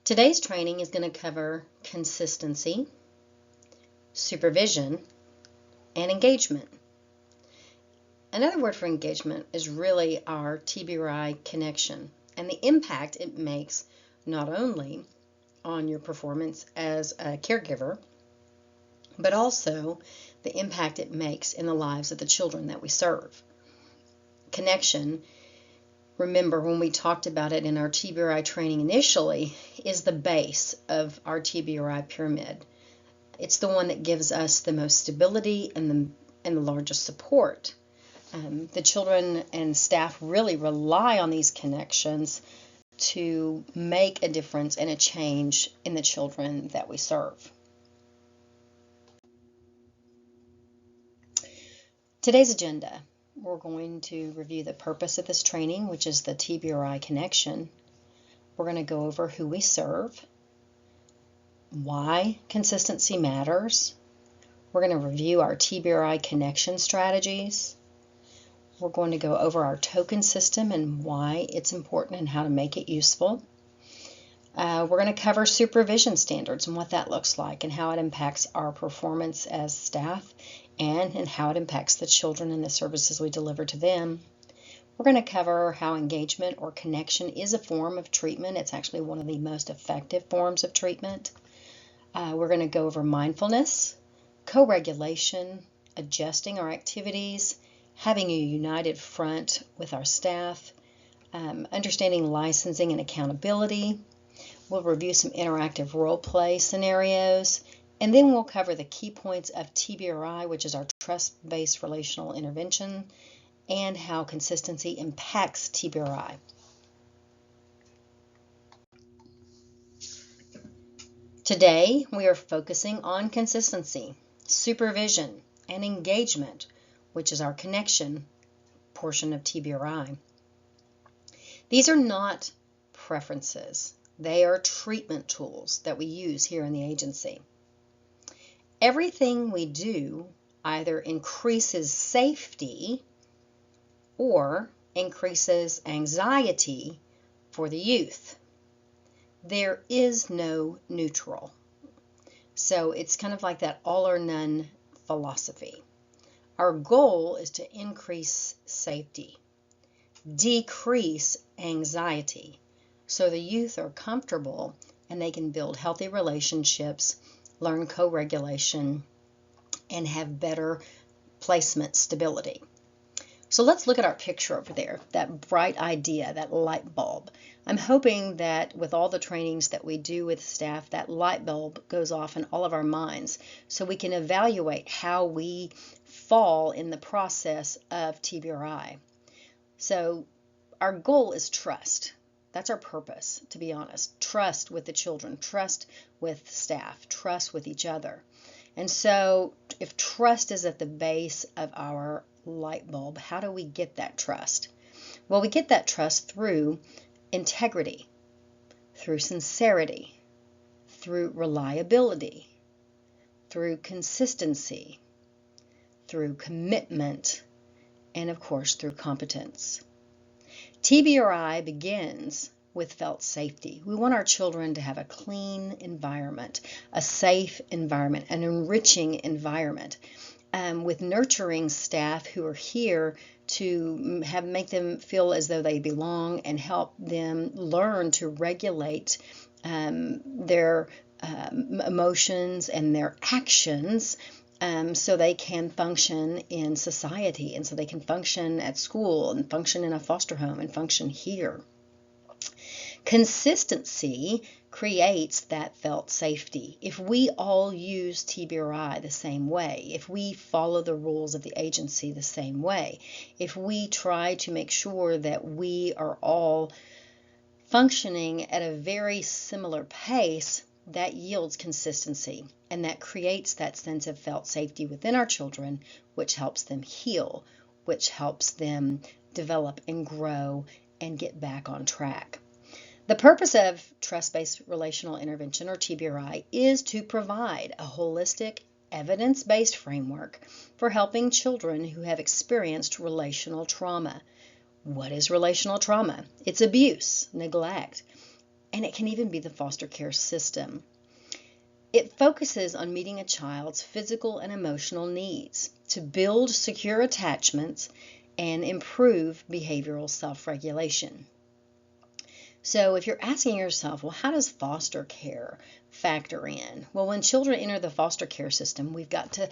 Today's training is going to cover consistency, supervision, and engagement. Another word for engagement is really our TBRI connection and the impact it makes not only on your performance as a caregiver, but also the impact it makes in the lives of the children that we serve. Connection, remember when we talked about it in our TBRI training initially, is the base of our TBRI pyramid. It's the one that gives us the most stability and the largest support. The children and staff really rely on these connections to make a difference and a change in the children that we serve. Today's agenda, we're going to review the purpose of this training, which is the TBRI connection. We're going to go over who we serve, why consistency matters. We're going to review our TBRI connection strategies. We're going to go over our token system and why it's important and how to make it useful. We're going to cover supervision standards and what that looks like and how it impacts our performance as staff and how it impacts the children and the services we deliver to them. We're going to cover how engagement or connection is a form of treatment. It's actually one of the most effective forms of treatment. We're going to go over mindfulness, co-regulation, adjusting our activities, having a united front with our staff, understanding licensing and accountability. We'll review some interactive role play scenarios, and then we'll cover the key points of TBRI, which is our trust-based relational intervention, and how consistency impacts TBRI. Today, we are focusing on consistency, supervision, and engagement, which is our connection portion of TBRI. These are not preferences. They are treatment tools that we use here in the agency. Everything we do either increases safety or increases anxiety for the youth. There is no neutral. So it's kind of like that all or none philosophy. Our goal is to increase safety, decrease anxiety, so the youth are comfortable and they can build healthy relationships, learn co-regulation, and have better placement stability. So let's look at our picture over there, that bright idea, that light bulb. I'm hoping that with all the trainings that we do with staff, that light bulb goes off in all of our minds so we can evaluate how we fall in the process of TBRI. So our goal is trust. That's our purpose, to be honest. Trust with the children, trust with staff, trust with each other. And so if trust is at the base of our light bulb, how do we get that trust? Well, we get that trust through integrity, through sincerity, through reliability, through consistency, through commitment, and of course through competence. TBRI begins with felt safety. We want our children to have a clean environment, a safe environment, an enriching environment, with nurturing staff who are here to make them feel as though they belong and help them learn to regulate their emotions and their actions, so they can function in society, and so they can function at school and function in a foster home and function here. Consistency creates that felt safety. If we all use TBRI the same way, if we follow the rules of the agency the same way, if we try to make sure that we are all functioning at a very similar pace, that yields consistency, and that creates that sense of felt safety within our children, which helps them heal, which helps them develop and grow and get back on track. The purpose of trust-based relational intervention, or TBRI, is to provide a holistic, evidence-based framework for helping children who have experienced relational trauma. What is relational trauma? It's abuse, neglect, and it can even be the foster care system. It focuses on meeting a child's physical and emotional needs to build secure attachments and improve behavioral self-regulation. So if you're asking yourself, well, how does foster care factor in? Well, when children enter the foster care system, we've got to,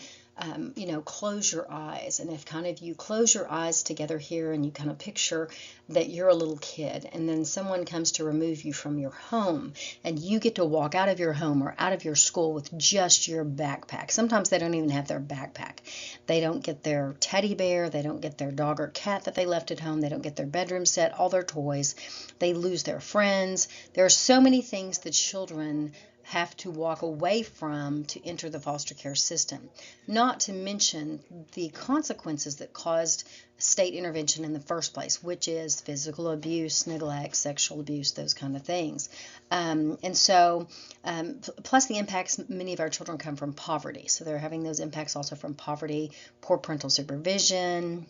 close your eyes. And if kind of you close your eyes together here and you kind of picture that you're a little kid and then someone comes to remove you from your home and you get to walk out of your home or out of your school with just your backpack. Sometimes they don't even have their backpack. They don't get their teddy bear. They don't get their dog or cat that they left at home. They don't get their bedroom set, all their toys. They lose their friends. There are so many things that children have to walk away from to enter the foster care system, not to mention the consequences that caused state intervention in the first place, which is physical abuse, neglect, sexual abuse, those kind of things. Plus the impacts, many of our children come from poverty, so they're having those impacts also from poverty, poor parental supervision,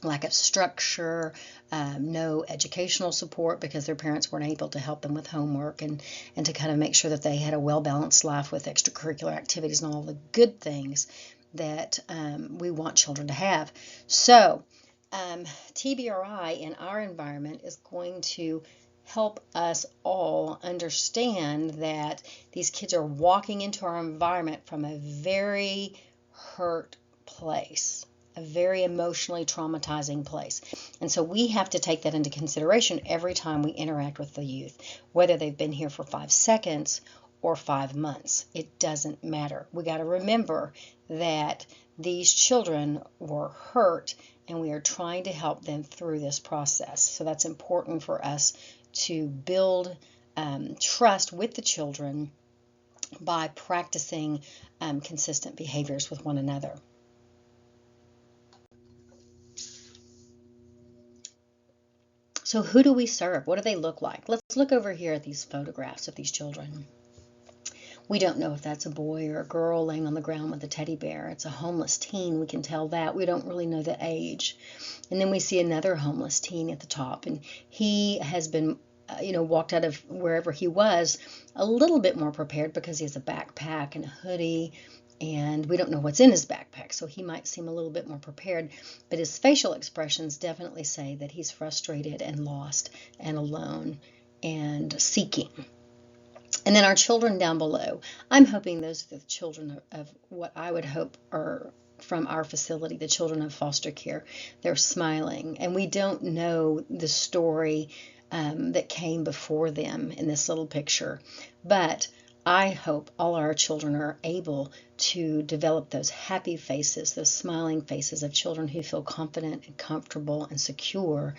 lack of structure, no educational support because their parents weren't able to help them with homework and to kind of make sure that they had a well-balanced life with extracurricular activities and all the good things that we want children to have. So TBRI in our environment is going to help us all understand that these kids are walking into our environment from a very hurt place, a very emotionally traumatizing place. And so we have to take that into consideration every time we interact with the youth, whether they've been here for 5 seconds or 5 months. It doesn't matter. We got to remember that these children were hurt and we are trying to help them through this process. So that's important for us to build trust with the children by practicing consistent behaviors with one another. So who do we serve? What do they look like? Let's look over here at these photographs of these children. We don't know if that's a boy or a girl laying on the ground with a teddy bear. It's a homeless teen. We can tell that. We don't really know the age. And then we see another homeless teen at the top, and he has been walked out of wherever he was a little bit more prepared because he has a backpack and a hoodie, and we don't know what's in his backpack, so he might seem a little bit more prepared, but his facial expressions definitely say that he's frustrated and lost and alone and seeking. And then our children down below, I'm hoping those are the children of what I would hope are from our facility, the children of foster care. They're smiling, and we don't know the story that came before them in this little picture, but I hope all our children are able to develop those happy faces, those smiling faces of children who feel confident and comfortable and secure,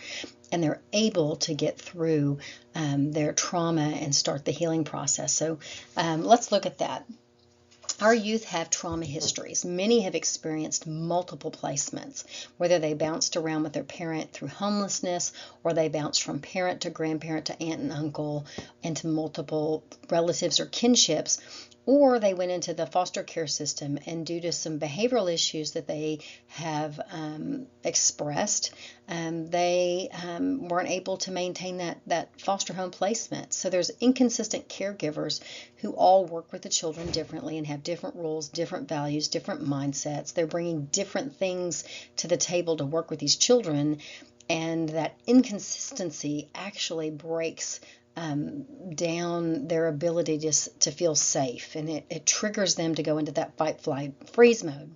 and they're able to get through their trauma and start the healing process. So let's look at that. Our youth have trauma histories. Many have experienced multiple placements, whether they bounced around with their parent through homelessness, or they bounced from parent to grandparent to aunt and uncle and to multiple relatives or kinships, or they went into the foster care system and due to some behavioral issues that they have expressed, they weren't able to maintain that foster home placement. So there's inconsistent caregivers who all work with the children differently and have different roles, different values, different mindsets. They're bringing different things to the table to work with these children, and that inconsistency actually breaks down their ability to feel safe, and it triggers them to go into that fight, flight, freeze mode.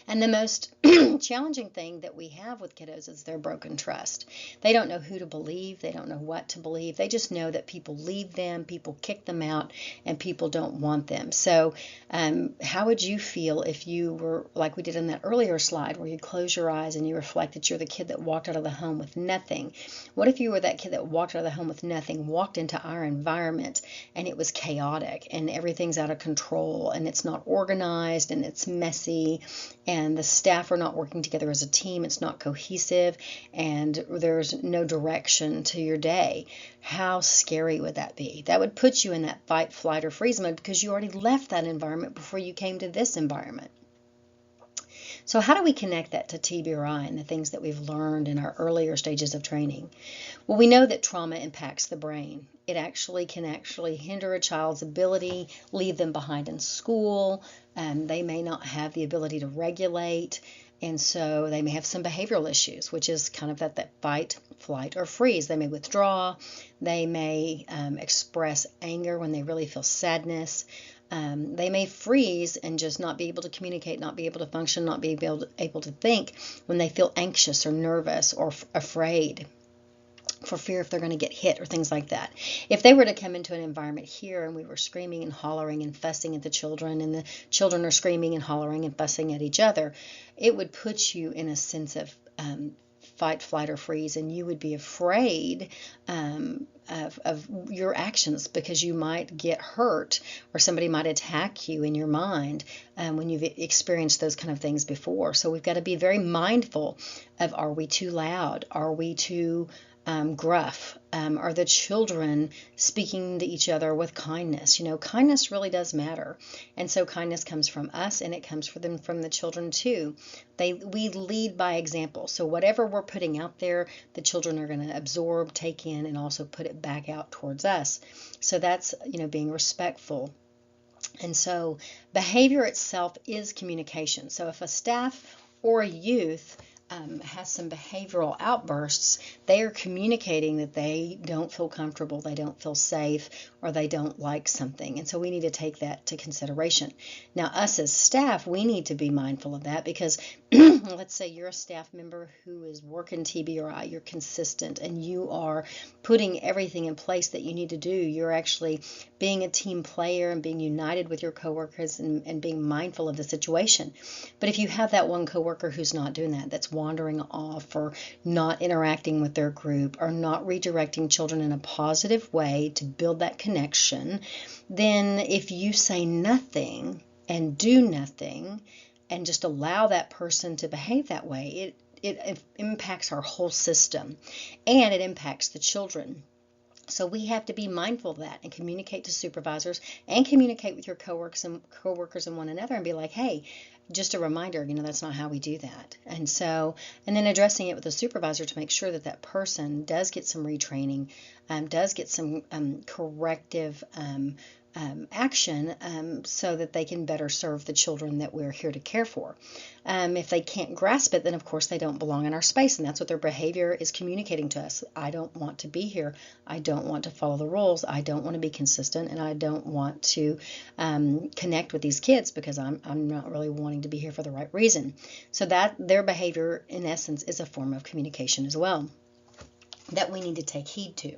And the most challenging thing that we have with kiddos is their broken trust. They don't know who to believe. They don't know what to believe. They just know that people leave them, people kick them out, and people don't want them. So how would you feel if you were, like we did in that earlier slide, where you close your eyes and you reflect that you're the kid that walked out of the home with nothing? What if you were that kid that walked out of the home with nothing, walked into our environment, and it was chaotic, and everything's out of control, and it's not organized, and it's messy, and the staff are not working together as a team, it's not cohesive, and there's no direction to your day? How scary would that be? That would put you in that fight, flight, or freeze mode because you already left that environment before you came to this environment. So how do we connect that to TBRI and the things that we've learned in our earlier stages of training? Well, we know that trauma impacts the brain. It can hinder a child's ability, leave them behind in school. They may not have the ability to regulate, and so they may have some behavioral issues, which is kind of that fight, flight, or freeze. They may withdraw. They may express anger when they really feel sadness. They may freeze and just not be able to communicate, not be able to function, not be able to think when they feel anxious or nervous or afraid, for fear if they're going to get hit or things like that. If they were to come into an environment here and we were screaming and hollering and fussing at the children, and the children are screaming and hollering and fussing at each other, it would put you in a sense of fight, flight, or freeze, and you would be afraid of your actions, because you might get hurt or somebody might attack you in your mind when you've experienced those kind of things before. So we've got to be very mindful of, are we too loud? Are we too gruff? Are the children speaking to each other with kindness? Kindness really does matter. And so kindness comes from us, and it comes from the children too. We lead by example. So whatever we're putting out there, the children are going to absorb, take in, and also put it back out towards us. So that's, being respectful. And so behavior itself is communication. So if a staff or a youth has some behavioral outbursts, they are communicating that they don't feel comfortable, they don't feel safe, or they don't like something. And so we need to take that to consideration. Now, us as staff, we need to be mindful of that, because let's say you're a staff member who is working TBRI, you're consistent, and you are putting everything in place that you need to do. You're actually being a team player and being united with your coworkers and being mindful of the situation. But if you have that one coworker who's not doing that, that's wandering off or not interacting with their group or not redirecting children in a positive way to build that connection, then if you say nothing and do nothing and just allow that person to behave that way, it impacts our whole system, and it impacts the children. So we have to be mindful of that and communicate to supervisors and communicate with your coworkers and one another, and be like, hey, just a reminder, that's not how we do that. And then addressing it with the supervisor to make sure that that person does get some retraining, does get some corrective action, so that they can better serve the children that we're here to care for. If they can't grasp it, then of course they don't belong in our space, and that's what their behavior is communicating to us. I don't want to be here. I don't want to follow the rules. I don't want to be consistent, and I don't want to connect with these kids, because I'm not really wanting to be here for the right reason. So that their behavior, in essence, is a form of communication as well that we need to take heed to.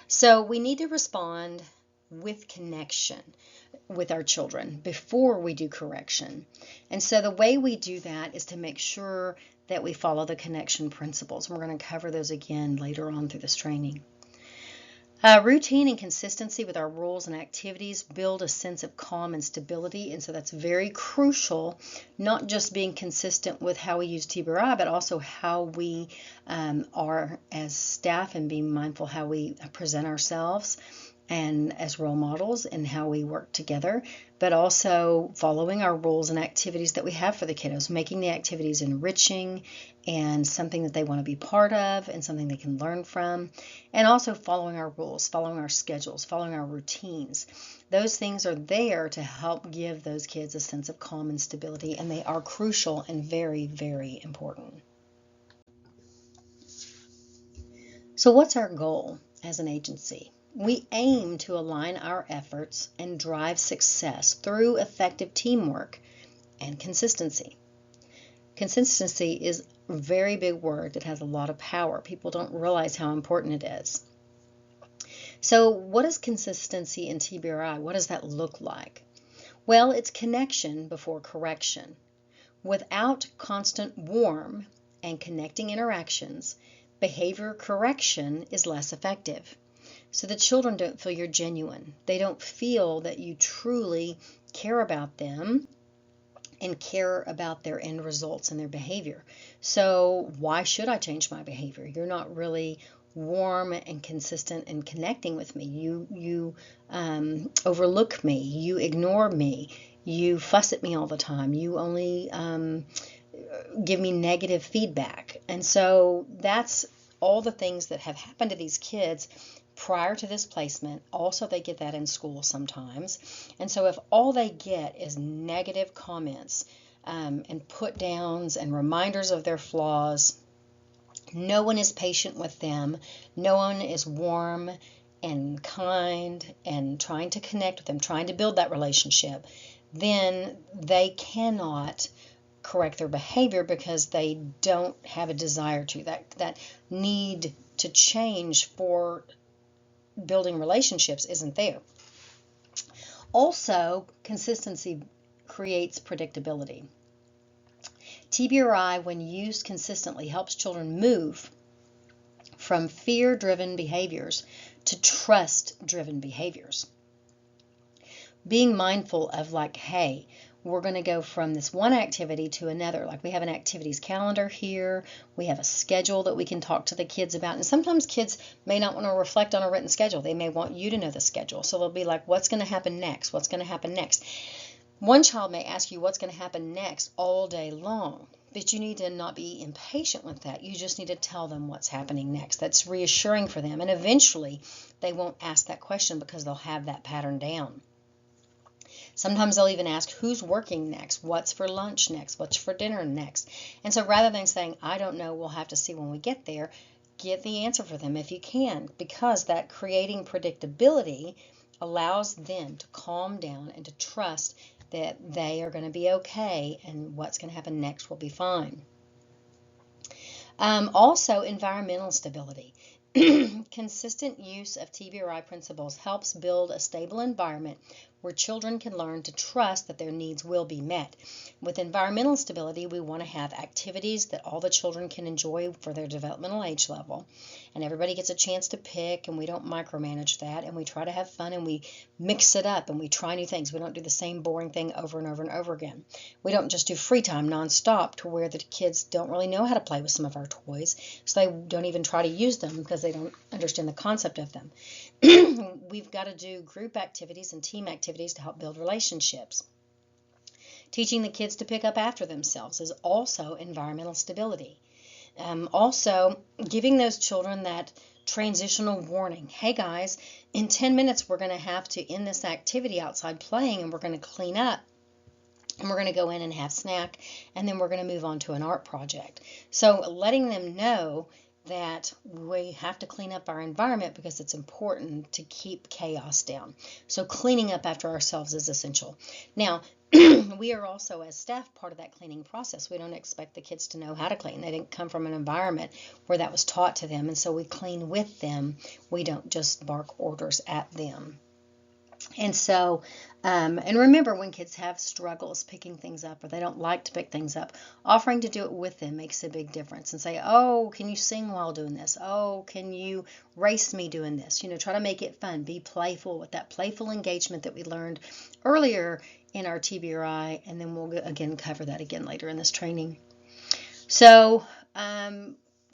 So we need to respond with connection with our children before we do correction. And so the way we do that is to make sure that we follow the connection principles. And we're going to cover those again later on through this training. Routine and consistency with our rules and activities build a sense of calm and stability, and so that's very crucial, not just being consistent with how we use TBRI, but also how we are as staff, and being mindful how we present ourselves and as role models and how we work together, but also following our rules and activities that we have for the kiddos, making the activities enriching and something that they want to be part of and something they can learn from, and also following our rules, following our schedules, following our routines. Those things are there to help give those kids a sense of calm and stability, and they are crucial and very, very important. So what's our goal as an agency? We aim to align our efforts and drive success through effective teamwork and consistency. Consistency is a very big word that has a lot of power. People don't realize how important it is. So what is consistency in TBRI? What does that look like? Well, it's connection before correction. Without constant warm and connecting interactions, behavior correction is less effective. So the children don't feel you're genuine. They don't feel that you truly care about them and care about their end results and their behavior. So why should I change my behavior? You're not really warm and consistent and connecting with me. You overlook me. You ignore me. You fuss at me all the time. You only give me negative feedback. And so that's all the things that have happened to these kids prior to this placement. Also, they get that in school sometimes. And so if all they get is negative comments and put downs and reminders of their flaws, no one is patient with them, no one is warm and kind and trying to connect with them, trying to build that relationship, then they cannot correct their behavior because they don't have a desire to. That need to change for building relationships isn't there. Also, consistency creates predictability. TBRI, when used consistently, helps children move from fear-driven behaviors to trust-driven behaviors. Being mindful of like, hey, we're going to go from this one activity to another. Like we have an activities calendar here. We have a schedule that we can talk to the kids about. And sometimes kids may not want to reflect on a written schedule. They may want you to know the schedule. So they'll be like, what's going to happen next? What's going to happen next? One child may ask you what's going to happen next all day long. But you need to not be impatient with that. You just need to tell them what's happening next. That's reassuring for them. And eventually they won't ask that question because they'll have that pattern down. Sometimes they'll even ask, who's working next? What's for lunch next? What's for dinner next? And so rather than saying, I don't know, we'll have to see when we get there, get the answer for them if you can, because that creating predictability allows them to calm down and to trust that they are going to be okay and what's going to happen next will be fine. Also, environmental stability. Consistent use of TBRI principles helps build a stable environment where children can learn to trust that their needs will be met. With environmental stability, we want to have activities that all the children can enjoy for their developmental age level. And everybody gets a chance to pick, and we don't micromanage that. And we try to have fun, and we mix it up, and we try new things. We don't do the same boring thing over and over and over again. We don't just do free time nonstop to where the kids don't really know how to play with some of our toys, so they don't even try to use them because they don't understand the concept of them. We've got to do group activities and team activities to help build relationships. Teaching the kids to pick up after themselves is also environmental stability. Also, giving those children that transitional warning. Hey guys, in 10 minutes we're going to have to end this activity outside playing, and we're going to clean up. And we're going to go in and have snack, and then we're going to move on to an art project. So letting them know that we have to clean up our environment because it's important to keep chaos down. So cleaning up after ourselves is essential. Now, we are also, as staff, part of that cleaning process. We don't expect the kids to know how to clean. They didn't come from an environment where that was taught to them, and so we clean with them. We don't just bark orders at them. And so, and remember, when kids have struggles picking things up or they don't like to pick things up, offering to do it with them makes a big difference. And say, oh, can you sing while doing this? Oh, can you race me doing this? Try to make it fun. Be playful with that playful engagement that we learned earlier in our TBRI. And then we'll again cover that again later in this training. So,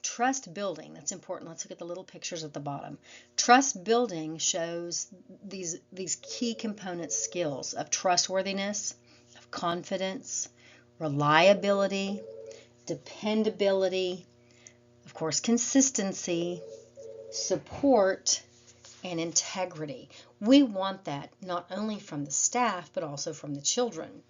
trust building, that's important. Let's look at the little pictures at the bottom. Trust building shows these key component skills of trustworthiness, of confidence, reliability, dependability, of course, consistency, support, and integrity. We want that not only from the staff, but also from the children.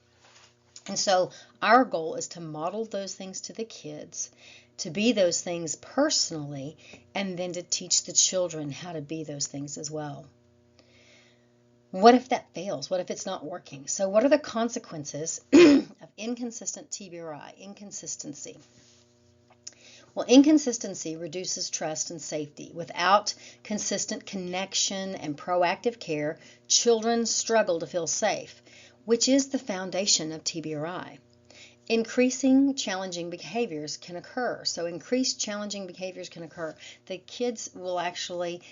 And so our goal is to model those things to the kids, to be those things personally, and then to teach the children how to be those things as well. What if that fails? What if it's not working? So what are the consequences of inconsistent TBRI, inconsistency? Well, inconsistency reduces trust and safety. Without consistent connection and proactive care, children struggle to feel safe, which is the foundation of TBRI. Increasing challenging behaviors can occur. So increased challenging behaviors can occur. The kids will actually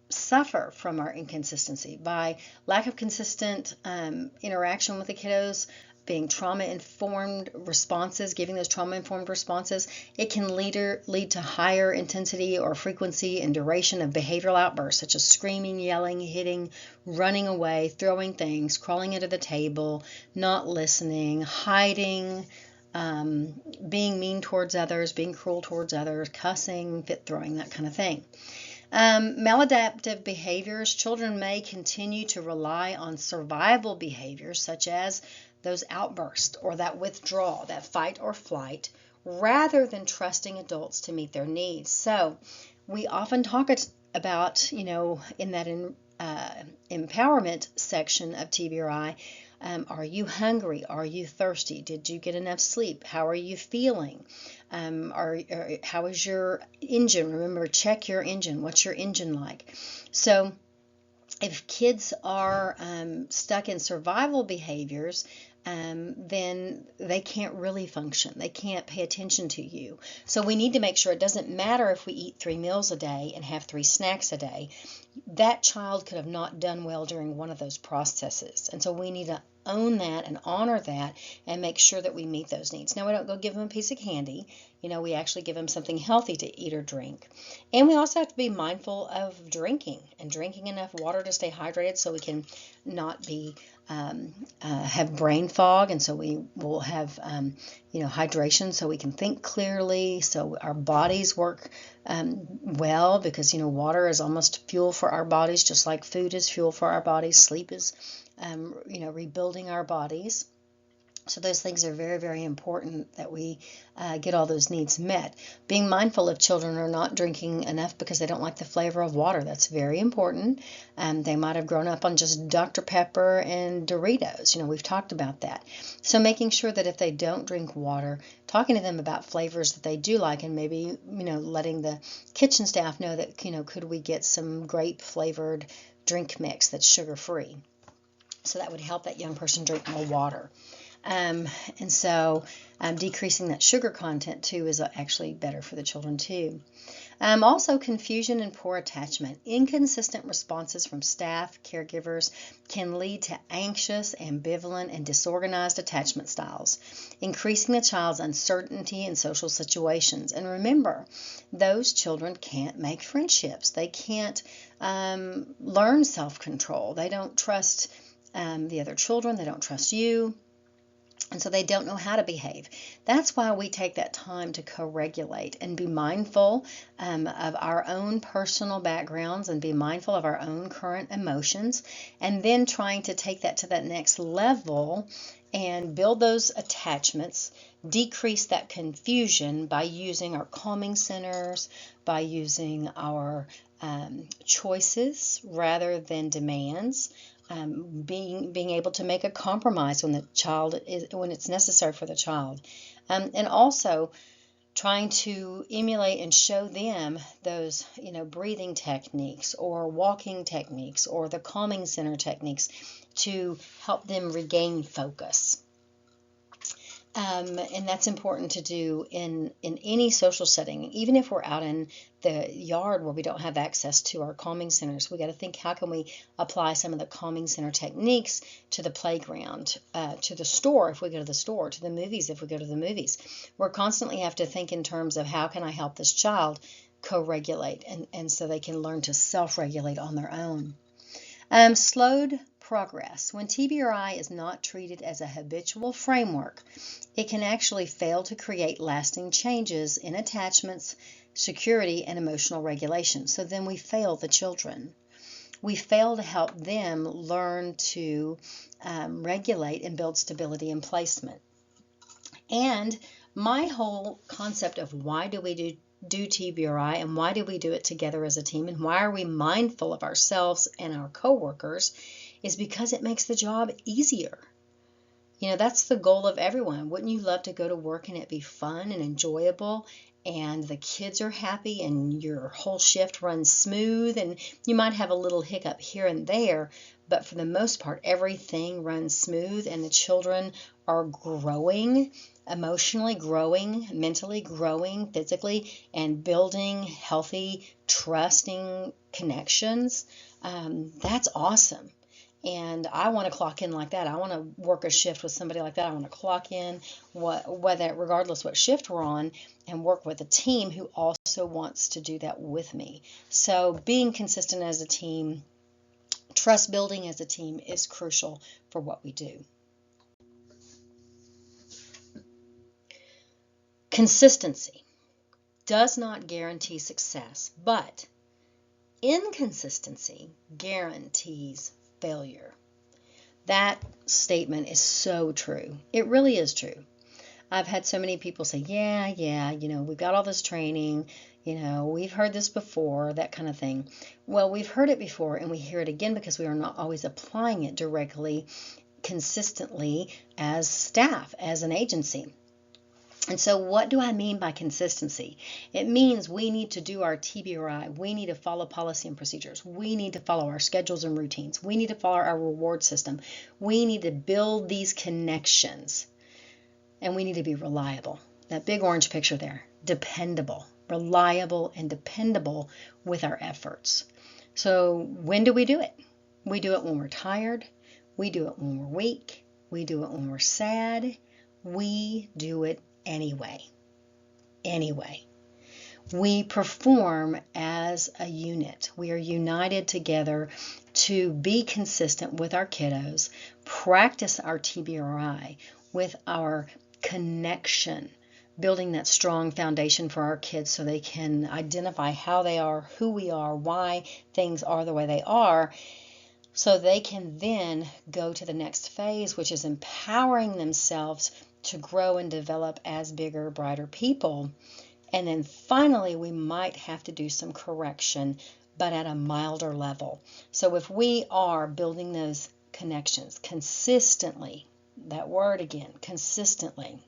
suffer from our inconsistency by lack of consistent interaction with the kiddos, being trauma-informed responses, giving those trauma-informed responses. It can lead to higher intensity or frequency and duration of behavioral outbursts, such as screaming, yelling, hitting, running away, throwing things, crawling under the table, not listening, hiding, being mean towards others, being cruel towards others, cussing, fit throwing, that kind of thing. Maladaptive behaviors. Children may continue to rely on survival behaviors such as those outbursts or that withdrawal, that fight or flight, rather than trusting adults to meet their needs. So we often talk about, in that empowerment section of TBRI, are you hungry? Are you thirsty? Did you get enough sleep? How are you feeling? How is your engine? Remember, check your engine. What's your engine like? So if kids are stuck in survival behaviors, then they can't really function. They can't pay attention to you. So we need to make sure it doesn't matter if we eat 3 meals a day and have 3 snacks a day. That child could have not done well during one of those processes. And so we need to own that and honor that and make sure that we meet those needs. Now, we don't go give them a piece of candy. We actually give them something healthy to eat or drink. And we also have to be mindful of drinking enough water to stay hydrated so we can not be have brain fog, and so we will have hydration so we can think clearly, so our bodies work well, because water is almost fuel for our bodies, just like food is fuel for our bodies. Sleep is rebuilding our bodies. So those things are very, very important that we get all those needs met. Being mindful if children are not drinking enough because they don't like the flavor of water. That's very important. They might have grown up on just Dr. Pepper and Doritos. We've talked about that. So making sure that if they don't drink water, talking to them about flavors that they do like, and maybe, letting the kitchen staff know that, could we get some grape flavored drink mix that's sugar free. So that would help that young person drink more water. And so decreasing that sugar content too is actually better for the children too. Also, confusion and poor attachment. Inconsistent responses from staff, caregivers can lead to anxious, ambivalent, and disorganized attachment styles, increasing the child's uncertainty in social situations. And remember, those children can't make friendships. They can't learn self-control. They don't trust the other children. They don't trust you. And so they don't know how to behave. That's why we take that time to co-regulate and be mindful of our own personal backgrounds and be mindful of our own current emotions, and then trying to take that to that next level and build those attachments, decrease that confusion by using our calming centers, by using our choices rather than demands. Being able to make a compromise when it's necessary for the child, and also trying to emulate and show them those breathing techniques or walking techniques or the calming center techniques to help them regain focus. And that's important to do in any social setting. Even if we're out in the yard where we don't have access to our calming centers, we got to think, how can we apply some of the calming center techniques to the playground, to the store if we go to the store, to the movies if we go to the movies. We're constantly have to think in terms of how can I help this child co-regulate, and so they can learn to self-regulate on their own. Slowed progress. When TBRI is not treated as a habitual framework, it can actually fail to create lasting changes in attachments, security, and emotional regulation. So then we fail the children. We fail to help them learn to regulate and build stability and placement. And my whole concept of why do we do TBRI and why do we do it together as a team and why are we mindful of ourselves and our coworkers is because it makes the job easier. That's the goal of everyone. Wouldn't you love to go to work and it be fun and enjoyable and the kids are happy and your whole shift runs smooth, and you might have a little hiccup here and there, but for the most part everything runs smooth and the children are growing, emotionally growing, mentally growing, physically, and building healthy, trusting connections. That's awesome. And I want to clock in like that. I want to work a shift with somebody like that. I want to clock in, regardless what shift we're on, and work with a team who also wants to do that with me. So being consistent as a team, trust building as a team is crucial for what we do. Consistency does not guarantee success, but inconsistency guarantees failure. That statement is so true. It really is true. I've had so many people say, yeah, we've got all this training, we've heard this before, that kind of thing. Well, we've heard it before and we hear it again because we are not always applying it directly, consistently as staff, as an agency. And so what do I mean by consistency? It means we need to do our TBRI. We need to follow policy and procedures. We need to follow our schedules and routines. We need to follow our reward system. We need to build these connections. And we need to be reliable. That big orange picture there, dependable, reliable and dependable with our efforts. So when do we do it? We do it when we're tired. We do it when we're weak. We do it when we're sad. We do it anyway. We perform as a unit. We are united together to be consistent with our kiddos, practice our TBRI with our connection, building that strong foundation for our kids so they can identify how they are, who we are, why things are the way they are, so they can then go to the next phase, which is empowering themselves to grow and develop as bigger, brighter people. And then finally, we might have to do some correction, but at a milder level. So if we are building those connections consistently, that word again, consistently,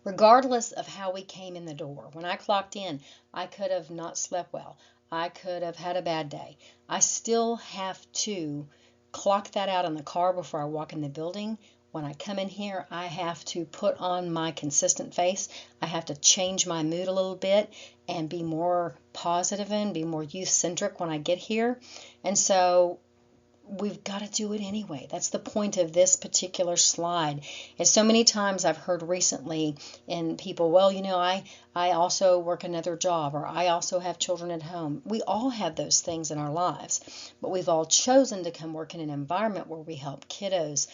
regardless of how we came in the door. When I clocked in, I could have not slept well. I could have had a bad day. I still have to clock that out in the car before I walk in the building. When I come in here, I have to put on my consistent face. I have to change my mood a little bit and be more positive and be more youth-centric when I get here. And so we've got to do it anyway. That's the point of this particular slide. And so many times I've heard recently in people, well, I also work another job, or I also have children at home. We all have those things in our lives, but we've all chosen to come work in an environment where we help kiddos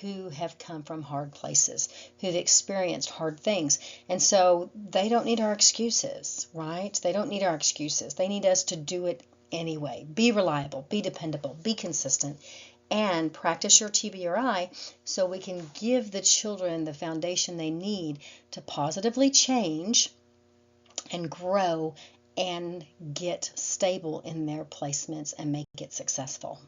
who have come from hard places, who've experienced hard things. And so they don't need our excuses, right? They don't need our excuses. They need us to do it anyway. Be reliable, be dependable, be consistent, and practice your TBRI so we can give the children the foundation they need to positively change and grow and get stable in their placements and make it successful.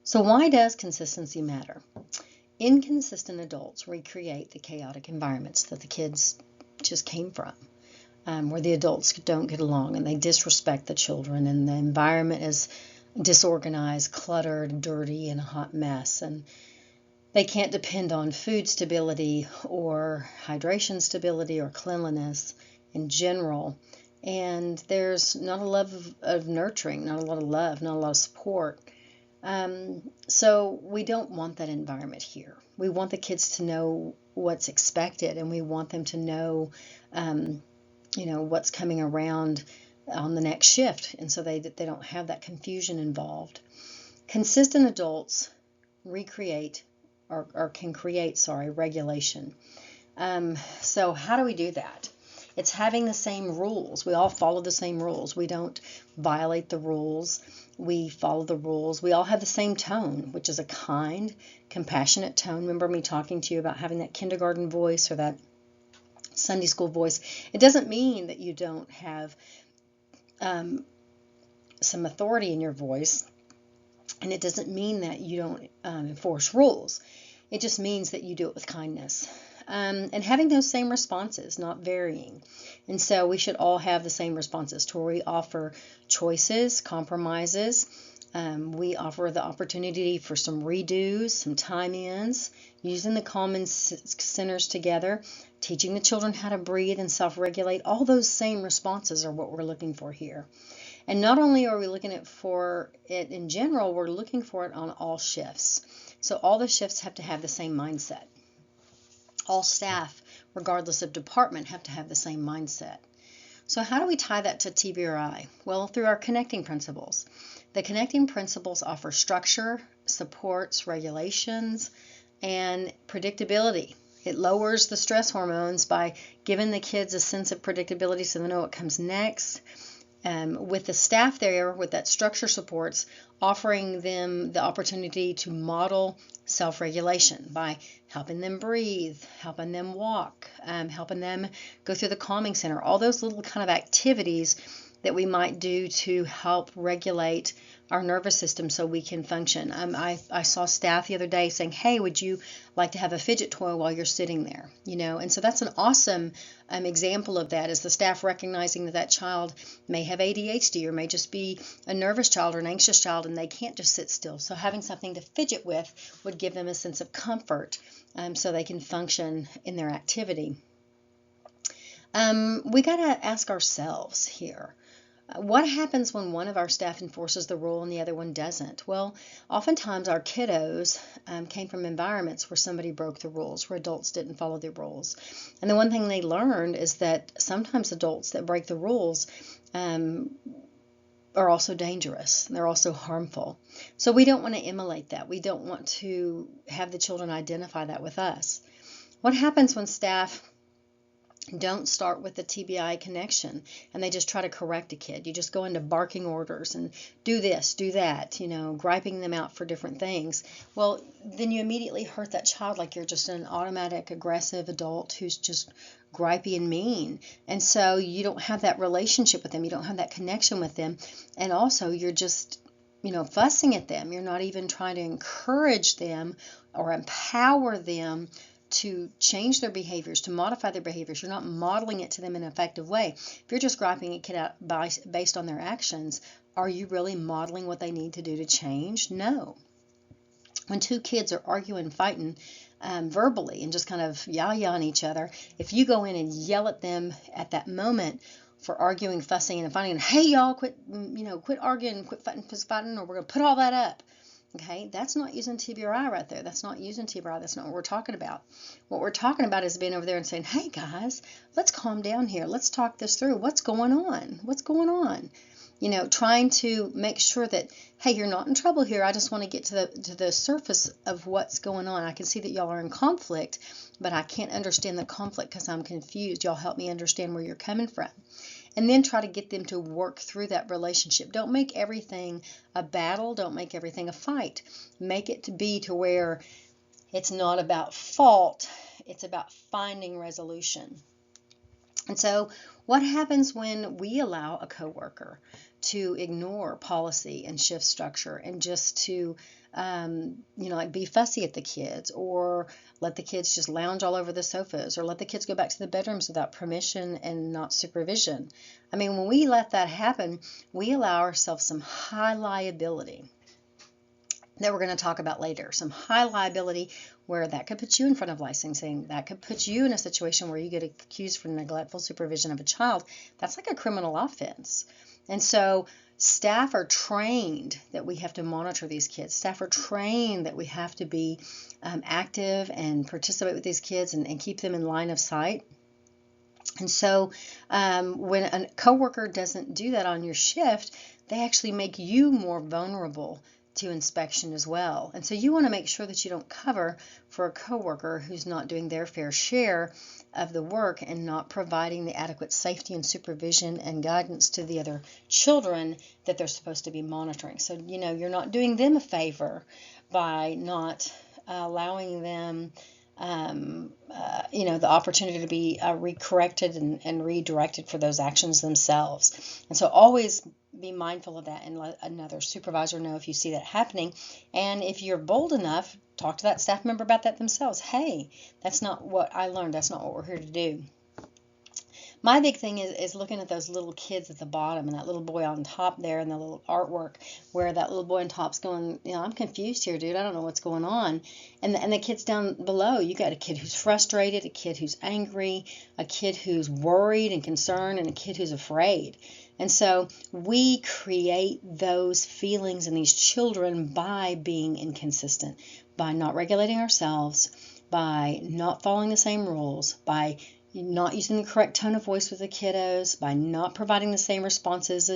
So why does consistency matter? Inconsistent adults recreate the chaotic environments that the kids just came from. Where the adults don't get along and they disrespect the children, and the environment is disorganized, cluttered, dirty, and a hot mess. And they can't depend on food stability or hydration stability or cleanliness in general. And there's not a lot of nurturing, not a lot of love, not a lot of support. So we don't want that environment here. We want the kids to know what's expected, and we want them to know what's coming around on the next shift, and so they don't have that confusion involved. Consistent adults recreate or can create, regulation. So how do we do that? It's having the same rules. We all follow the same rules. We don't violate the rules. We follow the rules. We all have the same tone, which is a kind, compassionate tone. Remember me talking to you about having that kindergarten voice or that Sunday school voice. It doesn't mean that you don't have some authority in your voice, and it doesn't mean that you don't enforce rules. It just means that you do it with kindness. And having those same responses, not varying. And so we should all have the same responses to where we offer choices, compromises. We offer the opportunity for some redos, some time-ins, using the common centers together, teaching the children how to breathe and self-regulate. All those same responses are what we're looking for here. And not only are we looking for it in general, we're looking for it on all shifts. So all the shifts have to have the same mindset. All staff, regardless of department, have to have the same mindset. So how do we tie that to TBRI? Well, through our connecting principles. The connecting principles offer structure, supports, regulations, and predictability. It lowers the stress hormones by giving the kids a sense of predictability so they know what comes next. With the staff there, with that structure supports, offering them the opportunity to model self-regulation by helping them breathe, helping them walk, helping them go through the calming center, all those little kind of activities that we might do to help regulate our nervous system so we can function. I saw staff the other day saying, hey, would you like to have a fidget toy while you're sitting there? And so that's an awesome example of that, is the staff recognizing that that child may have ADHD or may just be a nervous child or an anxious child, and they can't just sit still. So having something to fidget with would give them a sense of comfort so they can function in their activity. We got to ask ourselves here, what happens when one of our staff enforces the rule and the other one doesn't? Well, oftentimes our kiddos came from environments where somebody broke the rules, where adults didn't follow the rules. And the one thing they learned is that sometimes adults that break the rules are also dangerous. They're also harmful. So we don't want to emulate that. We don't want to have the children identify that with us. What happens when staff don't start with the TBRI connection and they just try to correct a kid? You just go into barking orders and do this, do that, griping them out for different things. Well, then you immediately hurt that child like you're just an automatic aggressive adult who's just gripey and mean. And so you don't have that relationship with them. You don't have that connection with them. And also you're just fussing at them. You're not even trying to encourage them or empower them to change their behaviors, to modify their behaviors. You're not modeling it to them in an effective way. If you're just griping a kid out based on their actions, are you really modeling what they need to do to change? No. When two kids are arguing, fighting verbally and just kind of yah-yahing each other, if you go in and yell at them at that moment for arguing, fussing, and fighting, and hey y'all, quit arguing, quit fighting, or we're going to put all that up. Okay, that's not using TBRI right there. That's not using TBRI. That's not what we're talking about. What we're talking about is being over there and saying, hey guys, let's calm down here. Let's talk this through. What's going on? What's going on? Trying to make sure that, hey, you're not in trouble here. I just want to get to the surface of what's going on. I can see that y'all are in conflict, but I can't understand the conflict because I'm confused. Y'all help me understand where you're coming from. And then try to get them to work through that relationship. Don't make everything a battle. Don't make everything a fight. Make it to be to where it's not about fault. It's about finding resolution. And so what happens when we allow a coworker to ignore policy and shift structure and just to be fussy at the kids, or let the kids just lounge all over the sofas, or let the kids go back to the bedrooms without permission and not supervision? I mean, when we let that happen, we allow ourselves some high liability that we're going to talk about later. Some high liability where that could put you in front of licensing. That could put you in a situation where you get accused for neglectful supervision of a child. That's like a criminal offense. And so staff are trained that we have to monitor these kids. Staff are trained that we have to be active and participate with these kids and keep them in line of sight. And so when a coworker doesn't do that on your shift, they actually make you more vulnerable to inspection as well. And so you want to make sure that you don't cover for a coworker who's not doing their fair share of the work and not providing the adequate safety and supervision and guidance to the other children that they're supposed to be monitoring. So, you're not doing them a favor by not allowing them the opportunity to be recorrected and redirected for those actions themselves. And so always be mindful of that and let another supervisor know if you see that happening. And if you're bold enough, talk to that staff member about that themselves. Hey, that's not what I learned. That's not what we're here to do. My big thing is looking at those little kids at the bottom and that little boy on top there and the little artwork where that little boy on top's going, I'm confused here, dude. I don't know what's going on. And the kids down below, you got a kid who's frustrated, a kid who's angry, a kid who's worried and concerned, and a kid who's afraid. And so we create those feelings in these children by being inconsistent, by not regulating ourselves, by not following the same rules, by not using the correct tone of voice with the kiddos, by not providing the same responses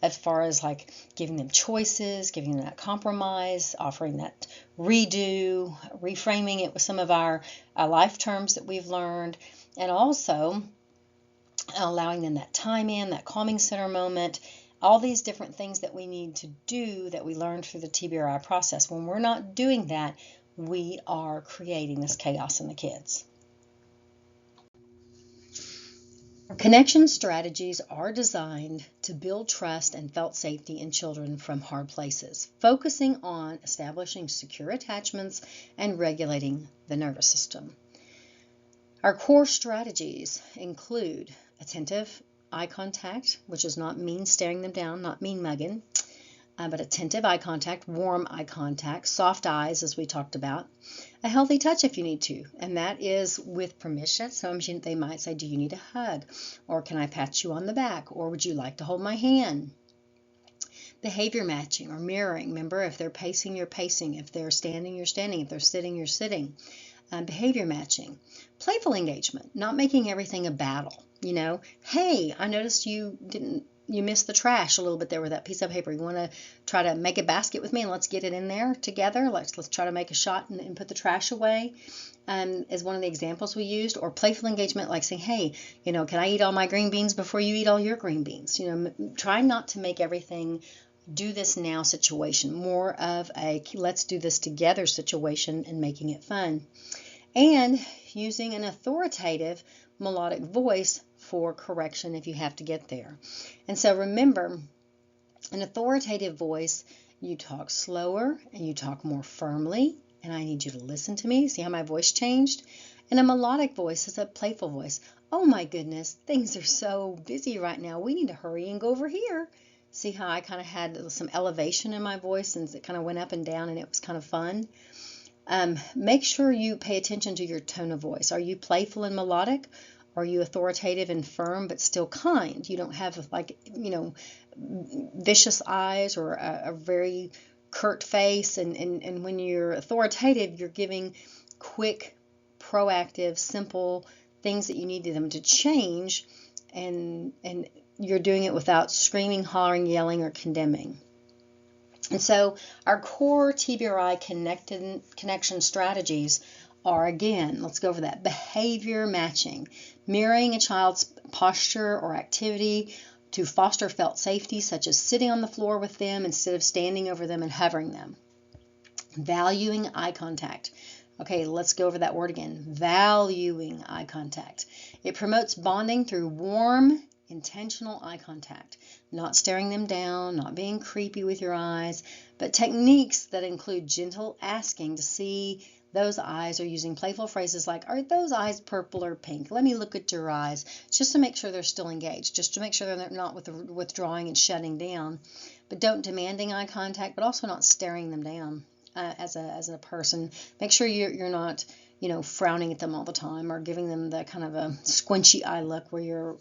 as far as like giving them choices, giving them that compromise, offering that redo, reframing it with some of our life terms that we've learned, and also allowing them that time in, that calming center moment, all these different things that we need to do that we learned through the TBRI process. When we're not doing that, we are creating this chaos in the kids. Connection strategies are designed to build trust and felt safety in children from hard places, focusing on establishing secure attachments and regulating the nervous system. Our core strategies include attentive eye contact, which is not mean staring them down, not mean mugging, but attentive eye contact, warm eye contact, soft eyes, as we talked about, a healthy touch if you need to, and that is with permission. Sometimes they might say, do you need a hug? Or can I pat you on the back? Or would you like to hold my hand? Behavior matching or mirroring. Remember, if they're pacing, you're pacing. If they're standing, you're standing. If they're sitting, you're sitting. Behavior matching. Playful engagement, not making everything a battle. You know, hey, I noticed you missed the trash a little bit there with that piece of paper. You want to try to make a basket with me and let's get it in there together. Let's try to make a shot and put the trash away. As one of the examples we used. Or playful engagement, like saying, hey, can I eat all my green beans before you eat all your green beans? Try not to make everything do this now situation, more of a let's do this together situation and making it fun. And using an authoritative melodic voice for correction if you have to get there. And so remember, an authoritative voice, you talk slower and you talk more firmly, and I need you to listen to me. See how my voice changed? And a melodic voice is a playful voice. Oh my goodness, things are so busy right now. We need to hurry and go over here. See how I kind of had some elevation in my voice and it kind of went up and down and it was kind of fun. Make sure you pay attention to your tone of voice. Are you playful and melodic? Are you authoritative and firm but still kind? You don't have vicious eyes or a very curt face. And when you're authoritative, you're giving quick, proactive, simple things that you need them to change, and you're doing it without screaming, hollering, yelling, or condemning. And so our core TBRI connection strategies are, again, let's go over that. Behavior matching, mirroring a child's posture or activity to foster felt safety, such as sitting on the floor with them instead of standing over them and hovering them. Valuing eye contact. Okay, let's go over that word again. Valuing eye contact. It promotes bonding through warm, intentional eye contact, not staring them down, not being creepy with your eyes, but techniques that include gentle asking to see those eyes, or using playful phrases like, are those eyes purple or pink? Let me look at your eyes, just to make sure they're still engaged, just to make sure they're not withdrawing and shutting down. But don't demanding eye contact, but also not staring them down as a person. Make sure you're not, frowning at them all the time or giving them the kind of a squinchy eye look where you're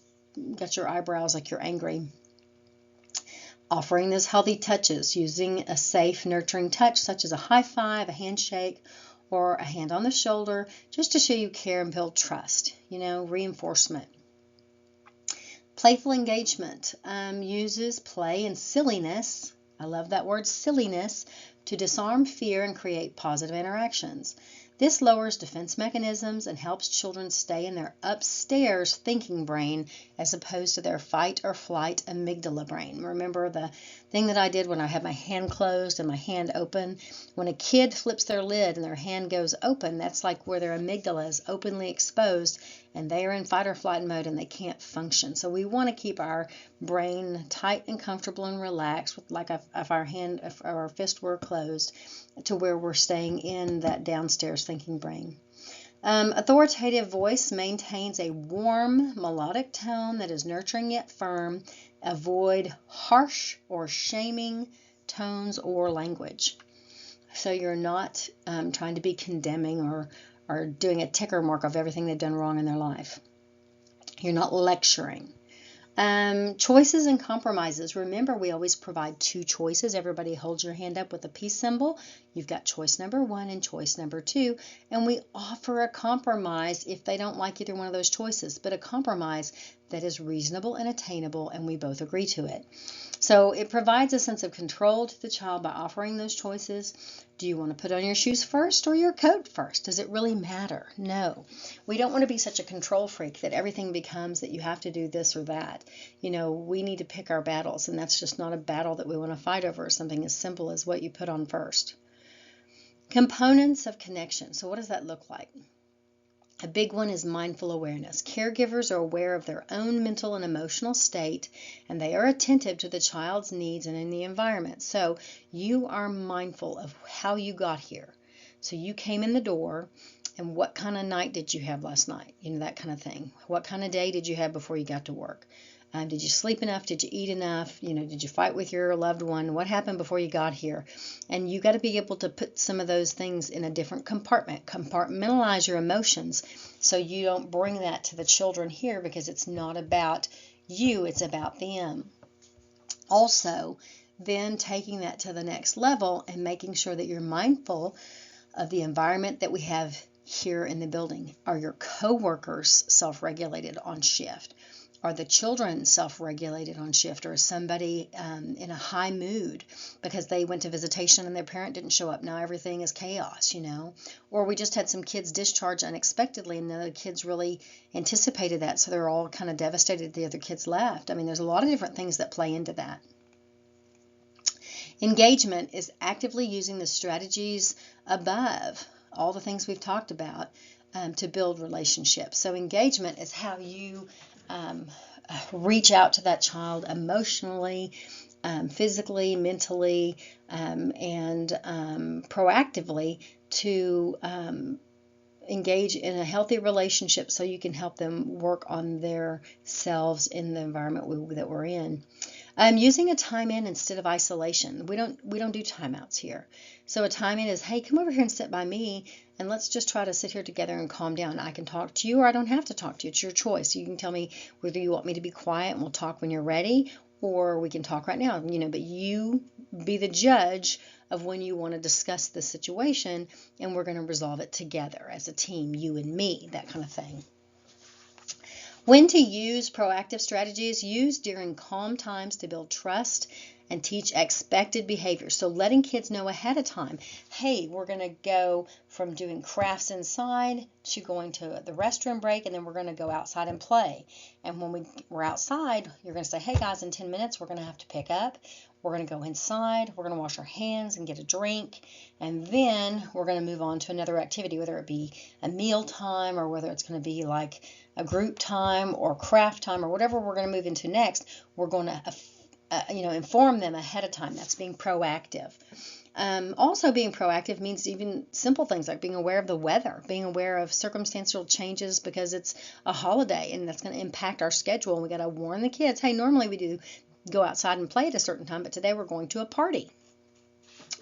got your eyebrows like you're angry. Offering those healthy touches, using a safe, nurturing touch such as a high five, a handshake, or a hand on the shoulder, just to show you care and build trust, reinforcement. Playful engagement uses play and silliness, I love that word, silliness, to disarm fear and create positive interactions. This lowers defense mechanisms and helps children stay in their upstairs thinking brain as opposed to their fight or flight amygdala brain. Remember the thing that I did when I had my hand closed and my hand open? When a kid flips their lid and their hand goes open, that's like where their amygdala is openly exposed and they are in fight or flight mode and they can't function. So we want to keep our brain tight and comfortable and relaxed, like if our fist were closed, to where we're staying in that downstairs thinking brain. Authoritative voice maintains a warm, melodic tone that is nurturing yet firm. Avoid harsh or shaming tones or language. So you're not trying to be condemning or doing a ticker mark of everything they've done wrong in their life. You're not lecturing. Choices and compromises. Remember, we always provide 2 choices. Everybody holds your hand up with a peace symbol. You've got choice number 1 and choice number 2, and we offer a compromise if they don't like either one of those choices, but a compromise that is reasonable and attainable, and we both agree to it. So it provides a sense of control to the child by offering those choices. Do you want to put on your shoes first or your coat first? Does it really matter? No. We don't want to be such a control freak that everything becomes that you have to do this or that. We need to pick our battles, and that's just not a battle that we want to fight over. Something as simple as what you put on first. Components of connection. So what does that look like? A big one is mindful awareness. Caregivers are aware of their own mental and emotional state, and they are attentive to the child's needs and in the environment. So you are mindful of how you got here. So you came in the door, and what kind of night did you have last night? That kind of thing. What kind of day did you have before you got to work? Did you sleep enough? Did you eat enough? Did you fight with your loved one? What happened before you got here? And you got to be able to put some of those things in a different compartment. Compartmentalize your emotions so you don't bring that to the children here, because it's not about you, it's about them. Also, then taking that to the next level and making sure that you're mindful of the environment that we have here in the building. Are your coworkers self-regulated on shift? Are the children self-regulated on shift, or is somebody in a high mood because they went to visitation and their parent didn't show up? Now everything is chaos, Or we just had some kids discharge unexpectedly, and the kids really anticipated that, so they're all kind of devastated the other kids left. There's a lot of different things that play into that. Engagement is actively using the strategies above, all the things we've talked about, to build relationships. So engagement is how you reach out to that child emotionally, physically, mentally, and proactively to engage in a healthy relationship so you can help them work on their selves in the environment that we're in. Using a time in instead of isolation. We don't do timeouts here. So a time in is, hey, come over here and sit by me, and let's just try to sit here together and calm down. I can talk to you, or I don't have to talk to you. It's your choice. You can tell me whether you want me to be quiet and we'll talk when you're ready, or we can talk right now. But you be the judge of when you want to discuss the situation, and we're going to resolve it together as a team, you and me, that kind of thing. When to use proactive strategies. Used during calm times to build trust and teach expected behavior. So letting kids know ahead of time, hey, we're going to go from doing crafts inside to going to the restroom break, and then we're going to go outside and play. And when we're outside, you're going to say, hey guys, in 10 minutes we're going to have to pick up. We're going to go inside, we're going to wash our hands and get a drink, and then we're going to move on to another activity, whether it be a meal time or whether it's going to be like a group time or craft time or whatever we're going to move into next. We're going to inform them ahead of time. That's being proactive. Also being proactive means even simple things like being aware of the weather, being aware of circumstantial changes because it's a holiday and that's going to impact our schedule. And we got to warn the kids, hey, normally we do go outside and play at a certain time, but today we're going to a party.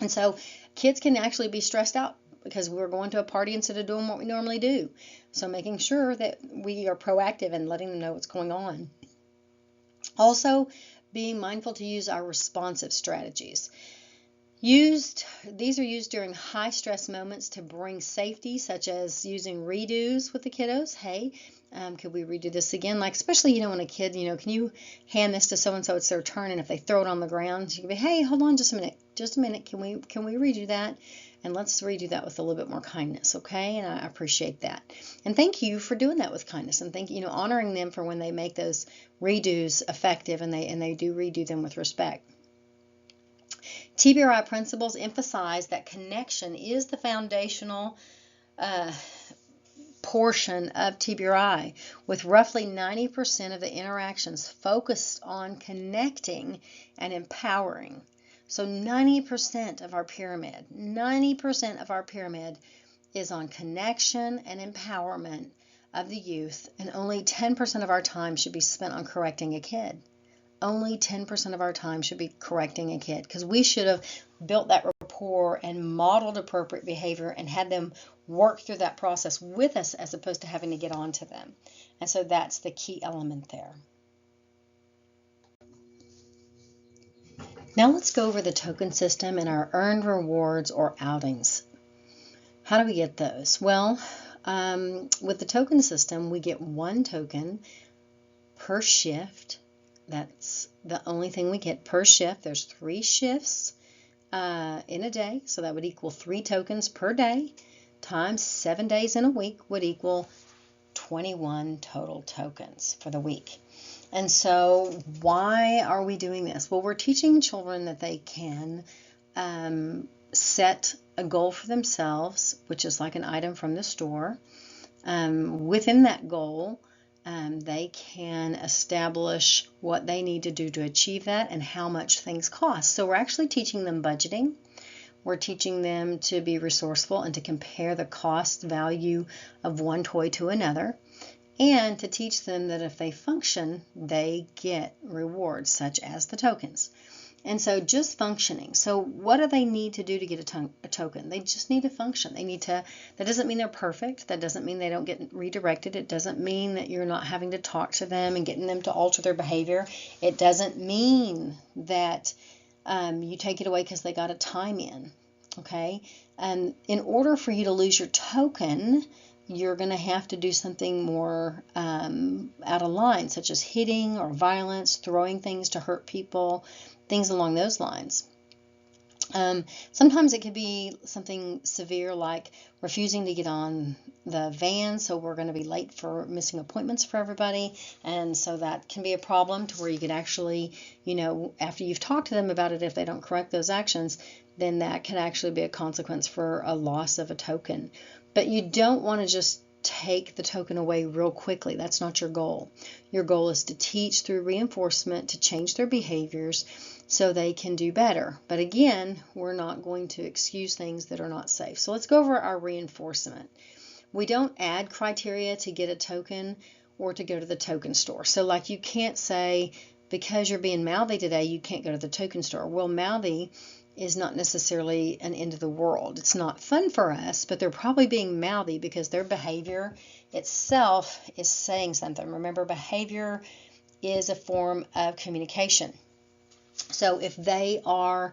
And so kids can actually be stressed out because we're going to a party instead of doing what we normally do. So making sure that we are proactive and letting them know what's going on. Also, being mindful to use our responsive strategies. These are used during high stress moments to bring safety, such as using redos with the kiddos. Hey, could we redo this again? Like, especially, when a kid, can you hand this to so-and-so, it's their turn, and if they throw it on the ground, you can be, hey, hold on just a minute, can we redo that? And let's redo that with a little bit more kindness, okay? And I appreciate that. And thank you for doing that with kindness, and thank you, honoring them for when they make those redos effective and they do redo them with respect. TBRI principles emphasize that connection is the foundational portion of TBRI, with roughly 90% of the interactions focused on connecting and empowering. So 90% of our pyramid is on connection and empowerment of the youth, and only 10% of our time should be spent on correcting a kid. Only 10% of our time should be correcting a kid, because we should have built that rapport and modeled appropriate behavior and had them work through that process with us as opposed to having to get on to them. And so that's the key element there. Now let's go over the token system and our earned rewards or outings. How do we get those? Well, with the token system, we get 1 token per shift. That's the only thing we get per shift. There's 3 shifts in a day, so that would equal 3 tokens per day times 7 days in a week would equal 21 total tokens for the week. And so why are we doing this? Well, we're teaching children that they can set a goal for themselves, which is like an item from the store. Within that goal, they can establish what they need to do to achieve that and how much things cost. So we're actually teaching them budgeting. We're teaching them to be resourceful and to compare the cost value of one toy to another, and to teach them that if they function, they get rewards such as the tokens. And so just functioning. So what do they need to do to get a token? They just need to function. They need to, that doesn't mean they're perfect. That doesn't mean they don't get redirected. It doesn't mean that you're not having to talk to them and getting them to alter their behavior. It doesn't mean that you take it away because they got a time in. Okay? And in order for you to lose your token, you're going to have to do something more out of line, such as hitting or violence, throwing things to hurt people, things along those lines. Sometimes it could be something severe like refusing to get on the van, so we're going to be late for missing appointments for everybody, and so that can be a problem to where you could actually, after you've talked to them about it, if they don't correct those actions, then that can actually be a consequence for a loss of a token. But you don't want to just take the token away real quickly. That's not your goal. Your goal is to teach through reinforcement to change their behaviors so they can do better. But again, we're not going to excuse things that are not safe. So let's go over our reinforcement. We don't add criteria to get a token or to go to the token store. So like you can't say, because you're being mouthy today, you can't go to the token store. Well, mouthy is not necessarily an end of the world. It's not fun for us, but they're probably being mouthy because their behavior itself is saying something. Remember, behavior is a form of communication. So if they are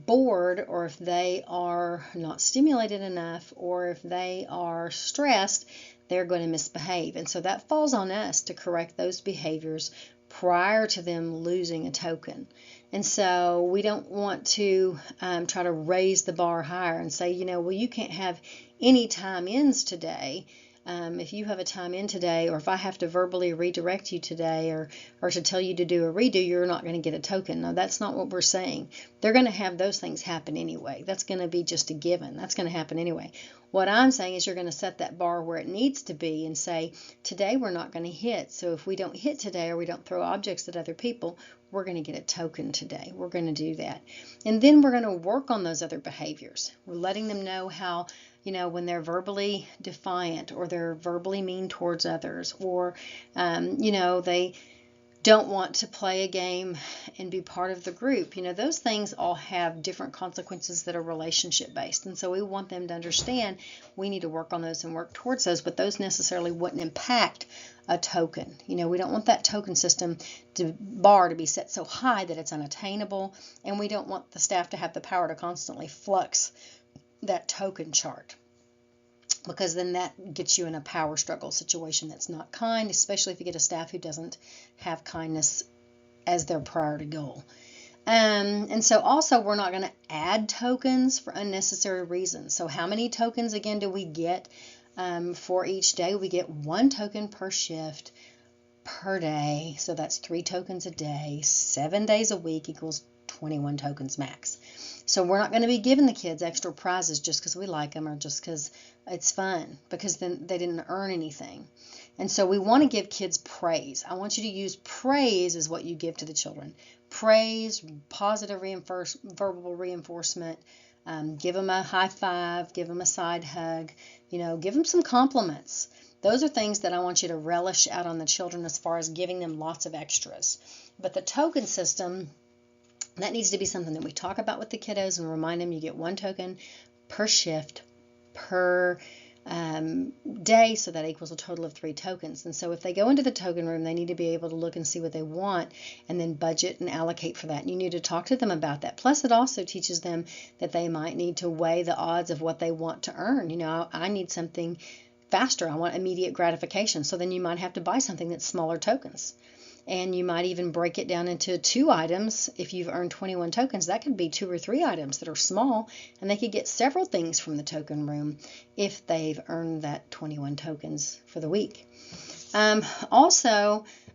bored, or if they are not stimulated enough, or if they are stressed, they're going to misbehave. And so that falls on us to correct those behaviors prior to them losing a token. And so we don't want to try to raise the bar higher and say, well, you can't have any time ins today. If you have a time in today, or if I have to verbally redirect you today, or to tell you to do a redo, you're not going to get a token. No, that's not what we're saying. They're going to have those things happen anyway. That's going to be just a given. That's going to happen anyway. What I'm saying is you're going to set that bar where it needs to be and say, today we're not going to hit. So if we don't hit today, or we don't throw objects at other people, we're going to get a token today. We're going to do that. And then we're going to work on those other behaviors. We're letting them know how, when they're verbally defiant, or they're verbally mean towards others, or, they don't want to play a game and be part of the group. Those things all have different consequences that are relationship based. And so we want them to understand we need to work on those and work towards those, but those necessarily wouldn't impact a token. We don't want that token system bar to be set so high that it's unattainable, and we don't want the staff to have the power to constantly flux that token chart, because then that gets you in a power struggle situation that's not kind, especially if you get a staff who doesn't have kindness as their priority goal. And so also we're not going to add tokens for unnecessary reasons. So how many tokens again do we get for each day? We get 1 token per shift per day. So that's 3 tokens a day. 7 days a week equals 21 tokens max. So we're not going to be giving the kids extra prizes just because we like them, or just because it's fun, because then they didn't earn anything. And so we want to give kids praise. I want you to use praise as what you give to the children. Praise, positive verbal reinforcement. Give them a high five, give them a side hug, give them some compliments. Those are things that I want you to relish out on the children as far as giving them lots of extras. But the token system, that needs to be something that we talk about with the kiddos and remind them you get 1 token per shift per day, so that equals a total of 3 tokens. And so if they go into the token room, they need to be able to look and see what they want and then budget and allocate for that. And you need to talk to them about that. Plus, it also teaches them that they might need to weigh the odds of what they want to earn. You know, I need something faster. I want immediate gratification. So then you might have to buy something that's smaller tokens. And you might even break it down into 2 items. If you've earned 21 tokens, that could be 2 or 3 items that are small, and they could get several things from the token room if they've earned that 21 tokens for the week.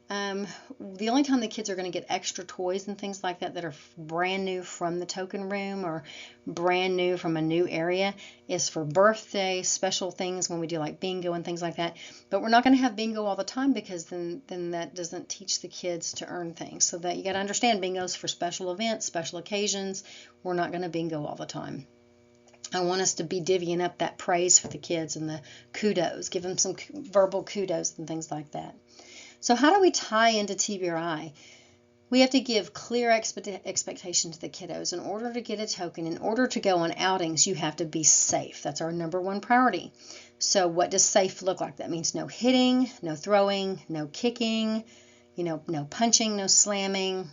The only time the kids are going to get extra toys and things like that that are brand new from the token room or brand new from a new area is for birthday, special things when we do like bingo and things like that. But we're not going to have bingo all the time, because then that doesn't teach the kids to earn things. So that you got to understand, bingo's for special events, special occasions. We're not going to bingo all the time. I want us to be divvying up that praise for the kids and the kudos, give them some verbal kudos and things like that. So how do we tie into TBRI? We have to give clear expectation to the kiddos. In order to get a token, in order to go on outings, you have to be safe. That's our #1 priority. So what does safe look like? That means no hitting, no throwing, no kicking, no punching, no slamming,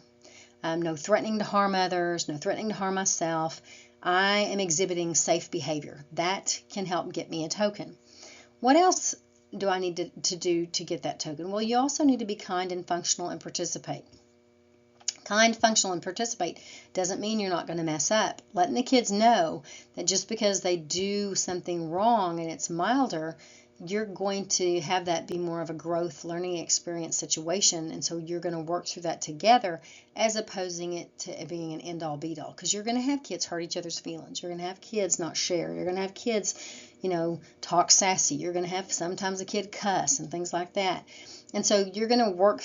no threatening to harm others, no threatening to harm myself. I am exhibiting safe behavior. That can help get me a token. What else do I need to do to get that token? Well, you also need to be kind and functional and participate. Kind, functional, and participate doesn't mean you're not going to mess up. Letting the kids know that just because they do something wrong and it's milder, you're going to have that be more of a growth learning experience situation, and so you're going to work through that together, as opposing it to being an end-all be-all, because you're going to have kids hurt each other's feelings. You're going to have kids not share. You're going to have kids talk sassy. You're going to have sometimes a kid cuss and things like that. And so you're going to work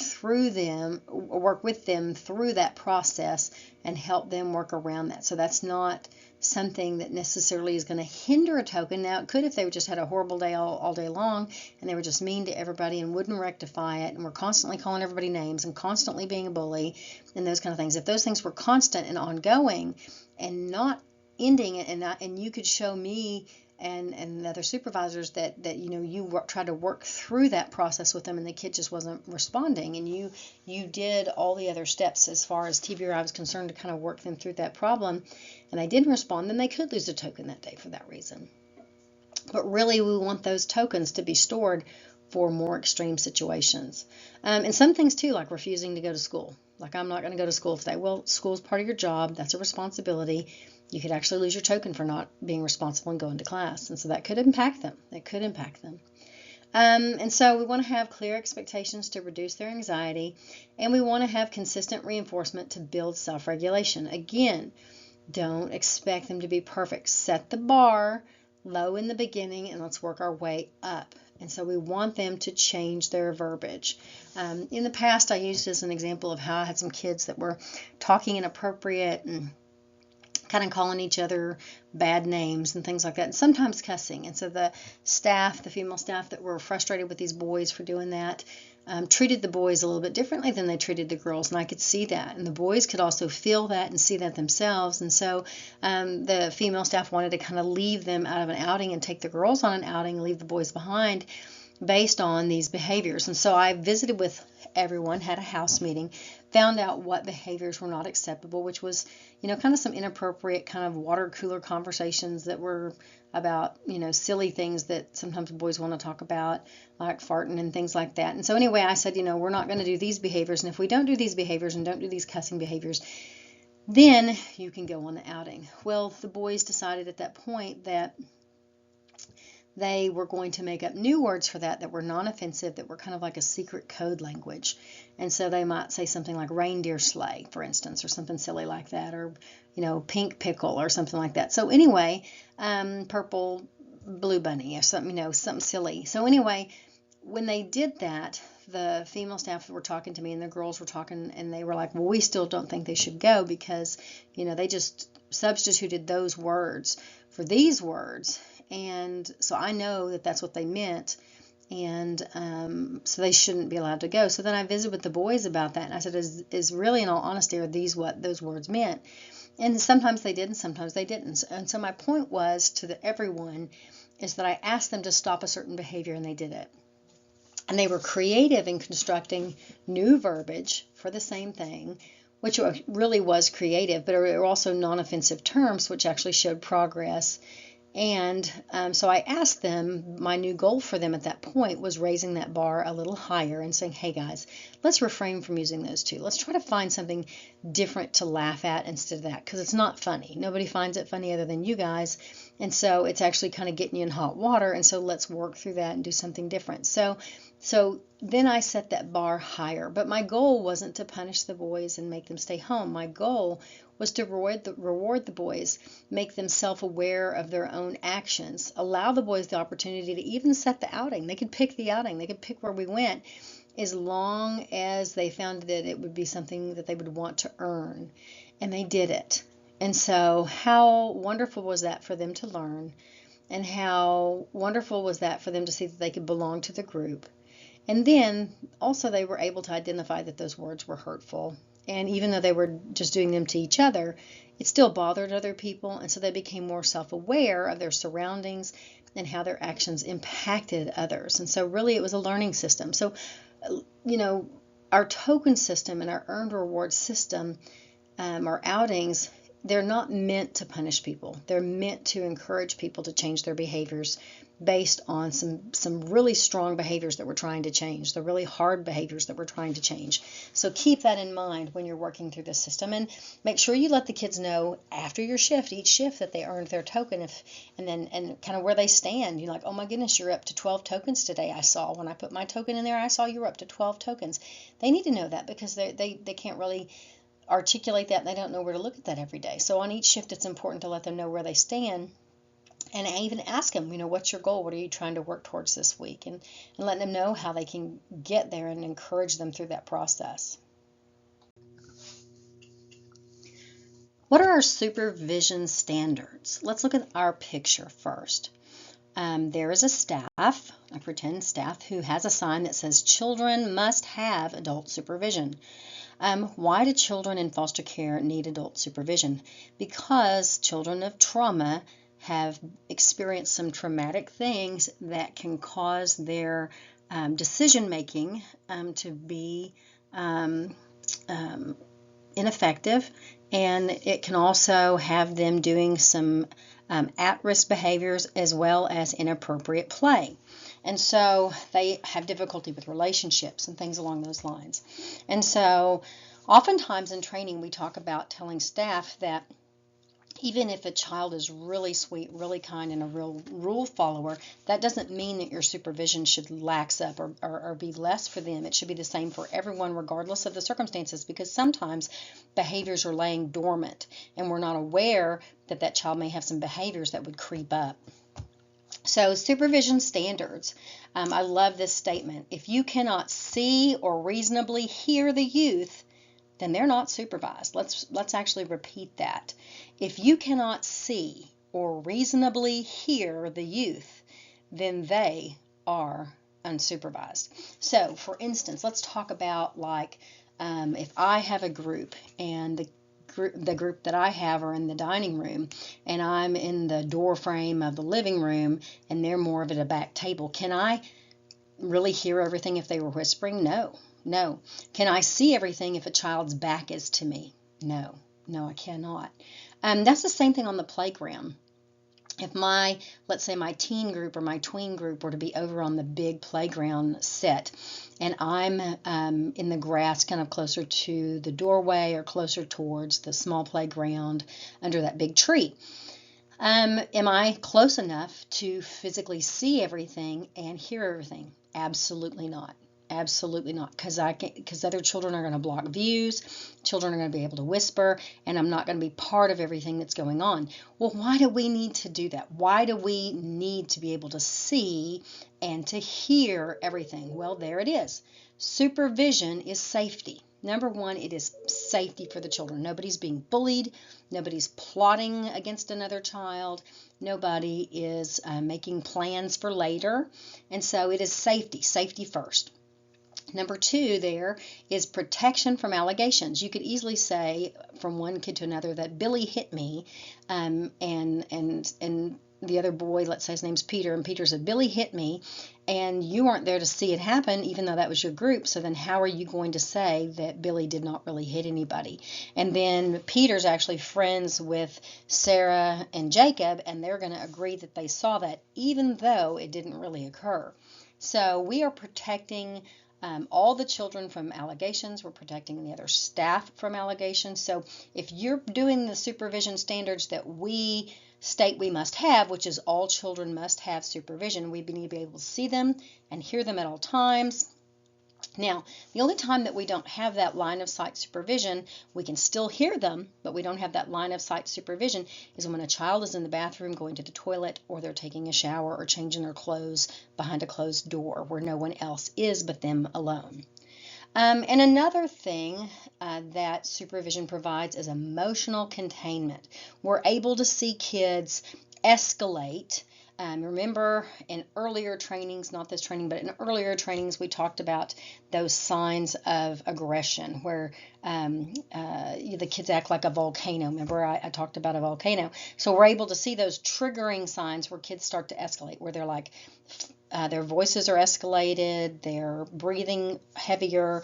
with them through that process and help them work around that. So that's not something that necessarily is going to hinder a token. Now, it could if they just had a horrible day all day long and they were just mean to everybody and wouldn't rectify it and were constantly calling everybody names and constantly being a bully and those kind of things. If those things were constant and ongoing and not ending it, and you could show me and the other supervisors that you tried to work through that process with them and the kid just wasn't responding, and you did all the other steps as far as TBRI was concerned to kind of work them through that problem, and they didn't respond, then they could lose a token that day for that reason. But really, we want those tokens to be stored for more extreme situations. And some things too, like refusing to go to school. Like, I'm not going to go to school today. Well, school's part of your job. That's a responsibility. You could actually lose your token for not being responsible and going to class. And so that could impact them. And so we want to have clear expectations to reduce their anxiety. And we want to have consistent reinforcement to build self-regulation. Again, don't expect them to be perfect. Set the bar low in the beginning and let's work our way up. And so we want them to change their verbiage. In the past, I used as an example of how I had some kids that were talking inappropriate and kind of calling each other bad names and things like that, and sometimes cussing. And so the female staff that were frustrated with these boys for doing that, treated the boys a little bit differently than they treated the girls, and I could see that. And the boys could also feel that and see that themselves. And so the female staff wanted to kind of leave them out of an outing and take the girls on an outing and leave the boys behind based on these behaviors. And so I visited with everyone, had a house meeting, found out what behaviors were not acceptable, which was, kind of some inappropriate kind of water cooler conversations that were about, silly things that sometimes boys want to talk about, like farting and things like that. And so anyway, I said, we're not going to do these behaviors. And if we don't do these behaviors and don't do these cussing behaviors, then you can go on the outing. Well, the boys decided at that point that they were going to make up new words for that were non-offensive, that were kind of like a secret code language. And so they might say something like reindeer sleigh, for instance, or something silly like that, or, pink pickle or something like that. So anyway, purple blue bunny or something, something silly. So anyway, when they did that, the female staff were talking to me and the girls were talking, and they were like, well, we still don't think they should go because, they just substituted those words for these words. And so I know that that's what they meant, and so they shouldn't be allowed to go. So then I visited with the boys about that, and I said, is really, in all honesty, are these what those words meant? And sometimes they did, and sometimes they didn't. And so my point was to everyone is that I asked them to stop a certain behavior, and they did it. And they were creative in constructing new verbiage for the same thing, which really was creative, but it were also non-offensive terms, which actually showed progress. And so I asked them, my new goal for them at that point was raising that bar a little higher and saying, hey guys, let's refrain from using those two. Let's try to find something different to laugh at instead of that, because it's not funny. Nobody finds it funny other than you guys. And so it's actually kind of getting you in hot water. And so let's work through that and do something different. So then I set that bar higher. But my goal wasn't to punish the boys and make them stay home. My goal was to reward the boys, make them self-aware of their own actions, allow the boys the opportunity to even set the outing. They could pick the outing. They could pick where we went, as long as they found that it would be something that they would want to earn. And they did it. And so how wonderful was that for them to learn? And how wonderful was that for them to see that they could belong to the group? And then also they were able to identify that those words were hurtful. And even though they were just doing them to each other, it still bothered other people. And so they became more self-aware of their surroundings and how their actions impacted others. And so really it was a learning system. So, our token system and our earned reward system, our outings, they're not meant to punish people. They're meant to encourage people to change their behaviors based on some really strong behaviors that we're trying to change, the really hard behaviors that we're trying to change. So keep that in mind when you're working through this system, and make sure you let the kids know after your shift, each shift, that they earned their token, and kind of where they stand. You're like, oh my goodness, you're up to 12 tokens today. I saw when I put my token in there, I saw you were up to 12 tokens. They need to know that, because they can't really articulate that, and they don't know where to look at that every day. So on each shift, it's important to let them know where they stand. And I even ask them, what's your goal? What are you trying to work towards this week? And letting them know how they can get there and encourage them through that process. What are our supervision standards? Let's look at our picture first. There is a staff, a pretend staff, who has a sign that says children must have adult supervision. Why do children in foster care need adult supervision? Because children of trauma have experienced some traumatic things that can cause their decision making to be ineffective, and it can also have them doing some at-risk behaviors as well as inappropriate play. And so they have difficulty with relationships and things along those lines. And so oftentimes in training we talk about telling staff that even if a child is really sweet, really kind, and a real rule follower, that doesn't mean that your supervision should lax up or be less for them. It should be the same for everyone, regardless of the circumstances, because sometimes behaviors are laying dormant, and we're not aware that that child may have some behaviors that would creep up. So supervision standards. I love this statement. If you cannot see or reasonably hear the youth, then they're not supervised. Let's actually repeat that. If you cannot see or reasonably hear the youth, then they are unsupervised. So, for instance, let's talk about if I have a group, and the group that I have are in the dining room, and I'm in the door frame of the living room, and they're more of at a back table. Can I really hear everything if they were whispering? No. Can I see everything if a child's back is to me? No, I cannot. That's the same thing on the playground. If let's say my teen group or my tween group were to be over on the big playground set, and I'm in the grass kind of closer to the doorway or closer towards the small playground under that big tree, am I close enough to physically see everything and hear everything? Absolutely not. Absolutely not, because other children are going to block views, children are going to be able to whisper, and I'm not going to be part of everything that's going on. Well, why do we need to do that? Why do we need to be able to see and to hear everything? Well, there it is. Supervision is safety. Number one, it is safety for the children. Nobody's being bullied. Nobody's plotting against another child. Nobody is making plans for later. And so it is safety first. Number two there is protection from allegations. You could easily say from one kid to another that Billy hit me, and the other boy, let's say his name's Peter, and Peter said, Billy hit me, and you weren't there to see it happen, even though that was your group, so then how are you going to say that Billy did not really hit anybody? And then Peter's actually friends with Sarah and Jacob, and they're going to agree that they saw that, even though it didn't really occur. So we are protecting all the children from allegations. We're protecting the other staff from allegations. So if you're doing the supervision standards that we state we must have, which is all children must have supervision, we need to be able to see them and hear them at all times. Now, the only time that we don't have that line of sight supervision, we can still hear them, but we don't have that line of sight supervision, is when a child is in the bathroom going to the toilet, or they're taking a shower or changing their clothes behind a closed door where no one else is but them alone. And another thing that supervision provides is emotional containment. We're able to see kids escalate. Remember in earlier trainings, not this training, but in earlier trainings, we talked about those signs of aggression where the kids act like a volcano. Remember I talked about a volcano. So we're able to see those triggering signs where kids start to escalate, where they're like, their voices are escalated, they're breathing heavier,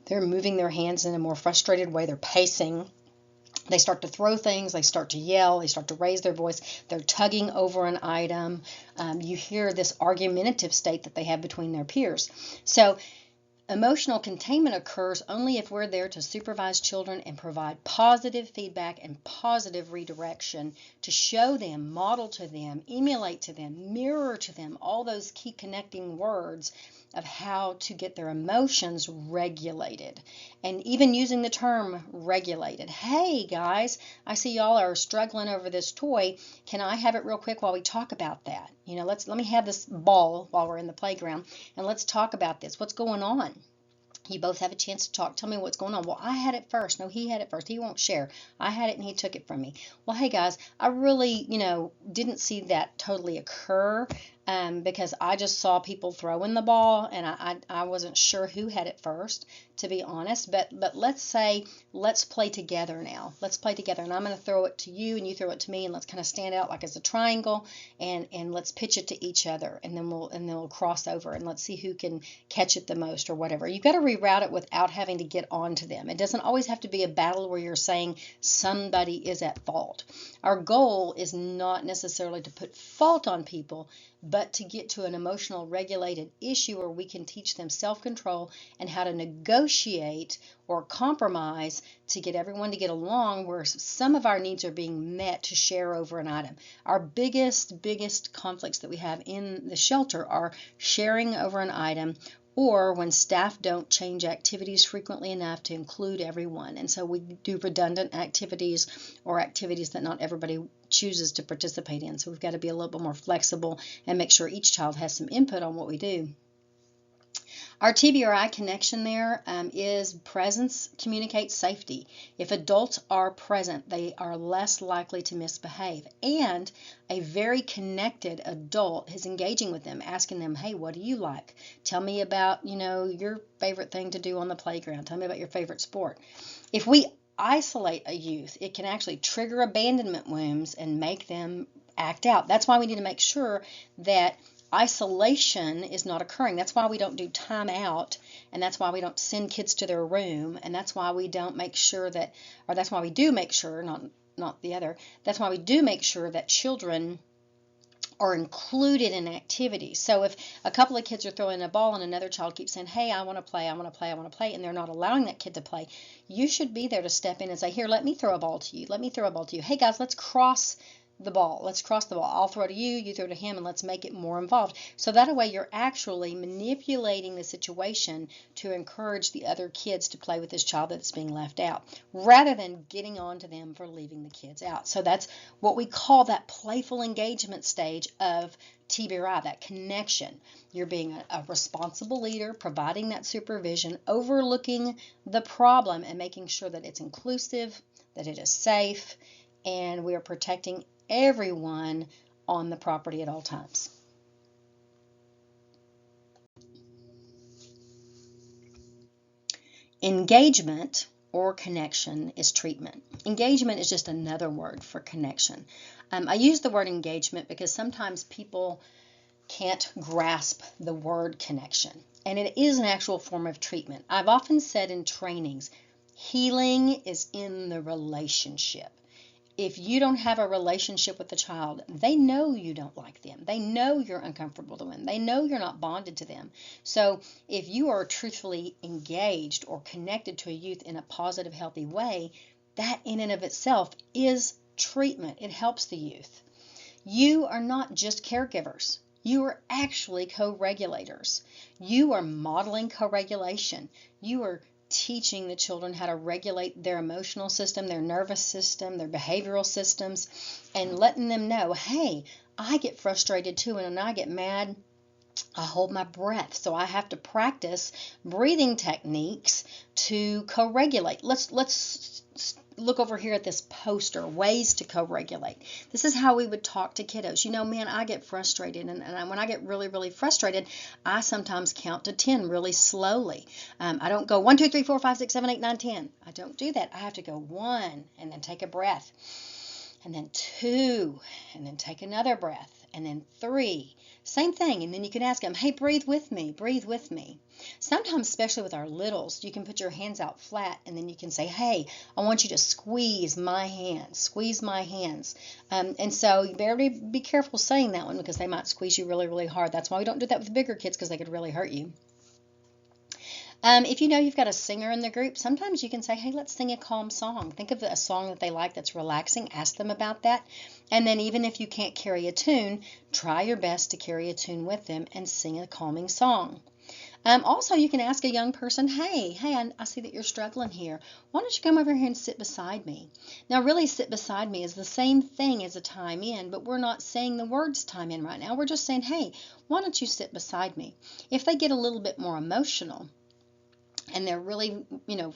they're moving their hands in a more frustrated way, they're pacing. They start to throw things, they start to yell, they start to raise their voice, they're tugging over an item. You hear this argumentative state that they have between their peers. So emotional containment occurs only if we're there to supervise children and provide positive feedback and positive redirection to show them, model to them, emulate to them, mirror to them, all those key connecting words of how to get their emotions regulated. And even using the term regulated. Hey guys, I see y'all are struggling over this toy. Can I have it real quick while we talk about that? You know, let me have this ball while we're in the playground and let's talk about this. What's going on? You both have a chance to talk. Tell me what's going on. Well, I had it first. No, he had it first. He won't share. I had it and he took it from me. Well, hey guys, I really, didn't see that totally occur because I just saw people throwing the ball and I wasn't sure who had it first, to be honest. But let's play together now. Let's play together, and I'm going to throw it to you and you throw it to me, and let's kind of stand out like as a triangle and let's pitch it to each other, and then we'll cross over and let's see who can catch it the most or whatever. You've got to reroute it without having to get onto them. It doesn't always have to be a battle where you're saying somebody is at fault. Our goal is not necessarily to put fault on people, but to get to an emotional regulated issue where we can teach them self-control and how to negotiate or compromise to get everyone to get along, where some of our needs are being met to share over an item. Our biggest conflicts that we have in the shelter are sharing over an item, or when staff don't change activities frequently enough to include everyone. And so we do redundant activities or activities that not everybody chooses to participate in. So we've got to be a little bit more flexible and make sure each child has some input on what we do. Our TBRI connection there is presence communicates safety. If adults are present, they are less likely to misbehave. And a very connected adult is engaging with them, asking them, hey, what do you like? Tell me about, your favorite thing to do on the playground. Tell me about your favorite sport. If we isolate a youth, it can actually trigger abandonment wounds and make them act out. That's why we need to make sure that isolation is not occurring. That's why we don't do time out, and that's why we don't send kids to their room, and that's why we don't make sure that, or that's why we do make sure, not the other, that's why we do make sure that children are included in activities. So if a couple of kids are throwing a ball and another child keeps saying, hey, I want to play, I want to play, I want to play, and they're not allowing that kid to play, you should be there to step in and say, here, let me throw a ball to you. Let me throw a ball to you. Hey, guys, let's cross the ball. Let's cross the ball. I'll throw to you, you throw to him, and let's make it more involved. So that way you're actually manipulating the situation to encourage the other kids to play with this child that's being left out, rather than getting on to them for leaving the kids out. So that's what we call that playful engagement stage of TBRI, that connection. You're being a responsible leader, providing that supervision, overlooking the problem, and making sure that it's inclusive, that it is safe, and we are protecting everyone on the property at all times. Engagement or connection is treatment. Engagement is just another word for connection. I use the word engagement because sometimes people can't grasp the word connection, and it is an actual form of treatment. I've often said in trainings, healing is in the relationship. If you don't have a relationship with the child, they know you don't like them. They know you're uncomfortable to them. They know you're not bonded to them. So if you are truthfully engaged or connected to a youth in a positive, healthy way, that in and of itself is treatment. It helps the youth. You are not just caregivers. You are actually co-regulators. You are modeling co-regulation. You are teaching the children how to regulate their emotional system, their nervous system, their behavioral systems, and letting them know, hey, I get frustrated too, and when I get mad, I hold my breath. So I have to practice breathing techniques to co-regulate. Let's look over here at this poster, ways to co-regulate. This is how we would talk to kiddos. You know, man, I get frustrated, and when I get really, really frustrated, I sometimes count to 10 really slowly. I don't go 1, 2, 3, 4, 5, 6, 7, 8, 9, 10. I don't do that. I have to go 1 and then take a breath, and then 2, and then take another breath, and then 3. Same thing, and then you can ask them, hey, breathe with me, breathe with me. Sometimes, especially with our littles, you can put your hands out flat, and then you can say, hey, I want you to squeeze my hands, squeeze my hands. And so you better be careful saying that one because they might squeeze you really, really hard. That's why we don't do that with bigger kids because they could really hurt you. If you know you've got a singer in the group, sometimes you can say, hey, let's sing a calm song. Think of a song that they like that's relaxing. Ask them about that. And then even if you can't carry a tune, try your best to carry a tune with them and sing a calming song. Also, you can ask a young person, hey, I see that you're struggling here. Why don't you come over here and sit beside me? Now, really, sit beside me is the same thing as a time in, but we're not saying the words time in right now. We're just saying, hey, why don't you sit beside me? If they get a little bit more emotional, and they're really,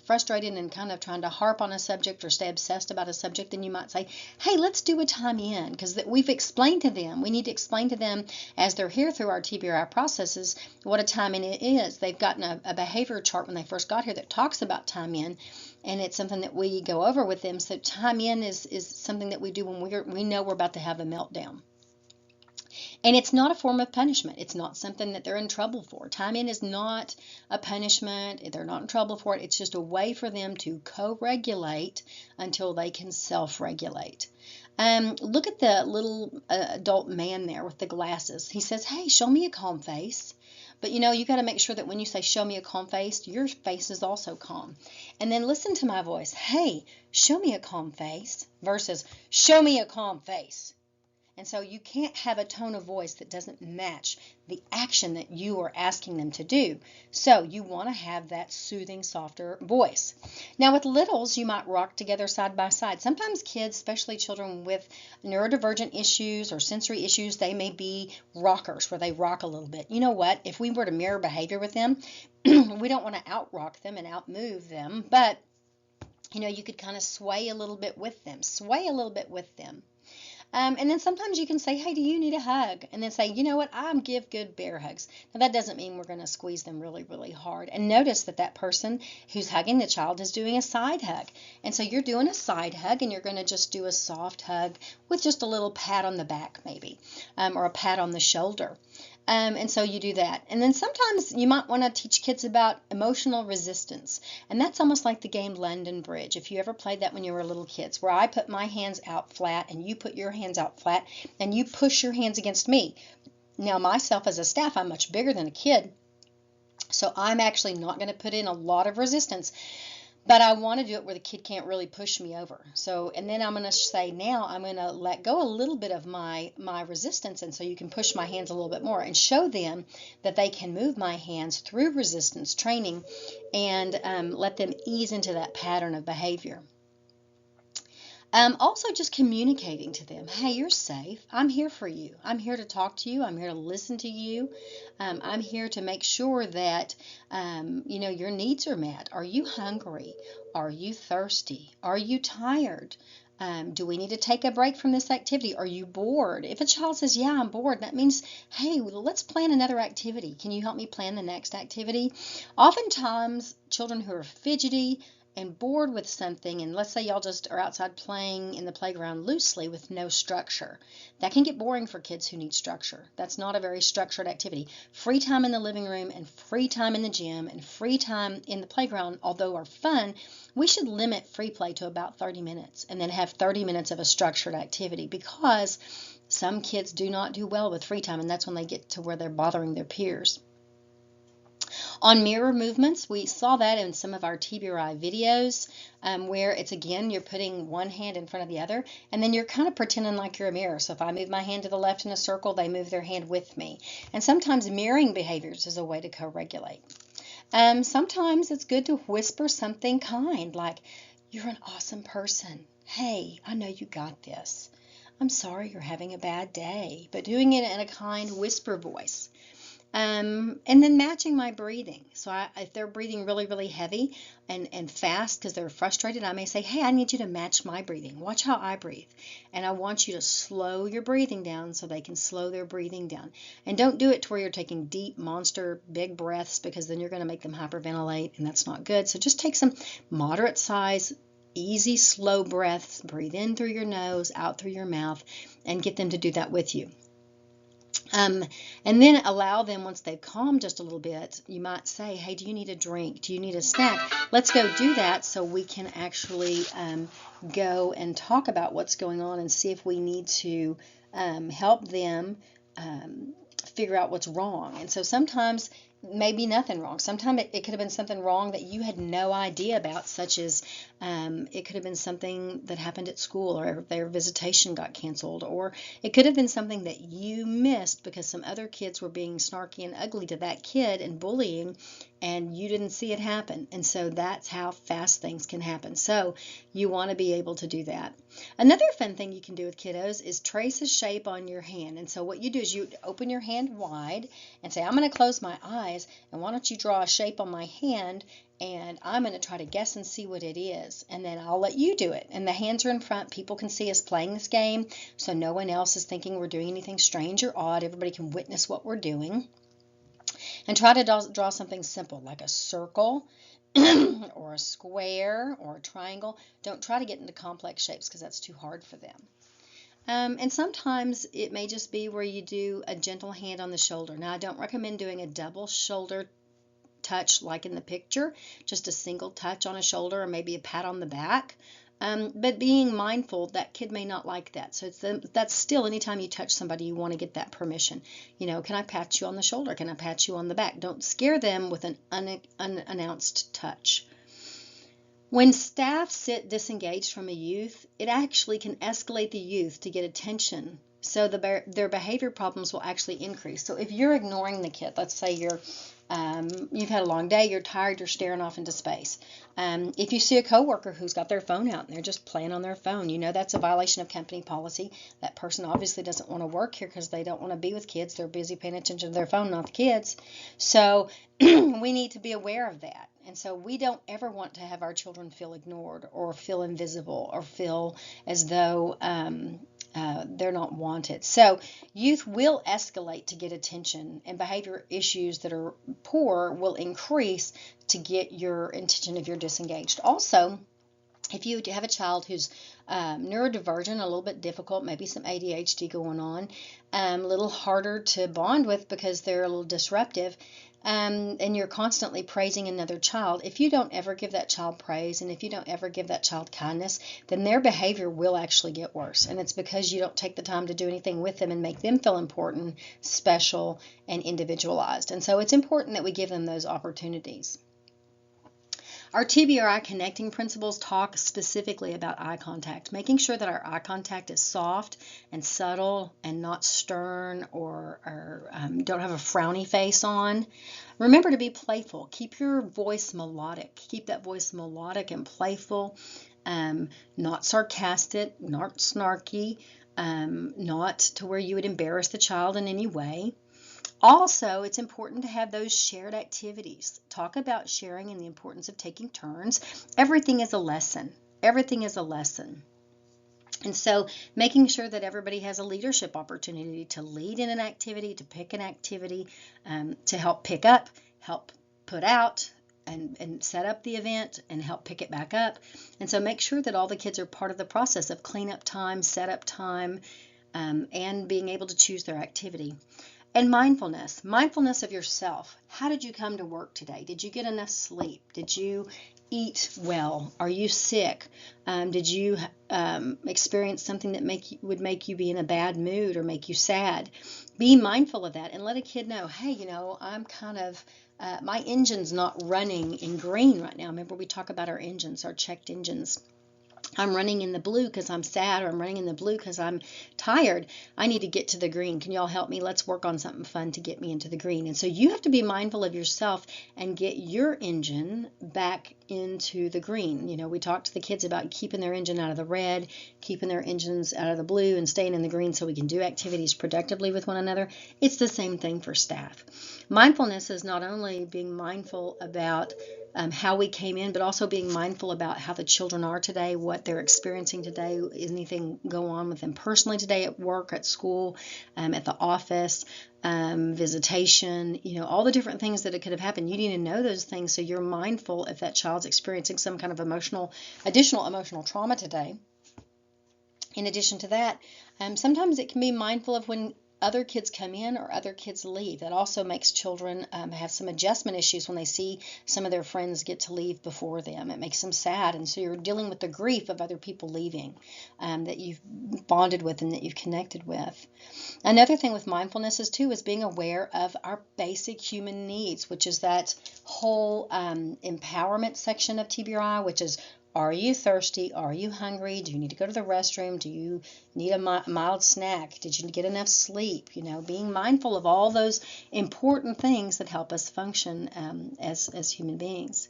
frustrated and kind of trying to harp on a subject or stay obsessed about a subject, then you might say, hey, let's do a time in, because we've explained to them. We need to explain to them as they're here through our TBRI processes what a time in is. They've gotten a behavior chart when they first got here that talks about time in, and it's something that we go over with them. So time in is something that we do when we know we're about to have a meltdown. And it's not a form of punishment. It's not something that they're in trouble for. Time in is not a punishment. They're not in trouble for it. It's just a way for them to co-regulate until they can self-regulate. Look at the little adult man there with the glasses. He says, hey, show me a calm face. But you got to make sure that when you say show me a calm face, your face is also calm. And then listen to my voice. Hey, show me a calm face versus show me a calm face. And so you can't have a tone of voice that doesn't match the action that you are asking them to do. So you want to have that soothing, softer voice. Now with littles, you might rock together side by side. Sometimes kids, especially children with neurodivergent issues or sensory issues, they may be rockers where they rock a little bit. You know what? If we were to mirror behavior with them, we don't want to out-rock them and out-move them, but you could kind of sway a little bit with them. And then sometimes you can say, hey, do you need a hug? And then say, you know what, I give good bear hugs. Now, that doesn't mean we're going to squeeze them really, really hard. And notice that person who's hugging the child is doing a side hug. And so you're doing a side hug, and you're going to just do a soft hug with just a little pat on the back maybe, or a pat on the shoulder. And so you do that. And then sometimes you might want to teach kids about emotional resistance. And that's almost like the game London Bridge. If you ever played that when you were little kids, where I put my hands out flat and you put your hands out flat and you push your hands against me. Now, myself as a staff, I'm much bigger than a kid. So I'm actually not going to put in a lot of resistance. But I want to do it where the kid can't really push me over. So, and then I'm going to say, now I'm going to let go a little bit of my resistance, and so you can push my hands a little bit more and show them that they can move my hands through resistance training and let them ease into that pattern of behavior. Also just communicating to them, hey, you're safe. I'm here for you. I'm here to talk to you. I'm here to listen to you. I'm here to make sure that, your needs are met. Are you hungry? Are you thirsty? Are you tired? Do we need to take a break from this activity? Are you bored? If a child says, yeah, I'm bored, that means, hey, let's plan another activity. Can you help me plan the next activity? Oftentimes, children who are fidgety and bored with something, and let's say y'all just are outside playing in the playground loosely with no structure, that can get boring for kids who need structure. That's not a very structured activity. Free time in the living room and free time in the gym and free time in the playground, although are fun, we should limit free play to about 30 minutes and then have 30 minutes of a structured activity, because some kids do not do well with free time, and that's when they get to where they're bothering their peers. On mirror movements, we saw that in some of our TBRI videos, where it's, again, you're putting one hand in front of the other, and then you're kind of pretending like you're a mirror. So if I move my hand to the left in a circle, they move their hand with me. And sometimes mirroring behaviors is a way to co-regulate. Sometimes it's good to whisper something kind, like, "You're an awesome person. Hey, I know you got this. I'm sorry you're having a bad day," but doing it in a kind whisper voice. And then matching my breathing. So if they're breathing really, really heavy and fast because they're frustrated, I may say, "Hey, I need you to match my breathing. Watch how I breathe. And I want you to slow your breathing down so they can slow their breathing down." And don't do it to where you're taking deep, monster, big breaths, because then you're going to make them hyperventilate, and that's not good. So just take some moderate size, easy, slow breaths. Breathe in through your nose, out through your mouth, and get them to do that with you. And then allow them, once they've calmed just a little bit, you might say, "Hey, do you need a drink? Do you need a snack? Let's go do that so we can actually go and talk about what's going on and see if we need to help them figure out what's wrong." And so sometimes maybe nothing wrong. Sometimes it could have been something wrong that you had no idea about, such as it could have been something that happened at school, or their visitation got canceled, or it could have been something that you missed because some other kids were being snarky and ugly to that kid and bullying, and you didn't see it happen. And so that's how fast things can happen. So you want to be able to do that. Another fun thing you can do with kiddos is trace a shape on your hand. And so what you do is you open your hand wide and say, "I'm going to close my eyes, and why don't you draw a shape on my hand, and I'm going to try to guess and see what it is, and then I'll let you do it." And the hands are in front. People can see us playing this game, so no one else is thinking we're doing anything strange or odd. Everybody can witness what we're doing. And try to draw something simple, like a circle or a square or a triangle. Don't try to get into complex shapes, because that's too hard for them. And sometimes it may just be where you do a gentle hand on the shoulder. Now, I don't recommend doing a double shoulder touch like in the picture, just a single touch on a shoulder or maybe a pat on the back. But being mindful, that kid may not like that. So that's still, anytime you touch somebody, you want to get that permission. Can I pat you on the shoulder? Can I pat you on the back? Don't scare them with an unannounced touch. When staff sit disengaged from a youth, it actually can escalate the youth to get attention. So their behavior problems will actually increase. So if you're ignoring the kid, let's say you've had a long day, you're tired, you're staring off into space. If you see a coworker who's got their phone out and they're just playing on their phone, that's a violation of company policy. That person obviously doesn't want to work here because they don't want to be with kids. They're busy paying attention to their phone, not the kids. So we need to be aware of that. And so we don't ever want to have our children feel ignored or feel invisible or feel as though they're not wanted. So youth will escalate to get attention, and behavior issues that are poor will increase to get your attention if you're disengaged. Also, if you have a child who's neurodivergent, a little bit difficult, maybe some ADHD going on, a little harder to bond with because they're a little disruptive, and you're constantly praising another child, if you don't ever give that child praise and if you don't ever give that child kindness, then their behavior will actually get worse. And it's because you don't take the time to do anything with them and make them feel important, special, and individualized. And so it's important that we give them those opportunities. Our TBRI connecting principles talk specifically about eye contact, making sure that our eye contact is soft and subtle and not stern or don't have a frowny face on. Remember to be playful. Keep your voice melodic. Keep that voice melodic and playful, not sarcastic, not snarky, not to where you would embarrass the child in any way. Also, it's important to have those shared activities. Talk about sharing and the importance of taking turns. Everything is a lesson. Everything is a lesson. And so making sure that everybody has a leadership opportunity to lead in an activity, to pick an activity, to help pick up, help put out, and set up the event and help pick it back up. And so make sure that all the kids are part of the process of cleanup time, setup time, and being able to choose their activity. And mindfulness of yourself. How did you come to work today? Did you get enough sleep? Did you eat well? Are you sick? Did you experience something that would make you be in a bad mood or make you sad? Be mindful of that and let a kid know, hey, I'm kind of, my engine's not running in green right now. Remember, we talk about our engines, our checked engines. I'm running in the blue because I'm sad, or I'm running in the blue because I'm tired. I need to get to the green. Can y'all help me? Let's work on something fun to get me into the green. And so you have to be mindful of yourself and get your engine back into the green. We talked to the kids about keeping their engine out of the red, keeping their engines out of the blue, and staying in the green so we can do activities productively with one another. It's the same thing for staff. Mindfulness is not only being mindful about how we came in, but also being mindful about how the children are today, what they're experiencing today. Is anything go on with them personally today at work, at school, at the office, visitation, all the different things that it could have happened. You need to know those things so you're mindful if that child's experiencing some kind of additional emotional trauma today. In addition to that, sometimes it can be mindful of when other kids come in or other kids leave. That also makes children have some adjustment issues when they see some of their friends get to leave before them. It makes them sad, and so you're dealing with the grief of other people leaving that you've bonded with and that you've connected with. Another thing with mindfulness is being aware of our basic human needs, which is that whole empowerment section of TBRI, which is, are you thirsty? Are you hungry? Do you need to go to the restroom? Do you need a mild snack? Did you get enough sleep? Being mindful of all those important things that help us function as human beings.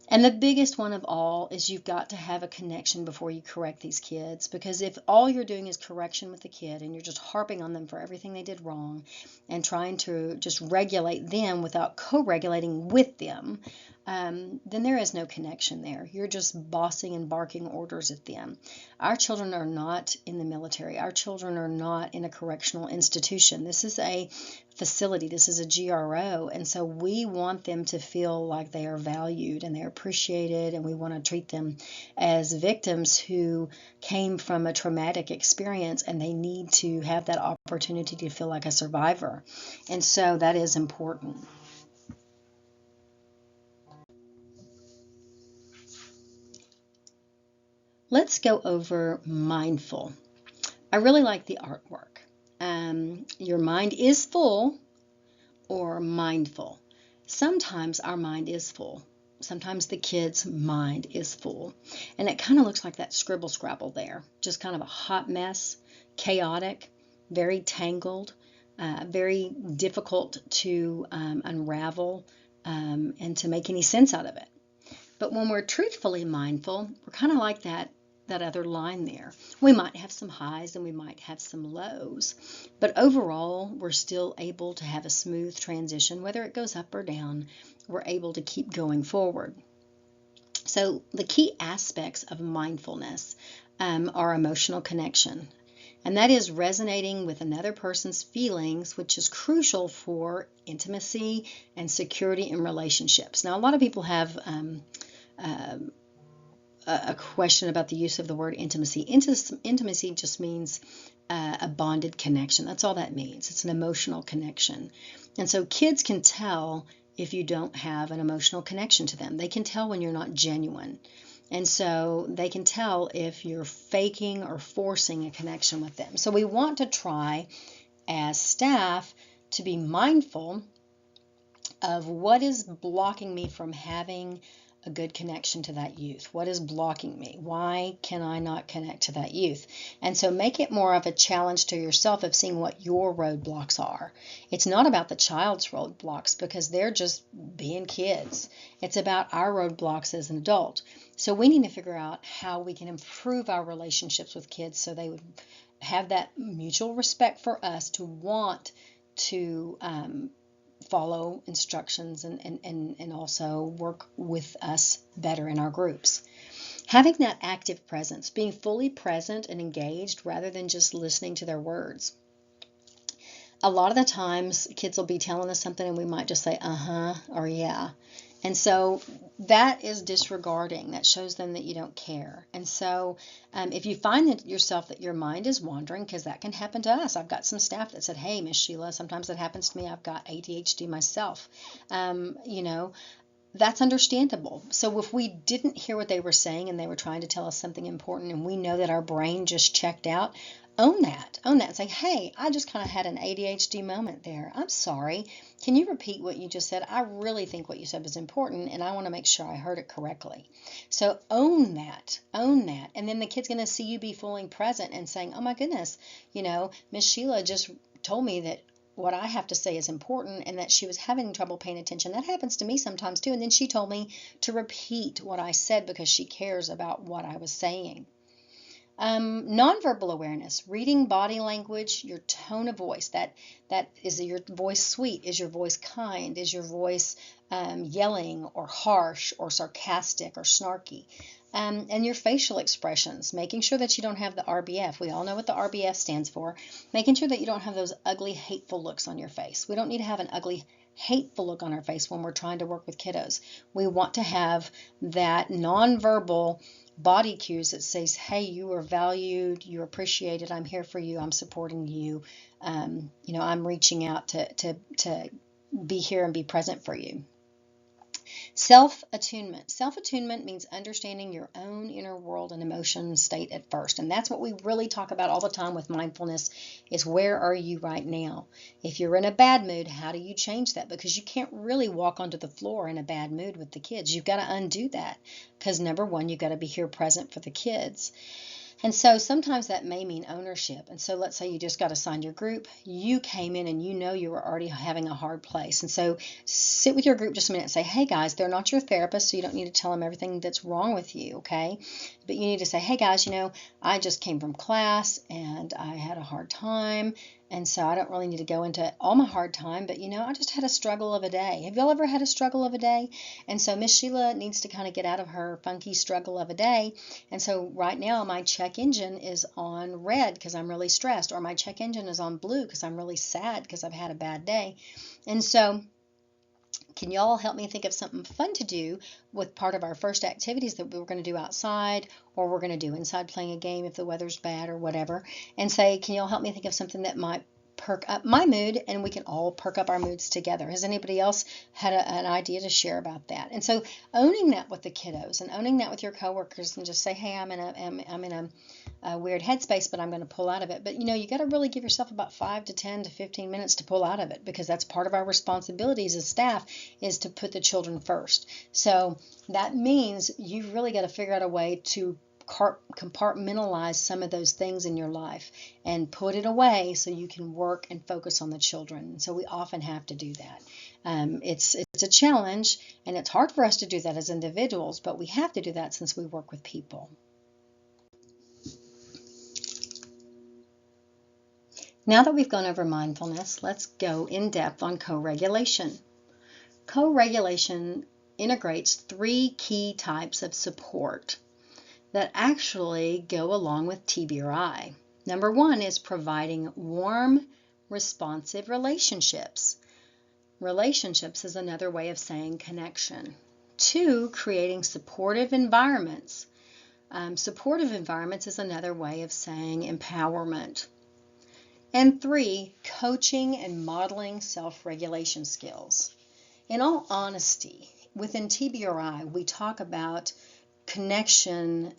And the biggest one of all is you've got to have a connection before you correct these kids, because if all you're doing is correction with the kid and you're just harping on them for everything they did wrong and trying to just regulate them without co-regulating with them, then there is no connection there. You're just bossing and barking orders at them. Our children are not in the military. Our children are not in a correctional institution. This is a facility. This is a GRO. And so we want them to feel like they are valued and they're appreciated, and we want to treat them as victims who came from a traumatic experience, and they need to have that opportunity to feel like a survivor. And so that is important. Let's go over mindful. I really like the artwork. Your mind is full or mindful. Sometimes our mind is full. Sometimes the kid's mind is full. And it kind of looks like that scribble scrabble there. Just kind of a hot mess, chaotic, very tangled, very difficult to unravel and to make any sense out of it. But when we're truthfully mindful, we're kind of like that other line there. We might have some highs and we might have some lows, but overall we're still able to have a smooth transition. Whether it goes up or down, we're able to keep going forward. So the key aspects of mindfulness are emotional connection, and that is resonating with another person's feelings, which is crucial for intimacy and security in relationships. Now, a lot of people have a question about the use of the word intimacy. Intimacy just means a bonded connection. That's all that means. It's an emotional connection. And so kids can tell if you don't have an emotional connection to them. They can tell when you're not genuine. And so they can tell if you're faking or forcing a connection with them. So we want to try as staff to be mindful of what is blocking me from having a good connection to that youth. What is blocking me? Why can I not connect to that youth? And so make it more of a challenge to yourself of seeing what your roadblocks are. It's not about the child's roadblocks because they're just being kids. It's about our roadblocks as an adult. So we need to figure out how we can improve our relationships with kids so they would have that mutual respect for us to want to follow instructions and also work with us better in our groups. Having that active presence, being fully present and engaged rather than just listening to their words. A lot of the times kids will be telling us something and we might just say uh-huh or yeah. And so that is disregarding. That shows them that you don't care. And so if you find that yourself that your mind is wandering, because that can happen to us. I've got some staff that said, hey, Miss Sheila, sometimes that happens to me. I've got ADHD myself. That's understandable. So if we didn't hear what they were saying and they were trying to tell us something important and we know that our brain just checked out, own that. Own that and say, hey, I just kind of had an ADHD moment there. I'm sorry. Can you repeat what you just said? I really think what you said was important and I want to make sure I heard it correctly. So own that. Own that. And then the kid's going to see you be fully present and saying, oh my goodness, Miss Sheila just told me that what I have to say is important and that she was having trouble paying attention. That happens to me sometimes too. And then she told me to repeat what I said because she cares about what I was saying. Nonverbal awareness, reading body language, your tone of voice. That is your voice sweet? Is your voice kind? Is your voice yelling or harsh or sarcastic or snarky? And your facial expressions, making sure that you don't have the RBF. We all know what the RBF stands for. Making sure that you don't have those ugly, hateful looks on your face. We don't need to have an ugly, hateful look on our face when we're trying to work with kiddos. We want to have that nonverbal body cues that says, hey, you are valued, you're appreciated, I'm here for you, I'm supporting you, I'm reaching out to be here and be present for you. Self-attunement. Self-attunement means understanding your own inner world and emotion state at first. And that's what we really talk about all the time with mindfulness is where are you right now? If you're in a bad mood, how do you change that? Because you can't really walk onto the floor in a bad mood with the kids. You've got to undo that because number one, you've got to be here present for the kids. And so sometimes that may mean ownership. And so let's say you just got assigned your group. You came in and you know you were already having a hard place. And so sit with your group just a minute and say, hey guys, they're not your therapist, so you don't need to tell them everything that's wrong with you, okay? But you need to say, hey guys, I just came from class and I had a hard time. And so I don't really need to go into all my hard time, but I just had a struggle of a day. Have y'all ever had a struggle of a day? And so Miss Sheila needs to kind of get out of her funky struggle of a day. And so right now my check engine is on red because I'm really stressed, or my check engine is on blue because I'm really sad because I've had a bad day. And so can y'all help me think of something fun to do with part of our first activities that we were going to do outside, or we're going to do inside playing a game if the weather's bad or whatever, and say, can y'all help me think of something that might perk up my mood, and we can all perk up our moods together. Has anybody else had an idea to share about that? And so owning that with the kiddos and owning that with your coworkers and just say, hey, I'm in a weird headspace, but I'm going to pull out of it. But you got to really give yourself about 5 to 10 to 15 minutes to pull out of it, because that's part of our responsibilities as staff is to put the children first. So that means you really got to figure out a way to compartmentalize some of those things in your life and put it away so you can work and focus on the children. So we often have to do that. It's a challenge, and it's hard for us to do that as individuals, but we have to do that since we work with people. Now that we've gone over mindfulness, let's go in depth on co-regulation. Co-regulation integrates 3 key types of support that actually go along with TBRI. Number 1 is providing warm, responsive relationships. Relationships is another way of saying connection. 2, creating supportive environments. Supportive environments is another way of saying empowerment. And 3, coaching and modeling self-regulation skills. In all honesty, within TBRI, we talk about connection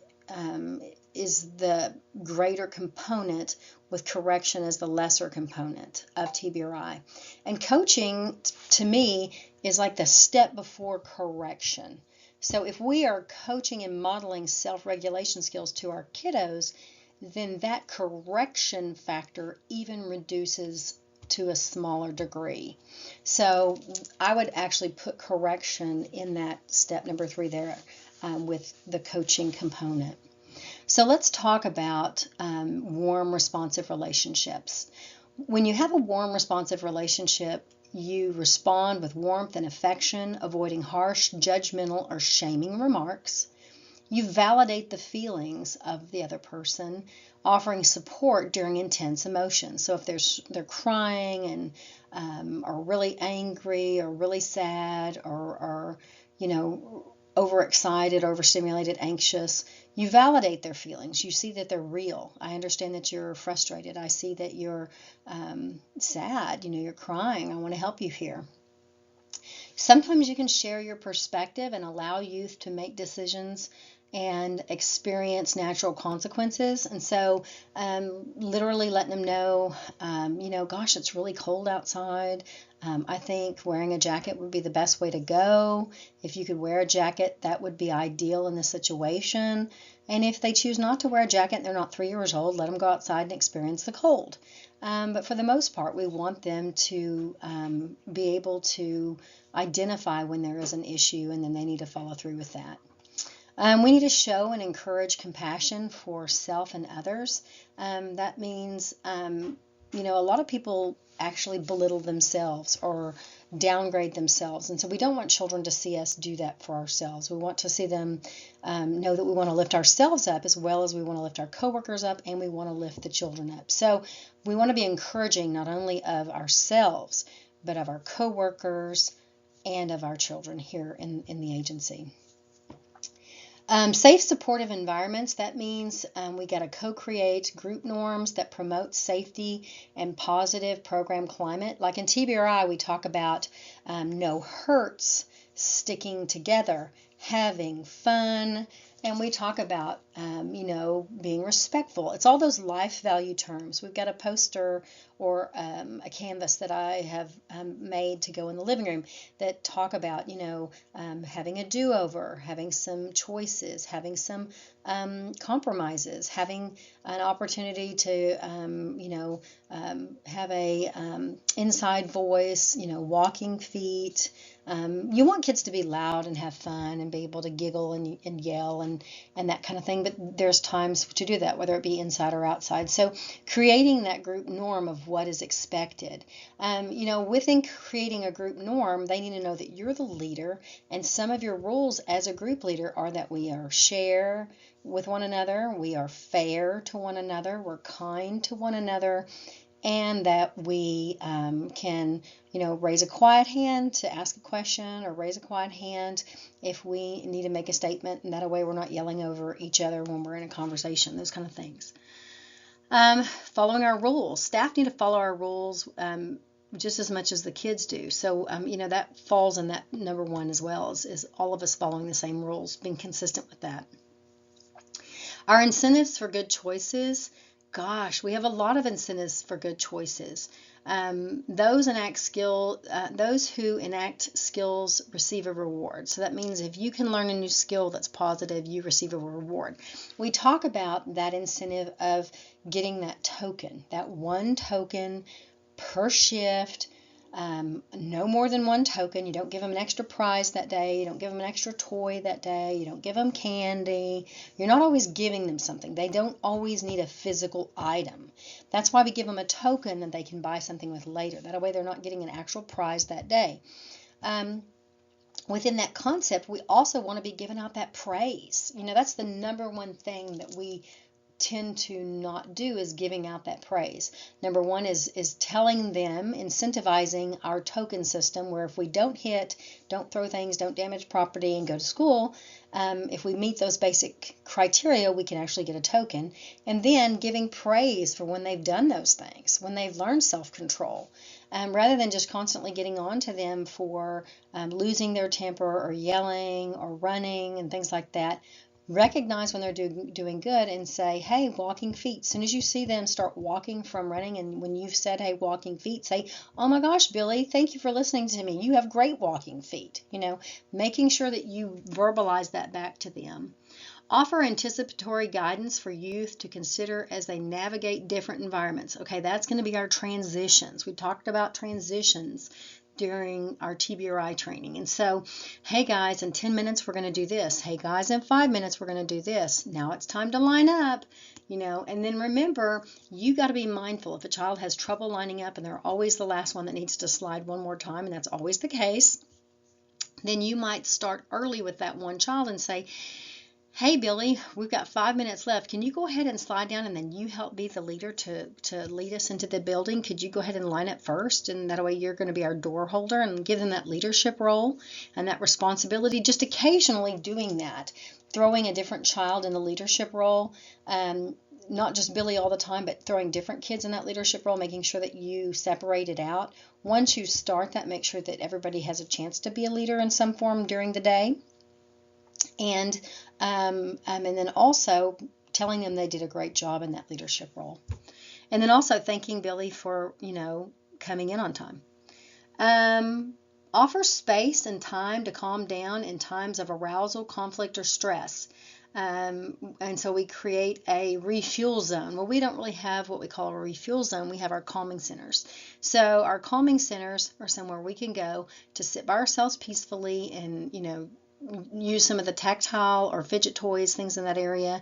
is the greater component, with correction as the lesser component of TBRI. And coaching, to me, is like the step before correction. So if we are coaching and modeling self-regulation skills to our kiddos, then that correction factor even reduces to a smaller degree. So I would actually put correction in that step number 3 there with the coaching component. So let's talk about warm, responsive relationships. When you have a warm, responsive relationship, you respond with warmth and affection, avoiding harsh, judgmental, or shaming remarks. You validate the feelings of the other person, offering support during intense emotions. So if they're crying and are really angry or really sad or overexcited, overstimulated, anxious. You validate their feelings. You see that they're real. I understand that you're frustrated. I see that you're sad. You're crying. I want to help you here. Sometimes you can share your perspective and allow youth to make decisions and experience natural consequences. And so literally letting them know, gosh, it's really cold outside. I think wearing a jacket would be the best way to go. If you could wear a jacket, that would be ideal in the situation. And if they choose not to wear a jacket and they're not 3 years old, let them go outside and experience the cold. But for the most part, we want them to be able to identify when there is an issue, and then they need to follow through with that. We need to show and encourage compassion for self and others. That means, a lot of people actually belittle themselves or downgrade themselves. And so we don't want children to see us do that for ourselves. We want to see them know that we want to lift ourselves up as well as we want to lift our coworkers up, and we want to lift the children up. So we want to be encouraging not only of ourselves, but of our coworkers and of our children here in the agency. Safe, supportive environments. That means we got to co-create group norms that promote safety and positive program climate. Like in TBRI, we talk about no hurts, sticking together, having fun, and we talk about, being respectful. It's all those life value terms. We've got a poster or a canvas that I have made to go in the living room that talk about, having a do-over, having some choices, having some compromises, having an opportunity to, have a inside voice, walking feet. You want kids to be loud and have fun and be able to giggle and yell and that kind of thing, but there's times to do that, whether it be inside or outside. So creating that group norm of what is expected. Within creating a group norm, they need to know that you're the leader, and some of your rules as a group leader are that we are share with one another, we are fair to one another, we're kind to one another, and that we can, raise a quiet hand to ask a question or raise a quiet hand if we need to make a statement, and that way we're not yelling over each other when we're in a conversation, those kind of things. Following our rules. Staff need to follow our rules just as much as the kids do. So, that falls in that number one as well, is all of us following the same rules, being consistent with that. Our incentives for good choices. Gosh, we have a lot of incentives for good choices. Those who enact skills receive a reward. So that means if you can learn a new skill that's positive, you receive a reward. We talk about that incentive of getting that token, that one token per shift. No more than one token. You don't give them an extra prize that day. You don't give them an extra toy that day. You don't give them candy. You're not always giving them something. They don't always need a physical item. That's why we give them a token that they can buy something with later. That way they're not getting an actual prize that day. Within that concept, we also want to be giving out that praise. That's the number one thing that we tend to not do, is giving out that praise. Number one is telling them, incentivizing our token system, where if we don't hit, don't throw things, don't damage property, and go to school, if we meet those basic criteria, we can actually get a token. And then giving praise for when they've done those things, when they've learned self-control, rather than just constantly getting on to them for losing their temper or yelling or running and things like that. Recognize when they're doing good and say, hey, walking feet. As soon as you see them start walking from running, and when you've said, hey, walking feet, say, oh my gosh, Billy, thank you for listening to me. You have great walking feet. Making sure that you verbalize that back to them. Offer anticipatory guidance for youth to consider as they navigate different environments. Okay, that's going to be our transitions. We talked about transitions during our TBRI training. And so, hey guys, in 10 minutes we're going to do this. Hey guys, in 5 minutes we're going to do this. Now it's time to line up, and then remember, you got to be mindful. If a child has trouble lining up and they're always the last one that needs to slide one more time, and that's always the case, then you might start early with that one child and say, Hey Billy, we've got 5 minutes left. Can you go ahead and slide down and then you help be the leader to lead us into the building? Could you go ahead and line up first? And that way you're going to be our door holder and give them that leadership role and that responsibility. Just occasionally doing that, throwing a different child in the leadership role. Not just Billy all the time, but throwing different kids in that leadership role, making sure that you separate it out. Once you start that, make sure that everybody has a chance to be a leader in some form during the day. And then also telling them they did a great job in that leadership role. And then also thanking Billy for, coming in on time. Offer space and time to calm down in times of arousal, conflict, or stress. And so we create a refuel zone. Well, we don't really have what we call a refuel zone. We have our calming centers. So our calming centers are somewhere we can go to sit by ourselves peacefully and, use some of the tactile or fidget toys, things in that area.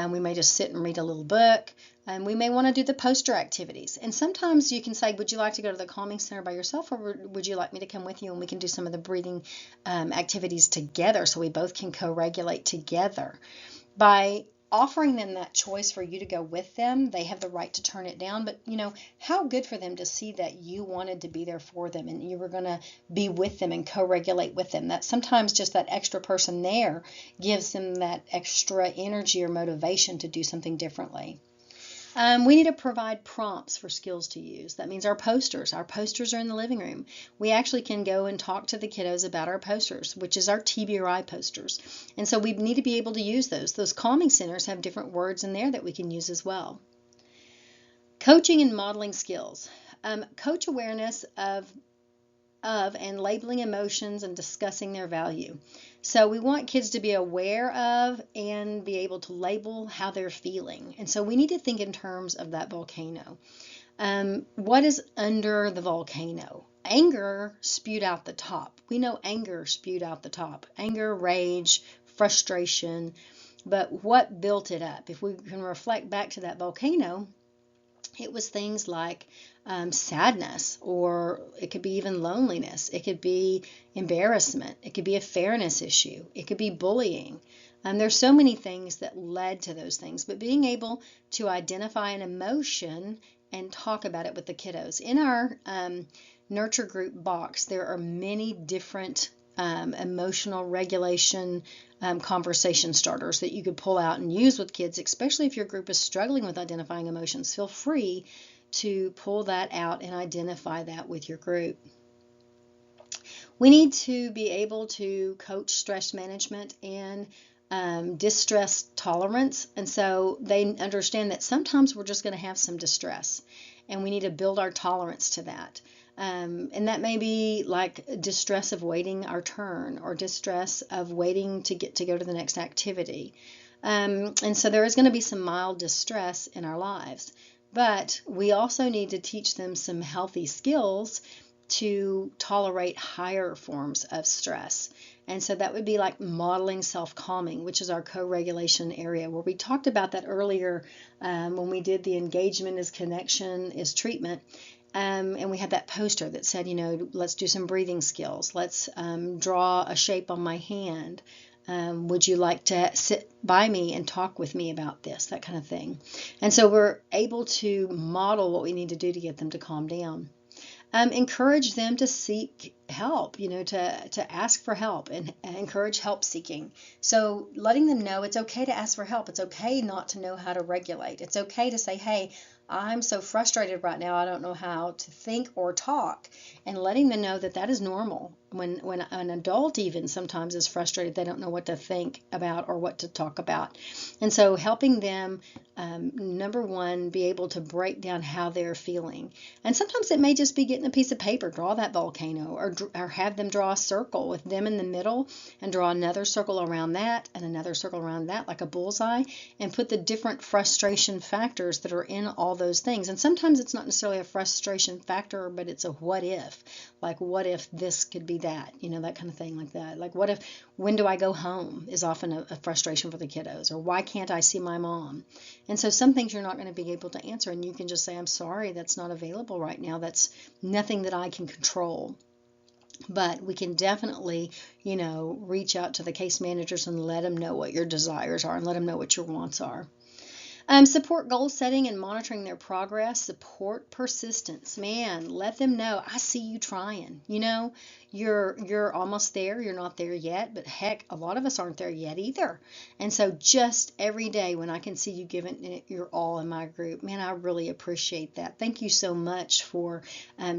We may just sit and read a little book. And we may want to do the poster activities. And sometimes you can say, would you like to go to the calming center by yourself, or would you like me to come with you and we can do some of the breathing activities together so we both can co-regulate together. By offering them that choice for you to go with them, they have the right to turn it down. But, how good for them to see that you wanted to be there for them and you were going to be with them and co-regulate with them. That sometimes just that extra person there gives them that extra energy or motivation to do something differently. We need to provide prompts for skills to use. That means our posters. Our posters are in the living room. We actually can go and talk to the kiddos about our posters, which is our TBRI posters. And so we need to be able to use those. Those calming centers have different words in there that we can use as well. Coaching and modeling skills. Coach awareness of and labeling emotions and discussing their value. So we want kids to be aware of and be able to label how they're feeling. And so we need to think in terms of that volcano. What is under the volcano? Anger spewed out the top. We know anger spewed out the top. Anger, rage, frustration. But what built it up? If we can reflect back to that volcano, it was things like sadness, or it could be even loneliness. It could be embarrassment. It could be a fairness issue. It could be bullying. There's so many things that led to those things, but being able to identify an emotion and talk about it with the kiddos. In our nurture group box, there are many different emotional regulation conversation starters that you could pull out and use with kids, especially if your group is struggling with identifying emotions. Feel free to pull that out and identify that with your group. We need to be able to coach stress management and distress tolerance. And so they understand that sometimes we're just going to have some distress and we need to build our tolerance to that. And that may be like distress of waiting our turn or distress of waiting to go to the next activity. And so there is going to be some mild distress in our lives. But we also need to teach them some healthy skills to tolerate higher forms of stress. And so that would be like modeling self-calming, which is our co-regulation area, where we talked about that earlier when we did the engagement is connection is treatment. And we had that poster that said, let's do some breathing skills. Let's draw a shape on my hand. Would you like to sit by me and talk with me about this? That kind of thing. And so we're able to model what we need to do to get them to calm down. Encourage them to seek help, to ask for help and encourage help seeking. So letting them know it's okay to ask for help. It's okay not to know how to regulate. It's okay to say, hey, I'm so frustrated right now, I don't know how to think or talk, and letting them know that that is normal. When an adult even sometimes is frustrated, they don't know what to think about or what to talk about. And so helping them, number one, be able to break down how they're feeling. And sometimes it may just be getting a piece of paper, draw that volcano, or have them draw a circle with them in the middle and draw another circle around that and another circle around that, like a bullseye, and put the different frustration factors that are in all those things. And sometimes it's not necessarily a frustration factor, but it's a what if. Like, what if this could be that, that kind of thing like that. Like, what if, when do I go home is often a frustration for the kiddos, or why can't I see my mom? And so some things you're not going to be able to answer, and you can just say, I'm sorry, that's not available right now. That's nothing that I can control. But we can definitely, reach out to the case managers and let them know what your desires are and let them know what your wants are. Support goal setting and monitoring their progress. Support persistence. Man, let them know, I see you trying. You're almost there. You're not there yet, but heck, a lot of us aren't there yet either. And so just every day when I can see you giving it your all in my group, man, I really appreciate that. Thank you so much for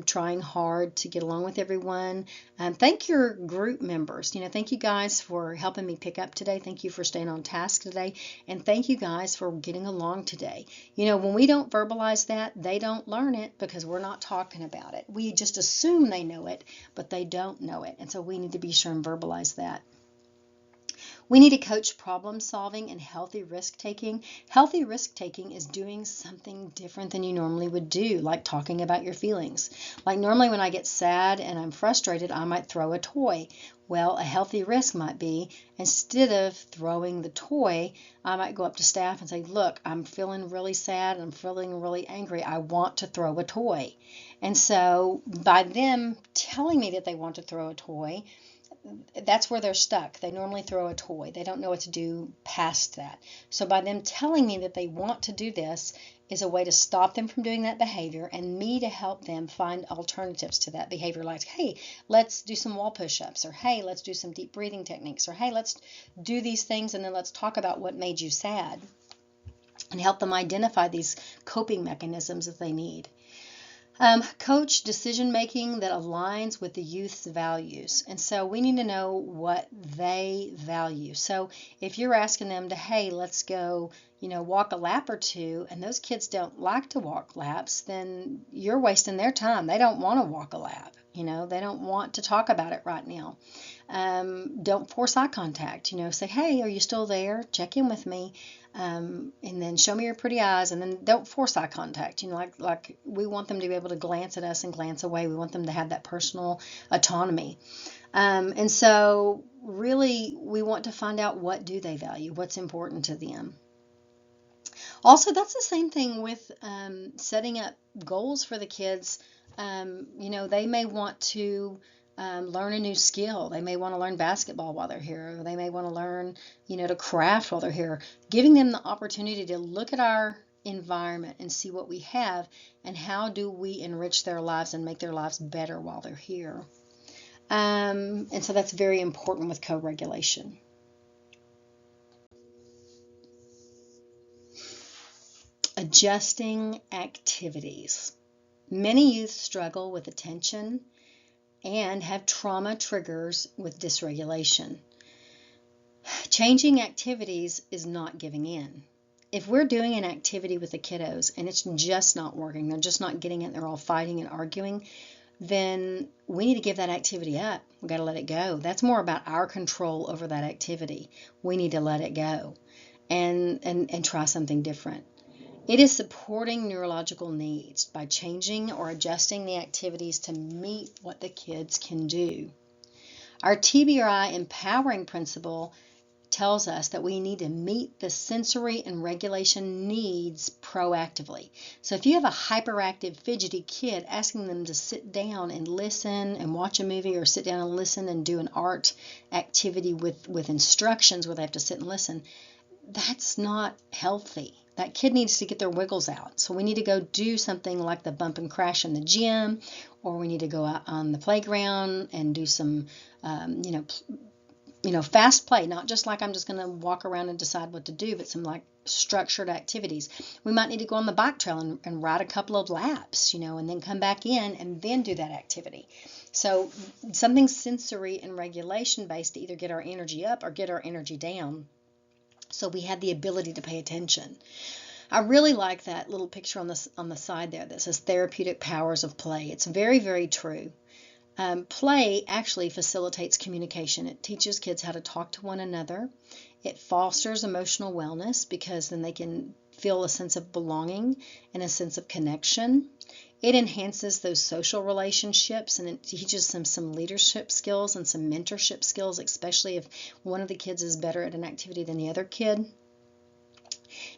trying hard to get along with everyone. Thank your group members. Thank you guys for helping me pick up today. Thank you for staying on task today. And thank you guys for getting along today. When we don't verbalize that, they don't learn it because we're not talking about it. We just assume they know it, but they don't know it. And so we need to be sure and verbalize that. We need to coach problem solving and healthy risk taking. Healthy risk taking is doing something different than you normally would do, like talking about your feelings. Like normally when I get sad and I'm frustrated, I might throw a toy. Well, a healthy risk might be, instead of throwing the toy, I might go up to staff and say, look, I'm feeling really sad, I'm feeling really angry, I want to throw a toy. And so by them telling me that they want to throw a toy, that's where they're stuck. They normally throw a toy. They don't know what to do past that. So by them telling me that they want to do this is a way to stop them from doing that behavior and me to help them find alternatives to that behavior, like, hey, let's do some wall push-ups, or hey, let's do some deep breathing techniques, or hey, let's do these things and then let's talk about what made you sad, and help them identify these coping mechanisms that they need. Coach decision making that aligns with the youth's values. And so we need to know what they value. So if you're asking them to, hey, let's go, walk a lap or two, and those kids don't like to walk laps, then you're wasting their time. They don't want to walk a lap. They don't want to talk about it right now. Don't force eye contact. Say, hey, are you still there? Check in with me. And then show me your pretty eyes, and then don't force eye contact. Like we want them to be able to glance at us and glance away. We want them to have that personal autonomy. And so really we want to find out, what do they value? What's important to them? Also, that's the same thing with setting up goals for the kids. They may want to learn a new skill. They may want to learn basketball while they're here. Or they may want to learn, to craft while they're here. Giving them the opportunity to look at our environment and see what we have and how do we enrich their lives and make their lives better while they're here. And so that's very important with co-regulation. Adjusting activities. Many youth struggle with attention and have trauma triggers with dysregulation. Changing activities is not giving in. If we're doing an activity with the kiddos and it's just not working, they're just not getting it, they're all fighting and arguing, then we need to give that activity up. We've got to let it go. That's more about our control over that activity. We need to let it go and try something different. It is supporting neurological needs by changing or adjusting the activities to meet what the kids can do. Our TBRI empowering principle tells us that we need to meet the sensory and regulation needs proactively. So if you have a hyperactive, fidgety kid, asking them to sit down and listen and watch a movie, or sit down and listen and do an art activity with instructions where they have to sit and listen, that's not healthy. That kid needs to get their wiggles out. So we need to go do something like the bump and crash in the gym, or we need to go out on the playground and do some, fast play. Not just like I'm just going to walk around and decide what to do, but some like structured activities. We might need to go on the bike trail and ride a couple of laps, and then come back in and then do that activity. So something sensory and regulation based to either get our energy up or get our energy down, so we have the ability to pay attention. I really like that little picture on the side there that says therapeutic powers of play. It's very, very true. Play actually facilitates communication. It teaches kids how to talk to one another. It fosters emotional wellness because then they can feel a sense of belonging and a sense of connection. It enhances those social relationships, and it teaches them some leadership skills and some mentorship skills, especially if one of the kids is better at an activity than the other kid.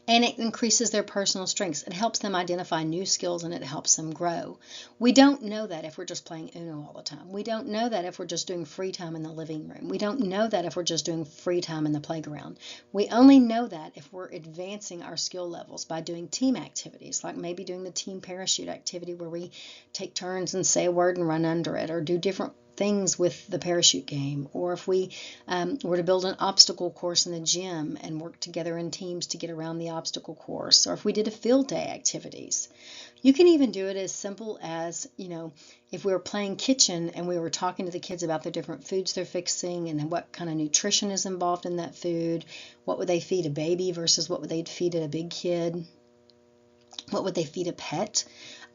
and it increases their personal strengths. It helps them identify new skills, and it helps them grow. We don't know that if we're just playing Uno all the time. We don't know that if we're just doing free time in the living room. We don't know that if we're just doing free time in the playground. We only know that if we're advancing our skill levels by doing team activities, like maybe doing the team parachute activity where we take turns and say a word and run under it, or do different things with the parachute game, or if we were to build an obstacle course in the gym and work together in teams to get around the obstacle course, or if we did a field day activities. You can even do it as simple as, if we were playing kitchen and we were talking to the kids about the different foods they're fixing and what kind of nutrition is involved in that food. What would they feed a baby versus what would they feed a big kid? What would they feed a pet?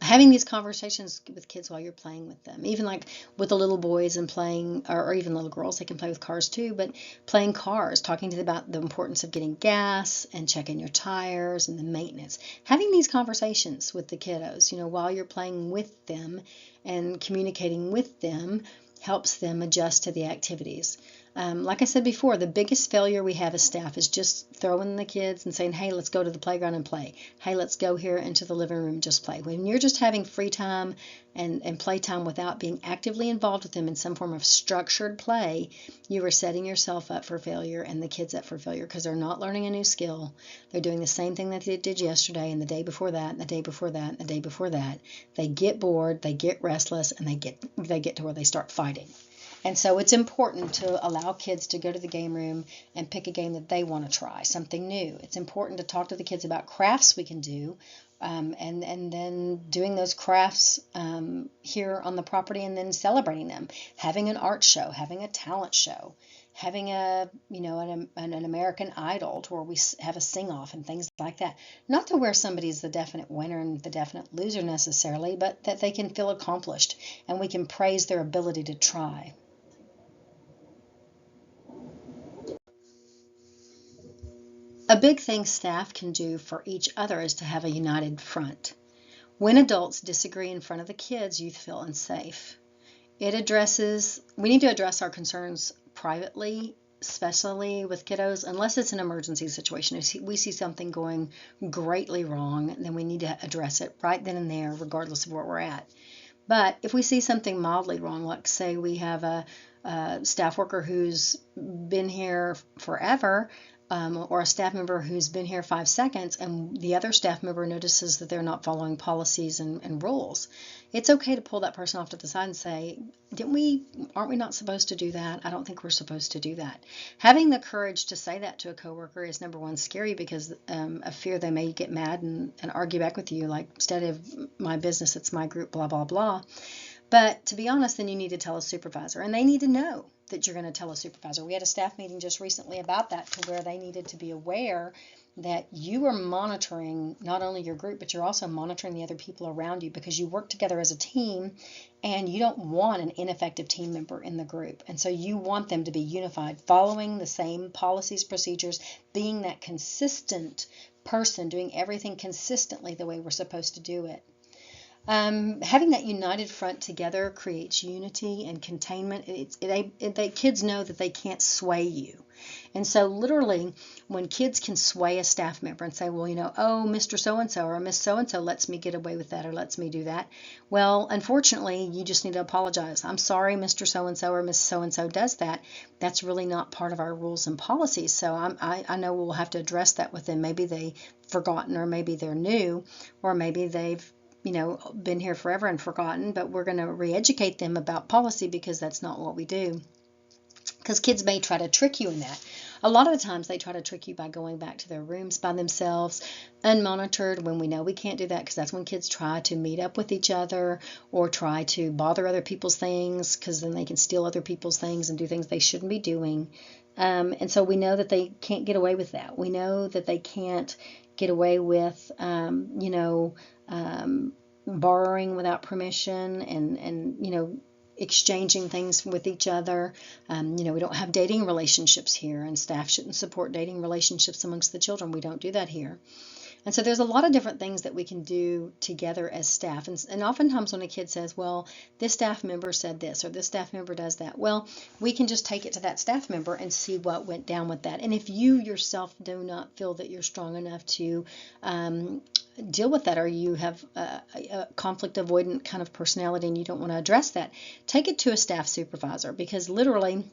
Having these conversations with kids while you're playing with them, even like with the little boys and playing, or even little girls, they can play with cars too, but playing cars, talking to them about the importance of getting gas and checking your tires and the maintenance. Having these conversations with the kiddos, while you're playing with them and communicating with them, helps them adjust to the activities. Like I said before, the biggest failure we have as staff is just throwing the kids and saying, hey, let's go to the playground and play. Hey, let's go here into the living room and just play. When you're just having free time and playtime without being actively involved with them in some form of structured play, you are setting yourself up for failure and the kids up for failure because they're not learning a new skill. They're doing the same thing that they did yesterday and the day before that and the day before that and the day before that. They get bored, they get restless, and they get to where they start fighting. And so it's important to allow kids to go to the game room and pick a game that they want to try, something new. It's important to talk to the kids about crafts we can do, and then doing those crafts here on the property and then celebrating them. Having an art show, having a talent show, having an American Idol to where we have a sing-off and things like that. Not to where somebody's the definite winner and the definite loser necessarily, but that they can feel accomplished and we can praise their ability to try. A big thing staff can do for each other is to have a united front. When adults disagree in front of the kids, youth feel unsafe. We need to address our concerns privately, especially with kiddos, unless it's an emergency situation. If we see something going greatly wrong, then we need to address it right then and there, regardless of where we're at. But if we see something mildly wrong, like say we have a staff worker who's been here forever, or a staff member who's been here 5 seconds and the other staff member notices that they're not following policies and rules, it's okay to pull that person off to the side and say, aren't we not supposed to do that? I don't think we're supposed to do that. Having the courage to say that to a coworker is, number one, scary because of fear they may get mad and argue back with you, like, instead of my business, it's my group, blah, blah, blah. But to be honest, then you need to tell a supervisor, and they need to know that you're going to tell a supervisor. We had a staff meeting just recently about that, to where they needed to be aware that you are monitoring not only your group, but you're also monitoring the other people around you, because you work together as a team and you don't want an ineffective team member in the group. And so you want them to be unified, following the same policies, procedures, being that consistent person, doing everything consistently the way we're supposed to do it. Having that united front together creates unity and containment. Kids know that they can't sway you. And so literally, when kids can sway a staff member and say, well, oh, Mr. So-and-so or Miss So-and-so lets me get away with that or lets me do that. Well, unfortunately, you just need to apologize. I'm sorry, Mr. So-and-so or Miss So-and-so does that. That's really not part of our rules and policies. So I know we'll have to address that with them. Maybe they've forgotten, or maybe they're new, or maybe they've been here forever and forgotten, but we're going to re-educate them about policy, because that's not what we do. Because kids may try to trick you in that. A lot of the times they try to trick you by going back to their rooms by themselves, unmonitored, when we know we can't do that, because that's when kids try to meet up with each other or try to bother other people's things, because then they can steal other people's things and do things they shouldn't be doing. And so we know that they can't get away with that. We know that they can't get away with, borrowing without permission and exchanging things with each other. We don't have dating relationships here, and staff shouldn't support dating relationships amongst the children. We don't do that here. And so there's a lot of different things that we can do together as staff. And oftentimes when a kid says, well, this staff member said this or this staff member does that, well, we can just take it to that staff member and see what went down with that. And if you yourself do not feel that you're strong enough to deal with that, or you have a conflict avoidant kind of personality and you don't want to address that, take it to a staff supervisor, because literally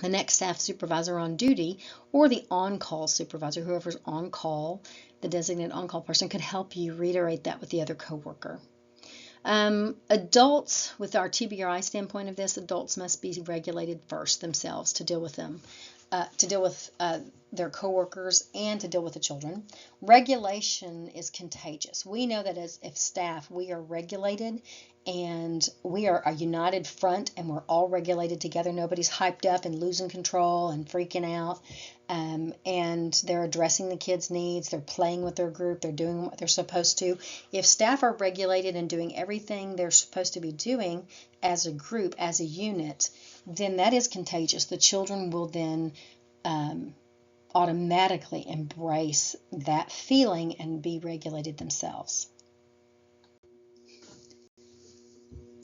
the next staff supervisor on duty or the on-call supervisor, whoever's on call, the designated on-call person, could help you reiterate that with the other coworker. Adults, with our TBRI standpoint of this, adults must be regulated first themselves to deal with them, their coworkers, and to deal with the children. Regulation is contagious. We know that as if staff, we are regulated and we are a united front, and we're all regulated together. Nobody's hyped up and losing control and freaking out. And they're addressing the kids' needs. They're playing with their group. They're doing what they're supposed to. If staff are regulated and doing everything they're supposed to be doing as a group, as a unit, then that is contagious. The children will then automatically embrace that feeling and be regulated themselves.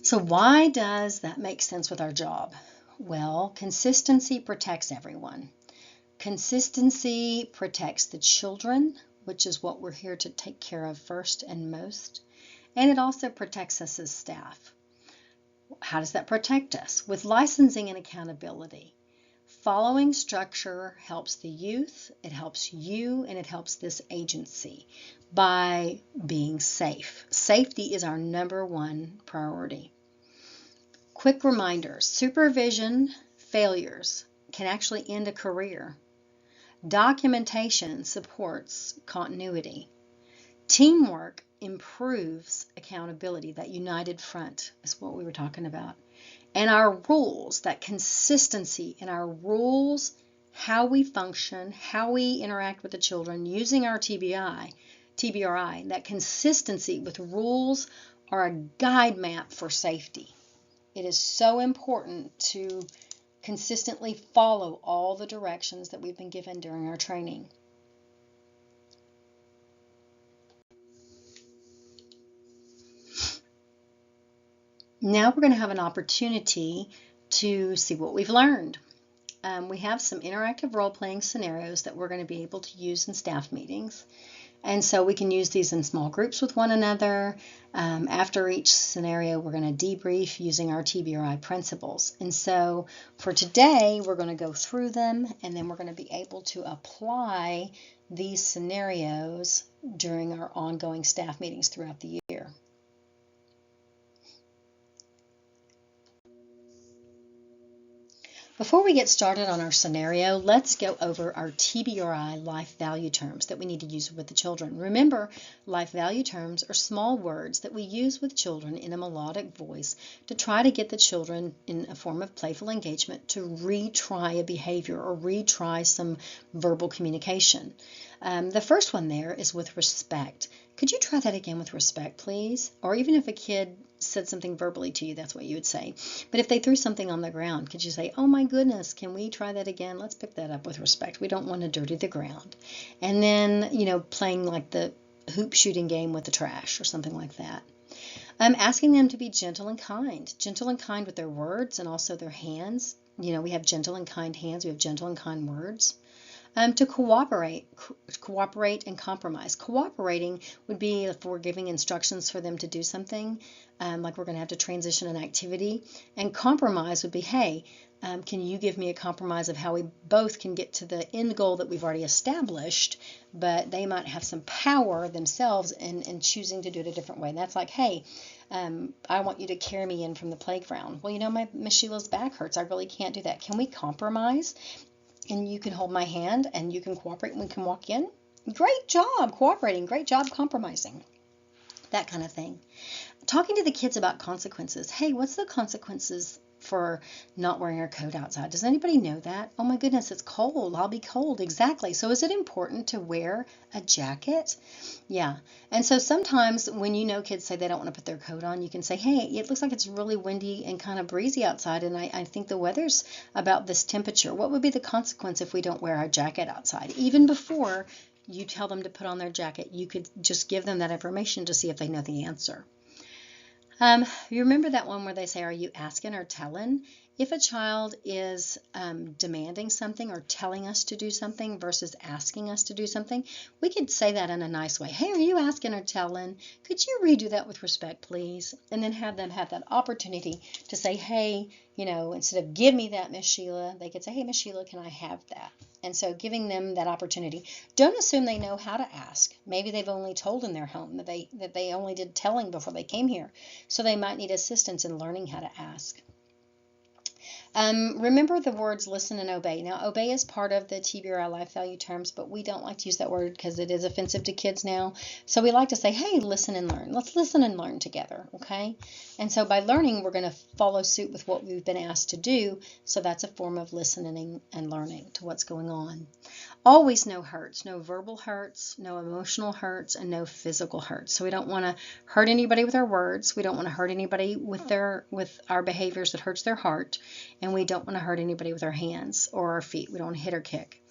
So why does that make sense with our job? Well, consistency protects everyone. Consistency protects the children, which is what we're here to take care of first and most. And it also protects us as staff. How does that protect us? With licensing and accountability. Following structure helps the youth, it helps you, and it helps this agency by being safe. Safety is our #1 priority. Quick reminders: supervision failures can actually end a career. Documentation supports continuity. Teamwork improves accountability. That united front is what we were talking about. And our rules, that consistency in our rules, how we function, how we interact with the children using our TBRI, that consistency with rules are a guide map for safety. It is so important to consistently follow all the directions that we've been given during our training. Now we're going to have an opportunity to see what we've learned. We have some interactive role-playing scenarios that we're going to be able to use in staff meetings. And so we can use these in small groups with one another. After each scenario, we're going to debrief using our TBRI principles. And so for today, we're going to go through them, and then we're going to be able to apply these scenarios during our ongoing staff meetings throughout the year. Before we get started on our scenario, let's go over our TBRI life value terms that we need to use with the children. Remember, life value terms are small words that we use with children in a melodic voice to try to get the children in a form of playful engagement to retry a behavior or retry some verbal communication. The first one there is with respect. Could you try that again with respect, please? Or even if a kid said something verbally to you, that's what you would say. But if they threw something on the ground, could you say, oh my goodness, can we try that again? Let's pick that up with respect. We don't want to dirty the ground. And then, playing like the hoop shooting game with the trash or something like that. Asking them to be gentle and kind with their words and also their hands. We have gentle and kind hands, we have gentle and kind words. To cooperate and compromise. Cooperating would be if we're giving instructions for them to do something, like we're going to have to transition an activity. And compromise would be, hey, can you give me a compromise of how we both can get to the end goal that we've already established, but they might have some power themselves in choosing to do it a different way. And that's like, hey, I want you to carry me in from the playground. Well, my Miss Sheila's back hurts. I really can't do that. Can we compromise? And you can hold my hand and you can cooperate and we can walk in. Great job cooperating. Great job compromising. That kind of thing. Talking to the kids about consequences. Hey, what's the consequences for not wearing our coat outside? Does anybody know that? Oh my goodness, it's cold. I'll be cold. Exactly. So is it important to wear a jacket? Yeah. And so sometimes when kids say they don't want to put their coat on, you can say, hey, it looks like it's really windy and kind of breezy outside, and I think the weather's about this temperature. What would be the consequence if we don't wear our jacket outside? Even before you tell them to put on their jacket. You could just give them that information to see if they know the answer. You remember that one where they say, are you asking or telling? If a child is demanding something or telling us to do something versus asking us to do something, we could say that in a nice way. Hey, are you asking or telling? Could you redo that with respect, please? And then have them have that opportunity to say, hey, instead of give me that, Miss Sheila, they could say, hey, Miss Sheila, can I have that? And so giving them that opportunity. Don't assume they know how to ask. Maybe they've only told in their home, that they only did telling before they came here. So they might need assistance in learning how to ask. Remember the words listen and obey. Now, obey is part of the TBRI life value terms, but we don't like to use that word because it is offensive to kids now. So we like to say, hey, listen and learn. Let's listen and learn together, okay? And so by learning, we're going to follow suit with what we've been asked to do. So that's a form of listening and learning to what's going on. Always no hurts, no verbal hurts, no emotional hurts, and no physical hurts. So we don't want to hurt anybody with our words. We don't want to hurt anybody with our behaviors that hurts their heart. And we don't want to hurt anybody with our hands or our feet. We don't want to hit or kick.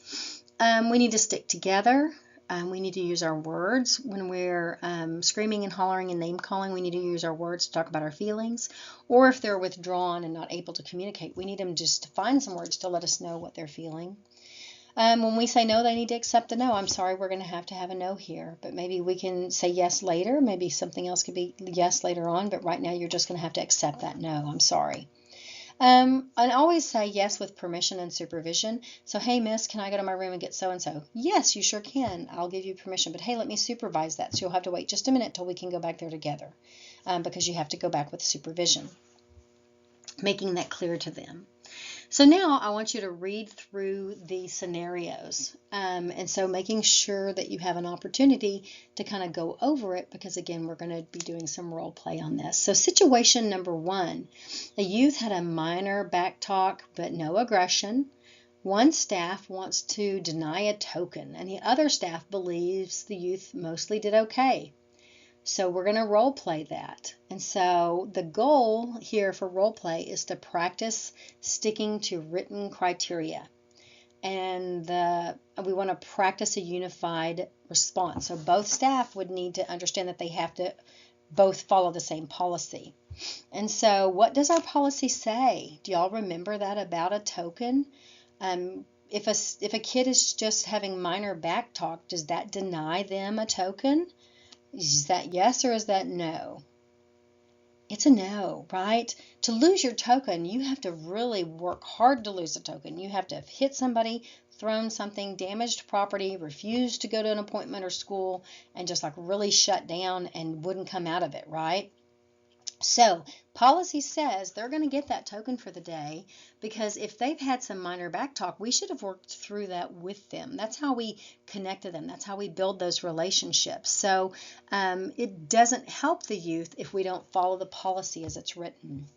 We need to stick together. We need to use our words. When we're screaming and hollering and name calling, we need to use our words to talk about our feelings. Or if they're withdrawn and not able to communicate, we need them just to find some words to let us know what they're feeling. When we say no, they need to accept the no. I'm sorry, we're going to have a no here. But maybe we can say yes later. Maybe something else could be yes later on. But right now, you're just going to have to accept that no. I'm sorry. And always say yes with permission and supervision. So, hey, miss, can I go to my room and get so-and-so? Yes, you sure can. I'll give you permission. But, hey, let me supervise that. So you'll have to wait just a minute till we can go back there together because you have to go back with supervision. Making that clear to them. So now I want you to read through the scenarios. And so making sure that you have an opportunity to kind of go over it because, again, we're going to be doing some role play on this. So situation number 1, the youth had a minor back talk but no aggression. One staff wants to deny a token and the other staff believes the youth mostly did okay. So we're going to role play that. And so the goal here for role play is to practice sticking to written criteria. And we want to practice a unified response. So both staff would need to understand that they have to both follow the same policy. And so what does our policy say? Do y'all remember that about a token? If a kid is just having minor back talk, does that deny them a token? Is that yes or is that no? It's a no, right? To lose your token, you have to really work hard to lose a token. You have to have hit somebody, thrown something, damaged property, refused to go to an appointment or school, and just like really shut down and wouldn't come out of it, right? So policy says they're going to get that token for the day because if they've had some minor back talk, we should have worked through that with them. That's how we connect to them. That's how we build those relationships. So it doesn't help the youth if we don't follow the policy as it's written.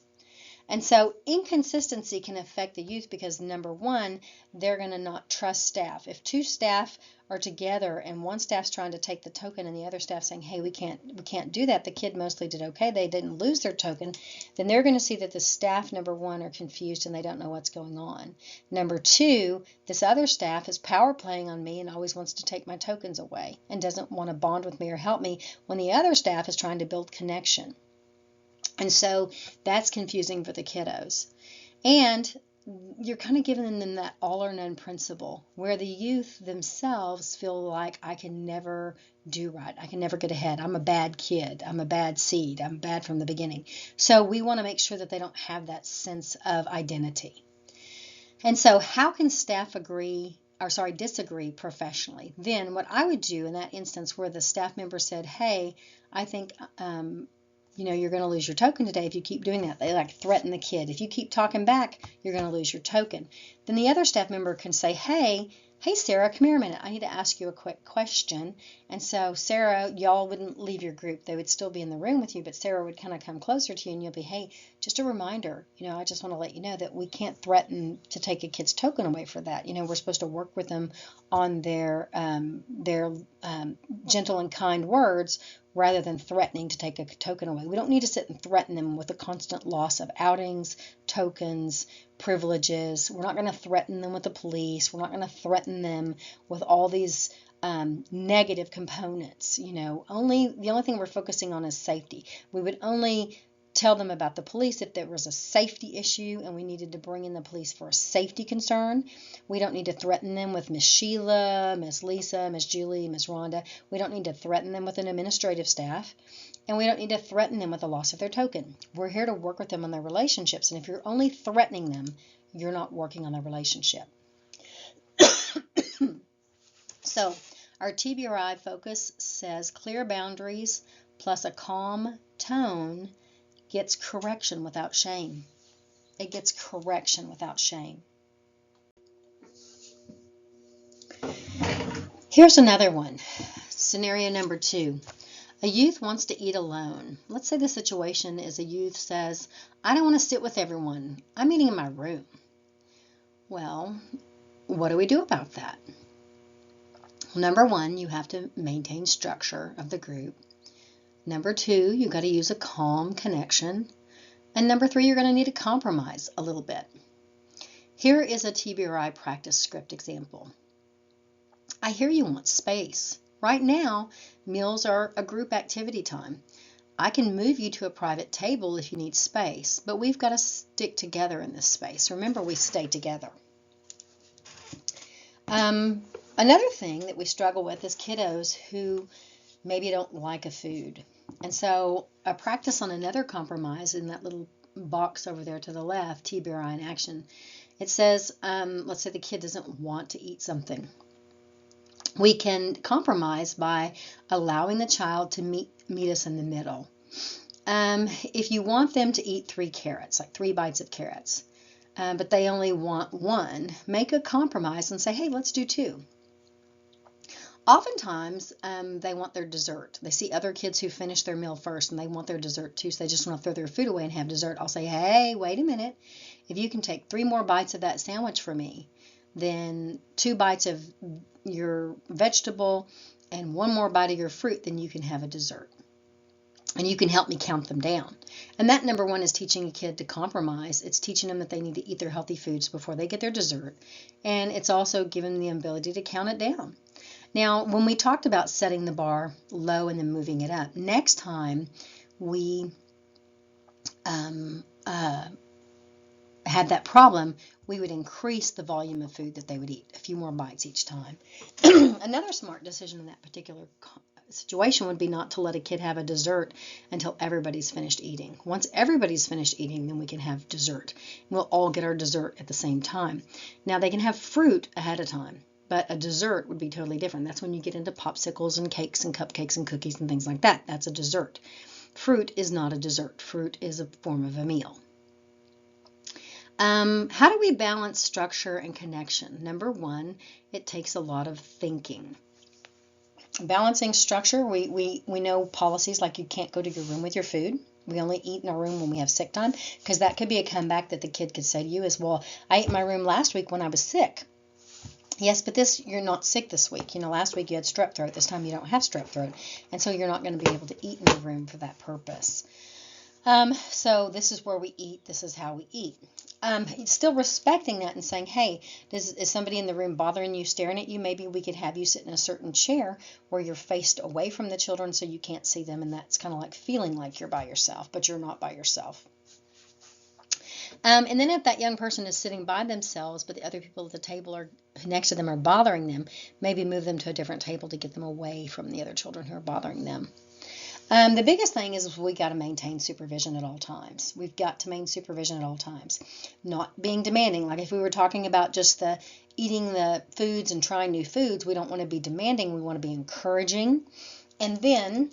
And so inconsistency can affect the youth because, number 1, they're going to not trust staff. If 2 staff are together and one staff's trying to take the token and the other staff saying, hey, we can't do that, the kid mostly did okay, they didn't lose their token, then they're going to see that the staff, number 1, are confused and they don't know what's going on. Number 2, this other staff is power playing on me and always wants to take my tokens away and doesn't want to bond with me or help me when the other staff is trying to build connection. And so that's confusing for the kiddos. And you're kind of giving them that all or none principle where the youth themselves feel like I can never do right. I can never get ahead. I'm a bad kid. I'm a bad seed. I'm bad from the beginning. So we want to make sure that they don't have that sense of identity. And so how can staff disagree professionally? Then what I would do in that instance where the staff member said, hey, I think you're going to lose your token today if you keep doing that. They like threaten the kid. If you keep talking back, you're going to lose your token. Then the other staff member can say, hey, Sarah, come here a minute. I need to ask you a quick question. And so Sarah, y'all wouldn't leave your group. They would still be in the room with you, but Sarah would kind of come closer to you and you'll be, hey, just a reminder, I just want to let you know that we can't threaten to take a kid's token away for that. We're supposed to work with them on their gentle and kind words rather than threatening to take a token away. We don't need to sit and threaten them with a constant loss of outings, tokens, privileges. We're not going to threaten them with the police. We're not going to threaten them with all these negative components. The only thing we're focusing on is safety. We would only tell them about the police if there was a safety issue and we needed to bring in the police for a safety concern. We don't need to threaten them with Miss Sheila, Miss Lisa, Miss Julie, Miss Rhonda. We don't need to threaten them with an administrative staff, and we don't need to threaten them with the loss of their token. We're here to work with them on their relationships, and if you're only threatening them, you're not working on their relationship. So our TBRI focus says clear boundaries plus a calm tone gets correction without shame. It gets correction without shame. Here's another one. Scenario number 2. A youth wants to eat alone. Let's say the situation is a youth says, I don't want to sit with everyone. I'm eating in my room. Well, what do we do about that? Number 1, you have to maintain structure of the group. Number 2, you got to use a calm connection. And number 3, you're going to need to compromise a little bit. Here is a TBRI practice script example. I hear you want space. Right now, meals are a group activity time. I can move you to a private table if you need space, but we've got to stick together in this space. Remember, we stay together. Another thing that we struggle with is kiddos who maybe don't like a food. And so a practice on another compromise in that little box over there to the left, TBRI in action, it says, let's say the kid doesn't want to eat something. We can compromise by allowing the child to meet us in the middle. If you want them to eat 3 carrots, like 3 bites of carrots, but they only want 1, make a compromise and say, hey, let's do 2. Oftentimes, they want their dessert. They see other kids who finish their meal first and they want their dessert too, so they just want to throw their food away and have dessert. I'll say, hey, wait a minute. If you can take 3 more bites of that sandwich for me, then 2 bites of your vegetable and 1 more bite of your fruit, then you can have a dessert. And you can help me count them down. And that number 1 is teaching a kid to compromise. It's teaching them that they need to eat their healthy foods before they get their dessert. And it's also giving them the ability to count it down. Now, when we talked about setting the bar low and then moving it up, next time we had that problem, we would increase the volume of food that they would eat, a few more bites each time. Another smart decision in that particular situation would be not to let a kid have a dessert until everybody's finished eating. Once everybody's finished eating, then we can have dessert. We'll all get our dessert at the same time. Now, they can have fruit ahead of time, but a dessert would be totally different. That's when you get into popsicles and cakes and cupcakes and cookies and things like that. That's a dessert. Fruit is not a dessert. Fruit is a form of a meal. How do we balance structure and connection? Number 1, it takes a lot of thinking. Balancing structure, we know policies like you can't go to your room with your food. We only eat in our room when we have sick time, because that could be a comeback that the kid could say to you is, well, I ate in my room last week when I was sick. Yes, but you're not sick this week. Last week you had strep throat. This time you don't have strep throat. And so you're not going to be able to eat in your room for that purpose. So this is where we eat. This is how we eat. Still respecting that and saying, hey, is somebody in the room bothering you, staring at you? Maybe we could have you sit in a certain chair where you're faced away from the children so you can't see them. And that's kind of like feeling like you're by yourself, but you're not by yourself. And then if that young person is sitting by themselves, but the other people at the table are next to them are bothering them, maybe move them to a different table to get them away from the other children who are bothering them. The biggest thing is we got to maintain supervision at all times. We've got to maintain supervision at all times. Not being demanding. Like if we were talking about just the eating the foods and trying new foods, we don't want to be demanding. We want to be encouraging. And then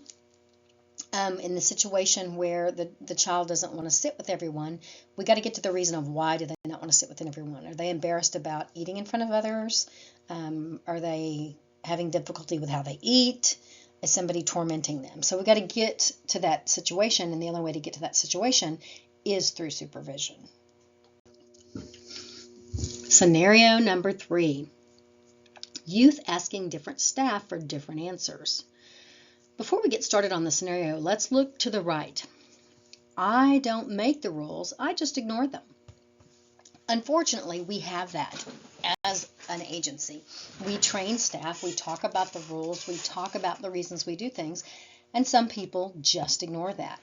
in the situation where the child doesn't want to sit with everyone, we got to get to the reason of why do they not want to sit with everyone. Are they embarrassed about eating in front of others? Are they having difficulty with how they eat? Is somebody tormenting them? So we got to get to that situation, and the only way to get to that situation is through supervision. Scenario number 3. Youth asking different staff for different answers. Before we get started on the scenario, let's look to the right. I don't make the rules, I just ignore them. Unfortunately, we have that as an agency. We train staff, we talk about the rules, we talk about the reasons we do things, and some people just ignore that.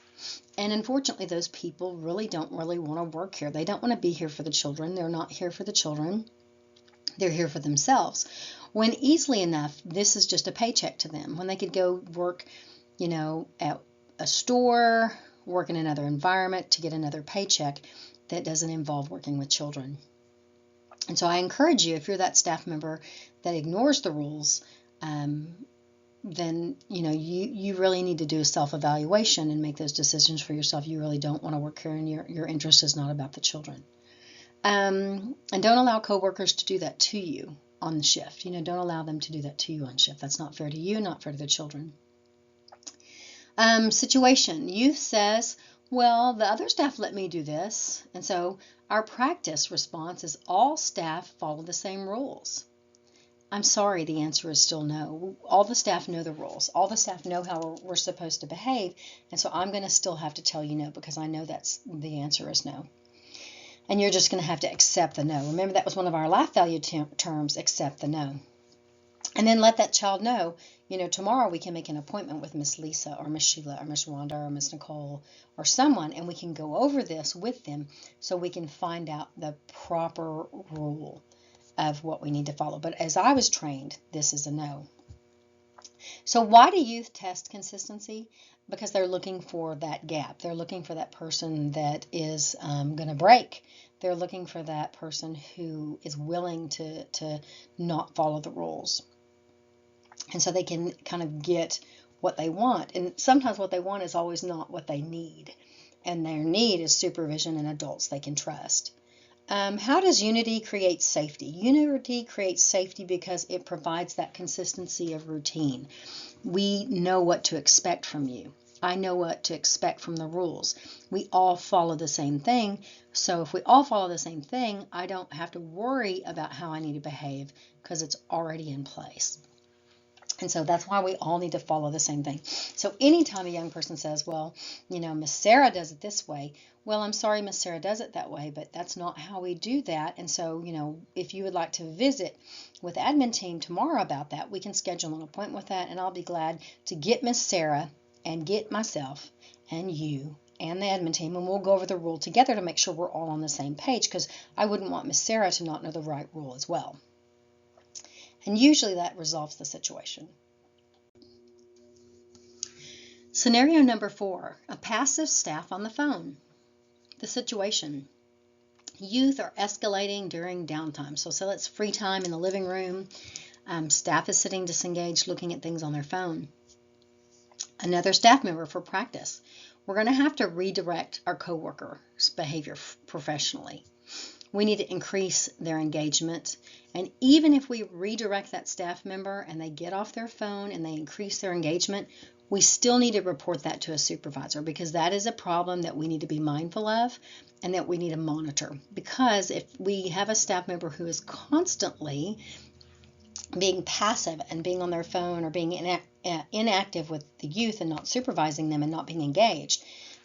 And unfortunately, those people don't really want to work here. They don't want to be here for the children. They're not here for the children. They're here for themselves. When easily enough, this is just a paycheck to them. When they could go work, at a store, work in another environment to get another paycheck that doesn't involve working with children. And so I encourage you, if you're that staff member that ignores the rules, then you really need to do a self-evaluation and make those decisions for yourself. You really don't want to work here, and your interest is not about the children. And don't allow coworkers to do that to you on the shift. Don't allow them to do that to you on shift. That's not fair to you, not fair to the children. Situation. Youth says, well, the other staff let me do this. And so our practice response is all staff follow the same rules. I'm sorry, the answer is still no. All the staff know the rules. All the staff know how we're supposed to behave. And so I'm going to still have to tell you no, because I know the answer is no. And you're just going to have to accept the no. Remember, that was one of our life value terms, accept the no. And then let that child know, tomorrow we can make an appointment with Miss Lisa or Miss Sheila or Miss Rhonda or Miss Nicole or someone, and we can go over this with them so we can find out the proper rule of what we need to follow. But as I was trained, this is a no. So why do youth test consistency? Because they're looking for that gap. They're looking for that person that is going to break. They're looking for that person who is willing to not follow the rules. And so they can kind of get what they want. And sometimes what they want is always not what they need. And their need is supervision and adults they can trust. How does unity create safety? Unity creates safety because it provides that consistency of routine. We know what to expect from you. I know what to expect from the rules. We all follow the same thing. So if we all follow the same thing, I don't have to worry about how I need to behave because it's already in place. And so that's why we all need to follow the same thing. So anytime a young person says, well, Miss Sarah does it this way. Well, I'm sorry, Miss Sarah does it that way, but that's not how we do that. And so, if you would like to visit with the admin team tomorrow about that, we can schedule an appointment with that. And I'll be glad to get Miss Sarah and get myself and you and the admin team, and we'll go over the rule together to make sure we're all on the same page, because I wouldn't want Miss Sarah to not know the right rule as well. And usually that resolves the situation. Scenario number 4, a passive staff on the phone. The situation. Youth are escalating during downtime. So it's free time in the living room. Staff is sitting disengaged, looking at things on their phone. Another staff member for practice. We're going to have to redirect our coworker's behavior professionally. We need to increase their engagement. And even if we redirect that staff member and they get off their phone and they increase their engagement, we still need to report that to a supervisor, because that is a problem that we need to be mindful of and that we need to monitor. Because if we have a staff member who is constantly being passive and being on their phone or being inactive with the youth and not supervising them and not being engaged,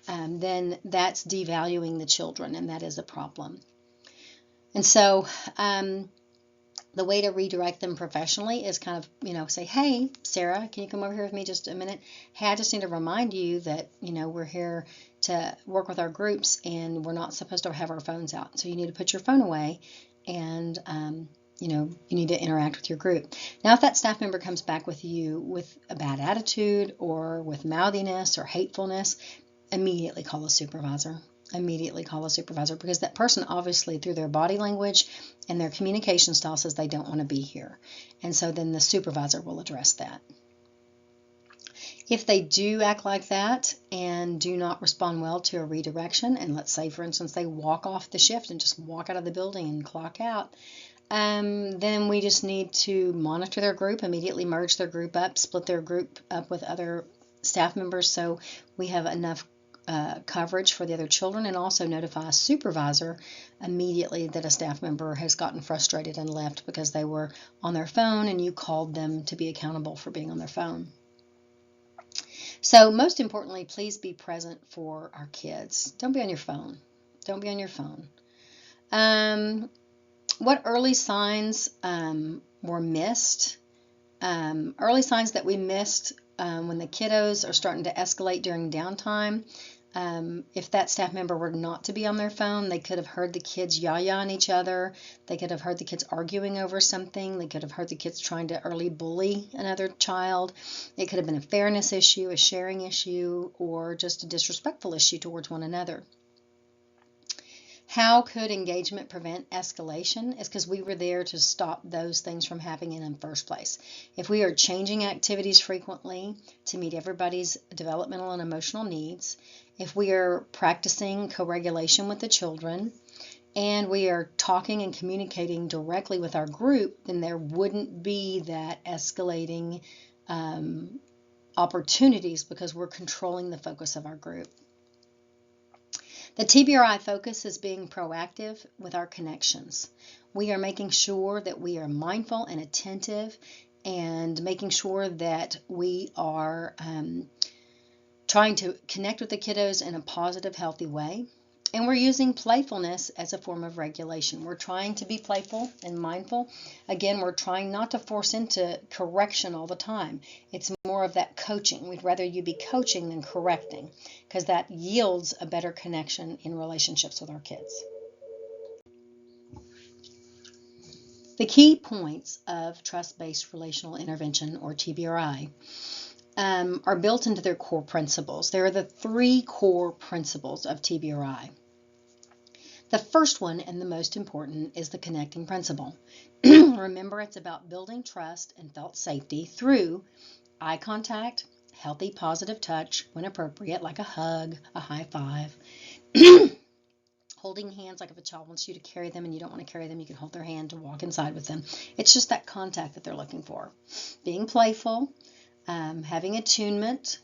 then that's devaluing the children, and that is a problem. And so the way to redirect them professionally is kind of, say, hey, Sarah, can you come over here with me just a minute? Hey, I just need to remind you that, we're here to work with our groups and we're not supposed to have our phones out. So you need to put your phone away and, you need to interact with your group. Now, if that staff member comes back with you with a bad attitude or with mouthiness or hatefulness, immediately call a supervisor. Immediately call a supervisor, because that person obviously, through their body language and their communication style, says they don't want to be here. And so then the supervisor will address that. If they do act like that and do not respond well to a redirection, and let's say, for instance, they walk off the shift and just walk out of the building and clock out, then we just need to monitor their group, immediately merge their group up, split their group up with other staff members so we have enough coverage for the other children, and also notify a supervisor immediately that a staff member has gotten frustrated and left because they were on their phone and you called them to be accountable for being on their phone. So most importantly, please be present for our kids. Don't be on your phone. Don't be on your phone. What early signs were missed? Early signs that we missed when the kiddos are starting to escalate during downtime. If that staff member were not to be on their phone, they could have heard the kids yah-yahing each other. They could have heard the kids arguing over something. They could have heard the kids trying to early bully another child. It could have been a fairness issue, a sharing issue, or just a disrespectful issue towards one another. How could engagement prevent escalation? It's because we were there to stop those things from happening in the first place. If we are changing activities frequently to meet everybody's developmental and emotional needs, if we are practicing co-regulation with the children, and we are talking and communicating directly with our group, then there wouldn't be that escalating opportunities because we're controlling the focus of our group. The TBRI focus is being proactive with our connections. We are making sure that we are mindful and attentive and making sure that we are trying to connect with the kiddos in a positive, healthy way. And we're using playfulness as a form of regulation. We're trying to be playful and mindful. Again, we're trying not to force into correction all the time. It's more of that coaching. We'd rather you be coaching than correcting because that yields a better connection in relationships with our kids. The key points of trust-based relational intervention, or TBRI, are built into their core principles. There are the 3 core principles of TBRI. The first one, and the most important, is the connecting principle. Remember, it's about building trust and felt safety through eye contact, healthy positive touch when appropriate, like a hug, a high five, holding hands, like if a child wants you to carry them and you don't want to carry them, you can hold their hand to walk inside with them. It's just that contact that they're looking for. Being playful, having attunement,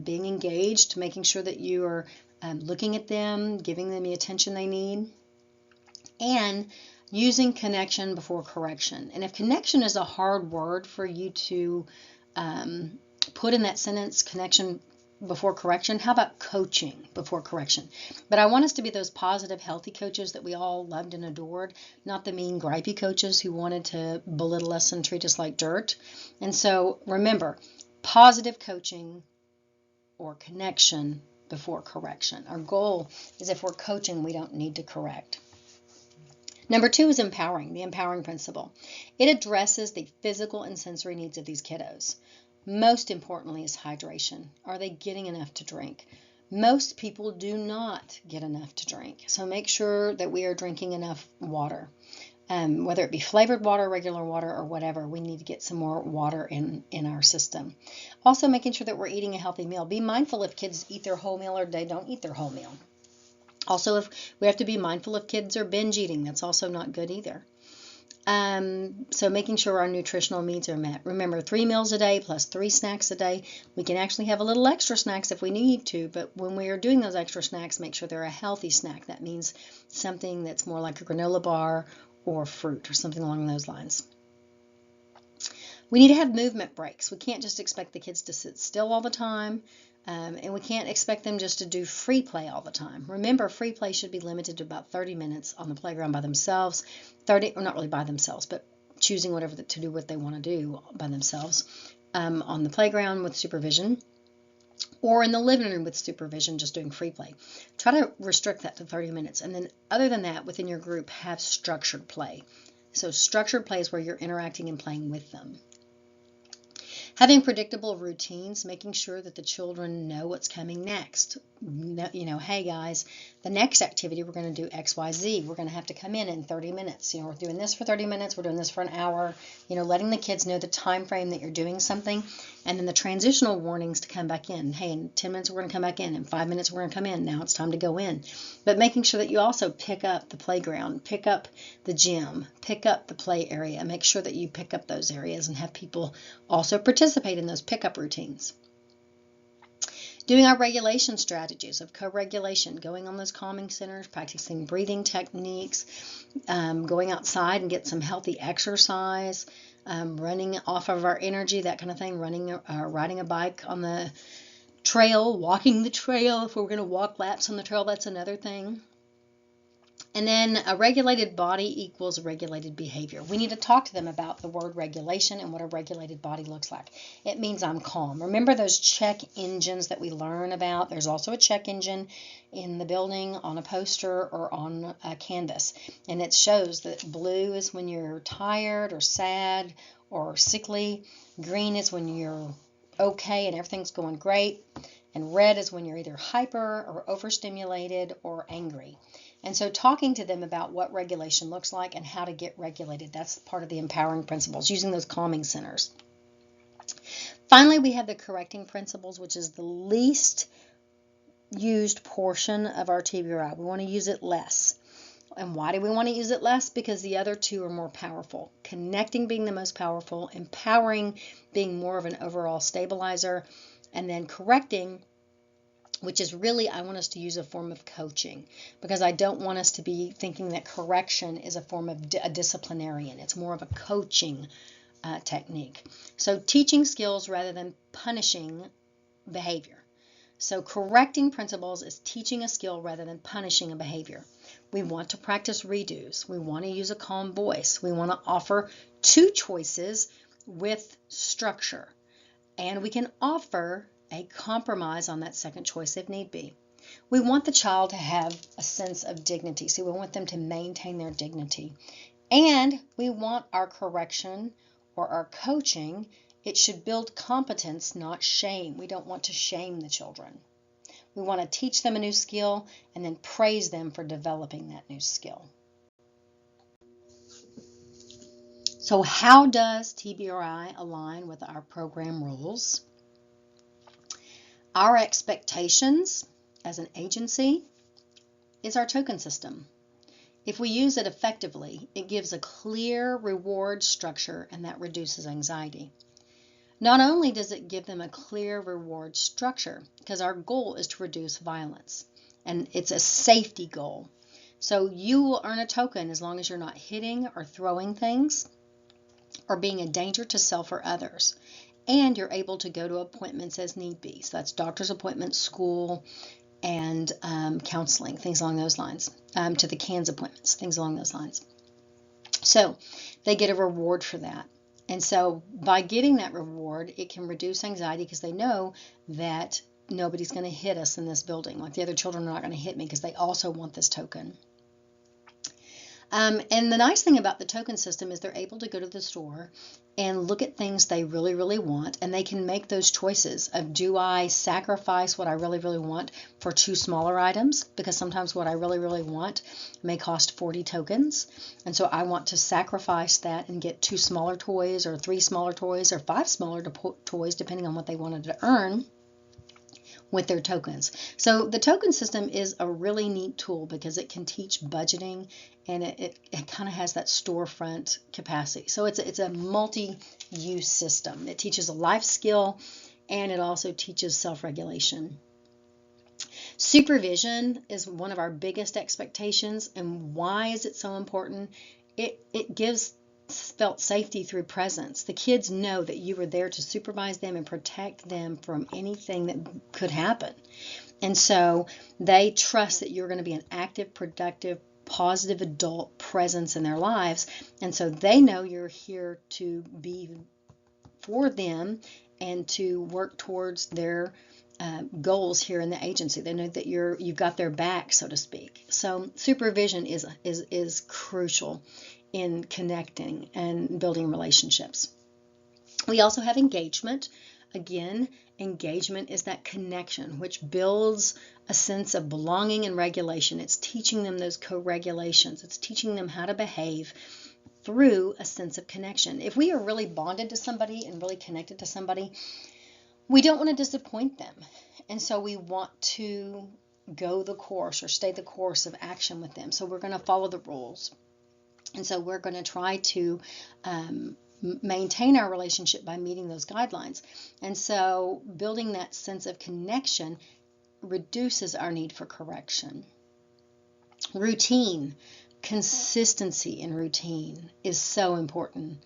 being engaged, making sure that you are looking at them, giving them the attention they need, and using connection before correction. And if connection is a hard word for you to put in that sentence, connection before correction, how about coaching before correction? But I want us to be those positive, healthy coaches that we all loved and adored, not the mean, gripey coaches who wanted to belittle us and treat us like dirt. And so remember, positive coaching or connection before correction. Our goal is, if we're coaching, we don't need to correct. Number 2 is empowering, the empowering principle. It addresses the physical and sensory needs of these kiddos. Most importantly is hydration. Are they getting enough to drink? Most people do not get enough to drink. So make sure that we are drinking enough water. Whether it be flavored water, regular water, or whatever, we need to get some more water in our system. Also making sure that we're eating a healthy meal. Be mindful if kids eat their whole meal or they don't eat their whole meal. Also, if we have to be mindful if kids are binge eating. That's also not good either. So making sure our nutritional needs are met. Remember, 3 meals a day plus 3 snacks a day. We can actually have a little extra snacks if we need to, but when we are doing those extra snacks, make sure they're a healthy snack. That means something that's more like a granola bar or fruit or something along those lines. We need to have movement breaks. We can't just expect the kids to sit still all the time, and we can't expect them just to do free play all the time. Remember, free play should be limited to about 30 minutes on the playground by themselves, or not really by themselves, but choosing to do what they want to do by themselves, on the playground with supervision, or in the living room with supervision, just doing free play. Try to restrict that to 30 minutes. And then other than that, within your group, have structured play. So structured play is where you're interacting and playing with them. Having predictable routines, making sure that the children know what's coming next. Hey guys, the next activity we're going to do X, Y, Z. We're going to have to come in 30 minutes. We're doing this for 30 minutes. We're doing this for an hour. Letting the kids know the time frame that you're doing something, and then the transitional warnings to come back in. Hey, in 10 minutes we're going to come back in. In 5 minutes we're going to come in. Now it's time to go in. But making sure that you also pick up the playground, pick up the gym, pick up the play area. Make sure that you pick up those areas and have people also participate in those pickup routines. Doing our regulation strategies of co-regulation, going on those calming centers, practicing breathing techniques, going outside and get some healthy exercise, running off of our energy, that kind of thing, riding a bike on the trail, walking the trail. If we're going to walk laps on the trail, that's another thing. And then a regulated body equals regulated behavior. We need to talk to them about the word regulation and what a regulated body looks like. It means I'm calm. Remember those check engines that we learn about? There's also a check engine in the building on a poster or on a canvas. And it shows that blue is when you're tired or sad or sickly. Green is when you're okay and everything's going great. And red is when you're either hyper or overstimulated or angry. And so talking to them about what regulation looks like and how to get regulated, that's part of the empowering principles, using those calming centers. Finally, we have the correcting principles, which is the least used portion of our TBRI. We want to use it less. And why do we want to use it less? Because the other two are more powerful. Connecting being the most powerful, empowering being more of an overall stabilizer, and then correcting, which is really, I want us to use a form of coaching, because I don't want us to be thinking that correction is a form of a disciplinarian. It's more of a coaching technique. So teaching skills rather than punishing behavior. So correcting principles is teaching a skill rather than punishing a behavior. We want to practice redos. We want to use a calm voice. We want to offer two choices with structure. And we can offer a compromise on that second choice if need be. We want the child to have a sense of dignity. So we want them to maintain their dignity. And we want our correction or our coaching, it should build competence, not shame. We don't want to shame the children. We want to teach them a new skill and then praise them for developing that new skill. So how does TBRI align with our program rules? Our expectations as an agency is our token system. If we use it effectively, it gives a clear reward structure, and that reduces anxiety. Not only does it give them a clear reward structure, because our goal is to reduce violence, and it's a safety goal. So you will earn a token as long as you're not hitting or throwing things or being a danger to self or others. And you're able to go to appointments as need be. So that's doctor's appointments, school, and counseling, things along those lines, to the CANS appointments, things along those lines. So they get a reward for that. And so by getting that reward, it can reduce anxiety because they know that nobody's going to hit us in this building. Like the other children are not going to hit me because they also want this token. And the nice thing about the token system is they're able to go to the store and look at things they really, really want, and they can make those choices of, do I sacrifice what I really, really want for two smaller items? Because sometimes what I really, really want may cost 40 tokens, and so I want to sacrifice that and get 2 smaller toys or 3 smaller toys or 5 smaller toys, depending on what they wanted to earn with their tokens. So the token system is a really neat tool because it can teach budgeting, and it kind of has that storefront capacity. So it's a multi-use system. It teaches a life skill, and it also teaches self-regulation. Supervision is one of our biggest expectations, and why is it so important? It gives felt safety through presence. The kids know that you were there to supervise them and protect them from anything that could happen. And so they trust that you're going to be an active, productive, positive adult presence in their lives. And so they know you're here to be for them and to work towards their goals here in the agency. They know that you've got their back, so to speak. So supervision is crucial in connecting and building relationships. We also have engagement. Again, engagement is that connection which builds a sense of belonging and regulation. It's teaching them those co-regulations. It's teaching them how to behave through a sense of connection. If we are really bonded to somebody and really connected to somebody, we don't want to disappoint them. And so we want to go the course or stay the course of action with them. So we're going to follow the rules. And so we're going to try to maintain our relationship by meeting those guidelines. And so building that sense of connection reduces our need for correction. Routine, consistency in routine is so important.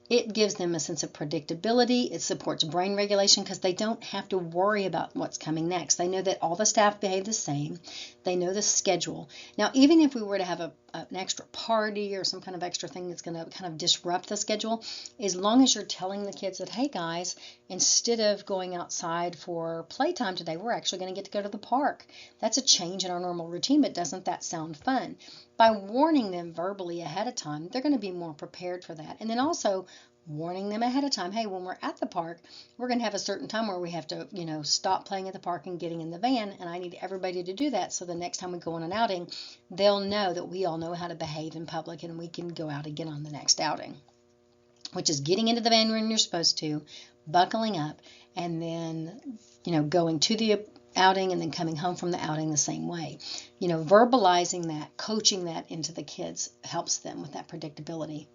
It gives them a sense of predictability. It supports brain regulation because they don't have to worry about what's coming next. They know that all the staff behave the same. They know the schedule. Now, even if we were to have an extra party or some kind of extra thing that's going to kind of disrupt the schedule, as long as you're telling the kids that, hey guys, instead of going outside for playtime today, we're actually going to get to go to the park. That's a change in our normal routine, but doesn't that sound fun? By warning them verbally ahead of time, they're going to be more prepared for that. And then also warning them ahead of time, hey, when we're at the park, we're going to have a certain time where we have to, stop playing at the park and getting in the van, and I need everybody to do that so the next time we go on an outing, they'll know that we all know how to behave in public and we can go out again on the next outing, which is getting into the van when you're supposed to, buckling up, and then, going to the outing and then coming home from the outing the same way. Verbalizing that, coaching that into the kids helps them with that predictability.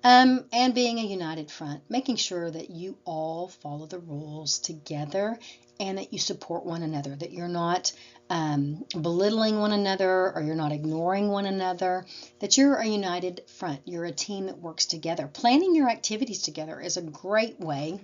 And being a united front, making sure that you all follow the rules together and that you support one another, that you're not belittling one another or you're not ignoring one another, that you're a united front. You're a team that works together. Planning your activities together is a great way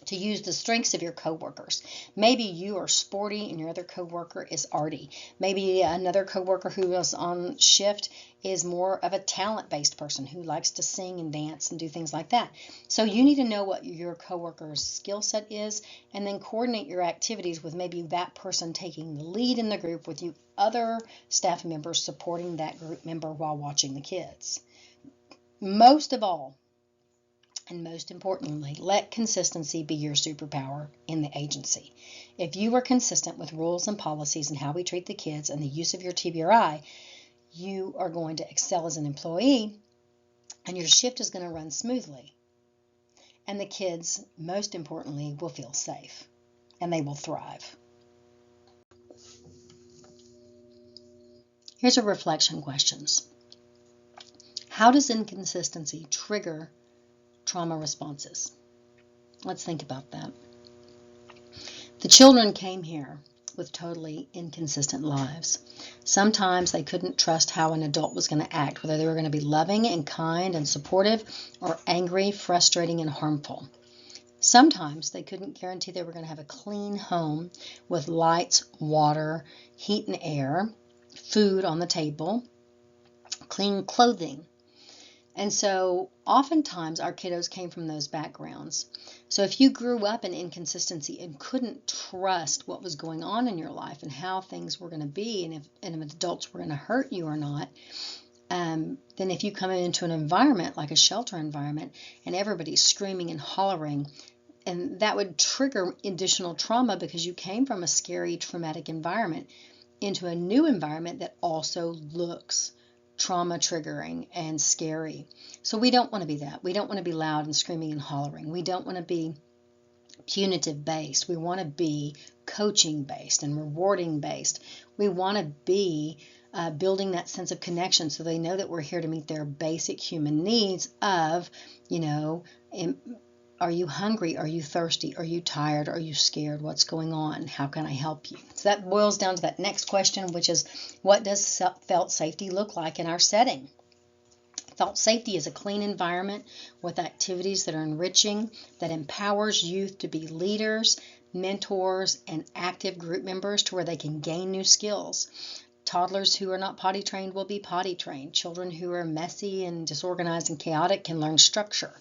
to use the strengths of your coworkers. Maybe you are sporty and your other coworker is arty. Maybe another coworker who is on shift is more of a talent-based person who likes to sing and dance and do things like that. So you need to know what your coworker's skill set is and then coordinate your activities with maybe that person taking the lead in the group with you other staff members supporting that group member while watching the kids. Most of all, and most importantly, let consistency be your superpower in the agency. If you are consistent with rules and policies and how we treat the kids and the use of your TBRI, you are going to excel as an employee and your shift is going to run smoothly. And the kids, most importantly, will feel safe and they will thrive. Here's a reflection questions. How does inconsistency trigger trauma responses? Let's think about that. The children came here with totally inconsistent lives. Sometimes they couldn't trust how an adult was going to act, whether they were going to be loving and kind and supportive or angry, frustrating, and harmful. Sometimes they couldn't guarantee they were going to have a clean home with lights, water, heat and air, food on the table, clean clothing. And so oftentimes our kiddos came from those backgrounds. So if you grew up in inconsistency and couldn't trust what was going on in your life and how things were going to be and if adults were going to hurt you or not, then if you come into an environment like a shelter environment and everybody's screaming and hollering, and that would trigger additional trauma because you came from a scary, traumatic environment into a new environment that also looks trauma triggering and scary. So we don't want to be that. We don't want to be loud and screaming and hollering. We don't want to be punitive based. We want to be coaching based and rewarding based. We want to be building that sense of connection so they know that we're here to meet their basic human needs of, are you hungry? Are you thirsty? Are you tired? Are you scared? What's going on? How can I help you? So that boils down to that next question, which is, what does felt safety look like in our setting? Felt safety is a clean environment with activities that are enriching, that empowers youth to be leaders, mentors, and active group members to where they can gain new skills. Toddlers who are not potty trained will be potty trained. Children who are messy and disorganized and chaotic can learn structure.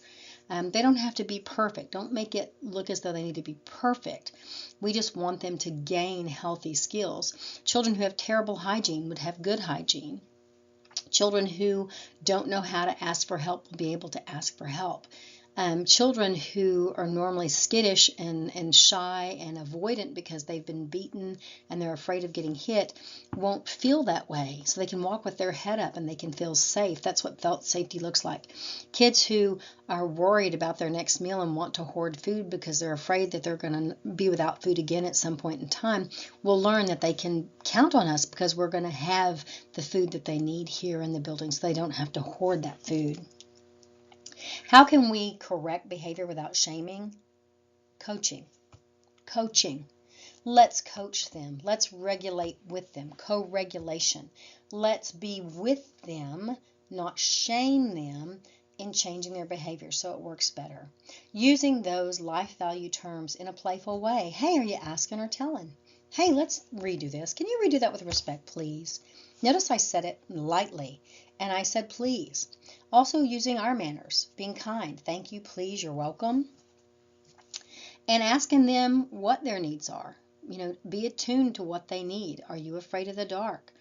They don't have to be perfect. Don't make it look as though they need to be perfect. We just want them to gain healthy skills. Children who have terrible hygiene would have good hygiene. Children who don't know how to ask for help will be able to ask for help. Children who are normally skittish and shy and avoidant because they've been beaten and they're afraid of getting hit won't feel that way. So they can walk with their head up and they can feel safe. That's what felt safety looks like. Kids who are worried about their next meal and want to hoard food because they're afraid that they're going to be without food again at some point in time will learn that they can count on us because we're going to have the food that they need here in the building so they don't have to hoard that food. How can we correct behavior without shaming? Coaching. Let's coach them. Let's regulate with them. Co-regulation. Let's be with them, not shame them in changing their behavior so it works better. Using those life value terms in a playful way. Hey, are you asking or telling? Hey, let's redo this. Can you redo that with respect, please? Notice I said it lightly, and I said please. Also using our manners, being kind. Thank you, please, you're welcome. And asking them what their needs are. Be attuned to what they need. Are you afraid of the dark?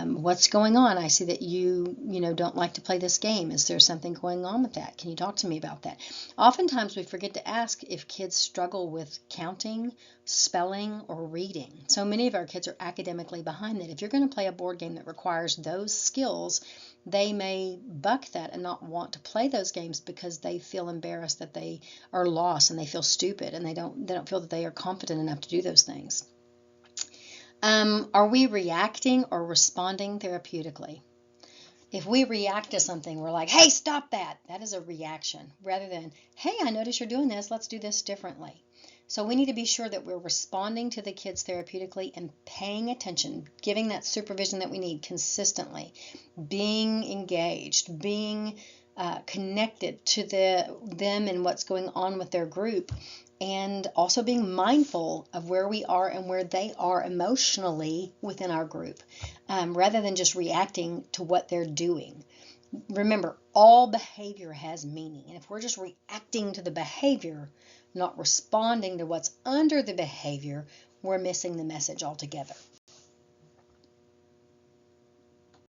What's going on? I see that you don't like to play this game. Is there something going on with that? Can you talk to me about that? Oftentimes we forget to ask if kids struggle with counting, spelling, or reading. So many of our kids are academically behind that. If you're going to play a board game that requires those skills, they may buck that and not want to play those games because they feel embarrassed that they are lost and they feel stupid and they don't feel that they are confident enough to do those things. Are we reacting or responding therapeutically? If we react to something, we're like, hey, stop that. That is a reaction rather than, hey, I notice you're doing this. Let's do this differently. So we need to be sure that we're responding to the kids therapeutically and paying attention, giving that supervision that we need consistently, being engaged, being connected to them and what's going on with their group, and also being mindful of where we are and where they are emotionally within our group, rather than just reacting to what they're doing. Remember, all behavior has meaning, and if we're just reacting to the behavior, not responding to what's under the behavior, we're missing the message altogether.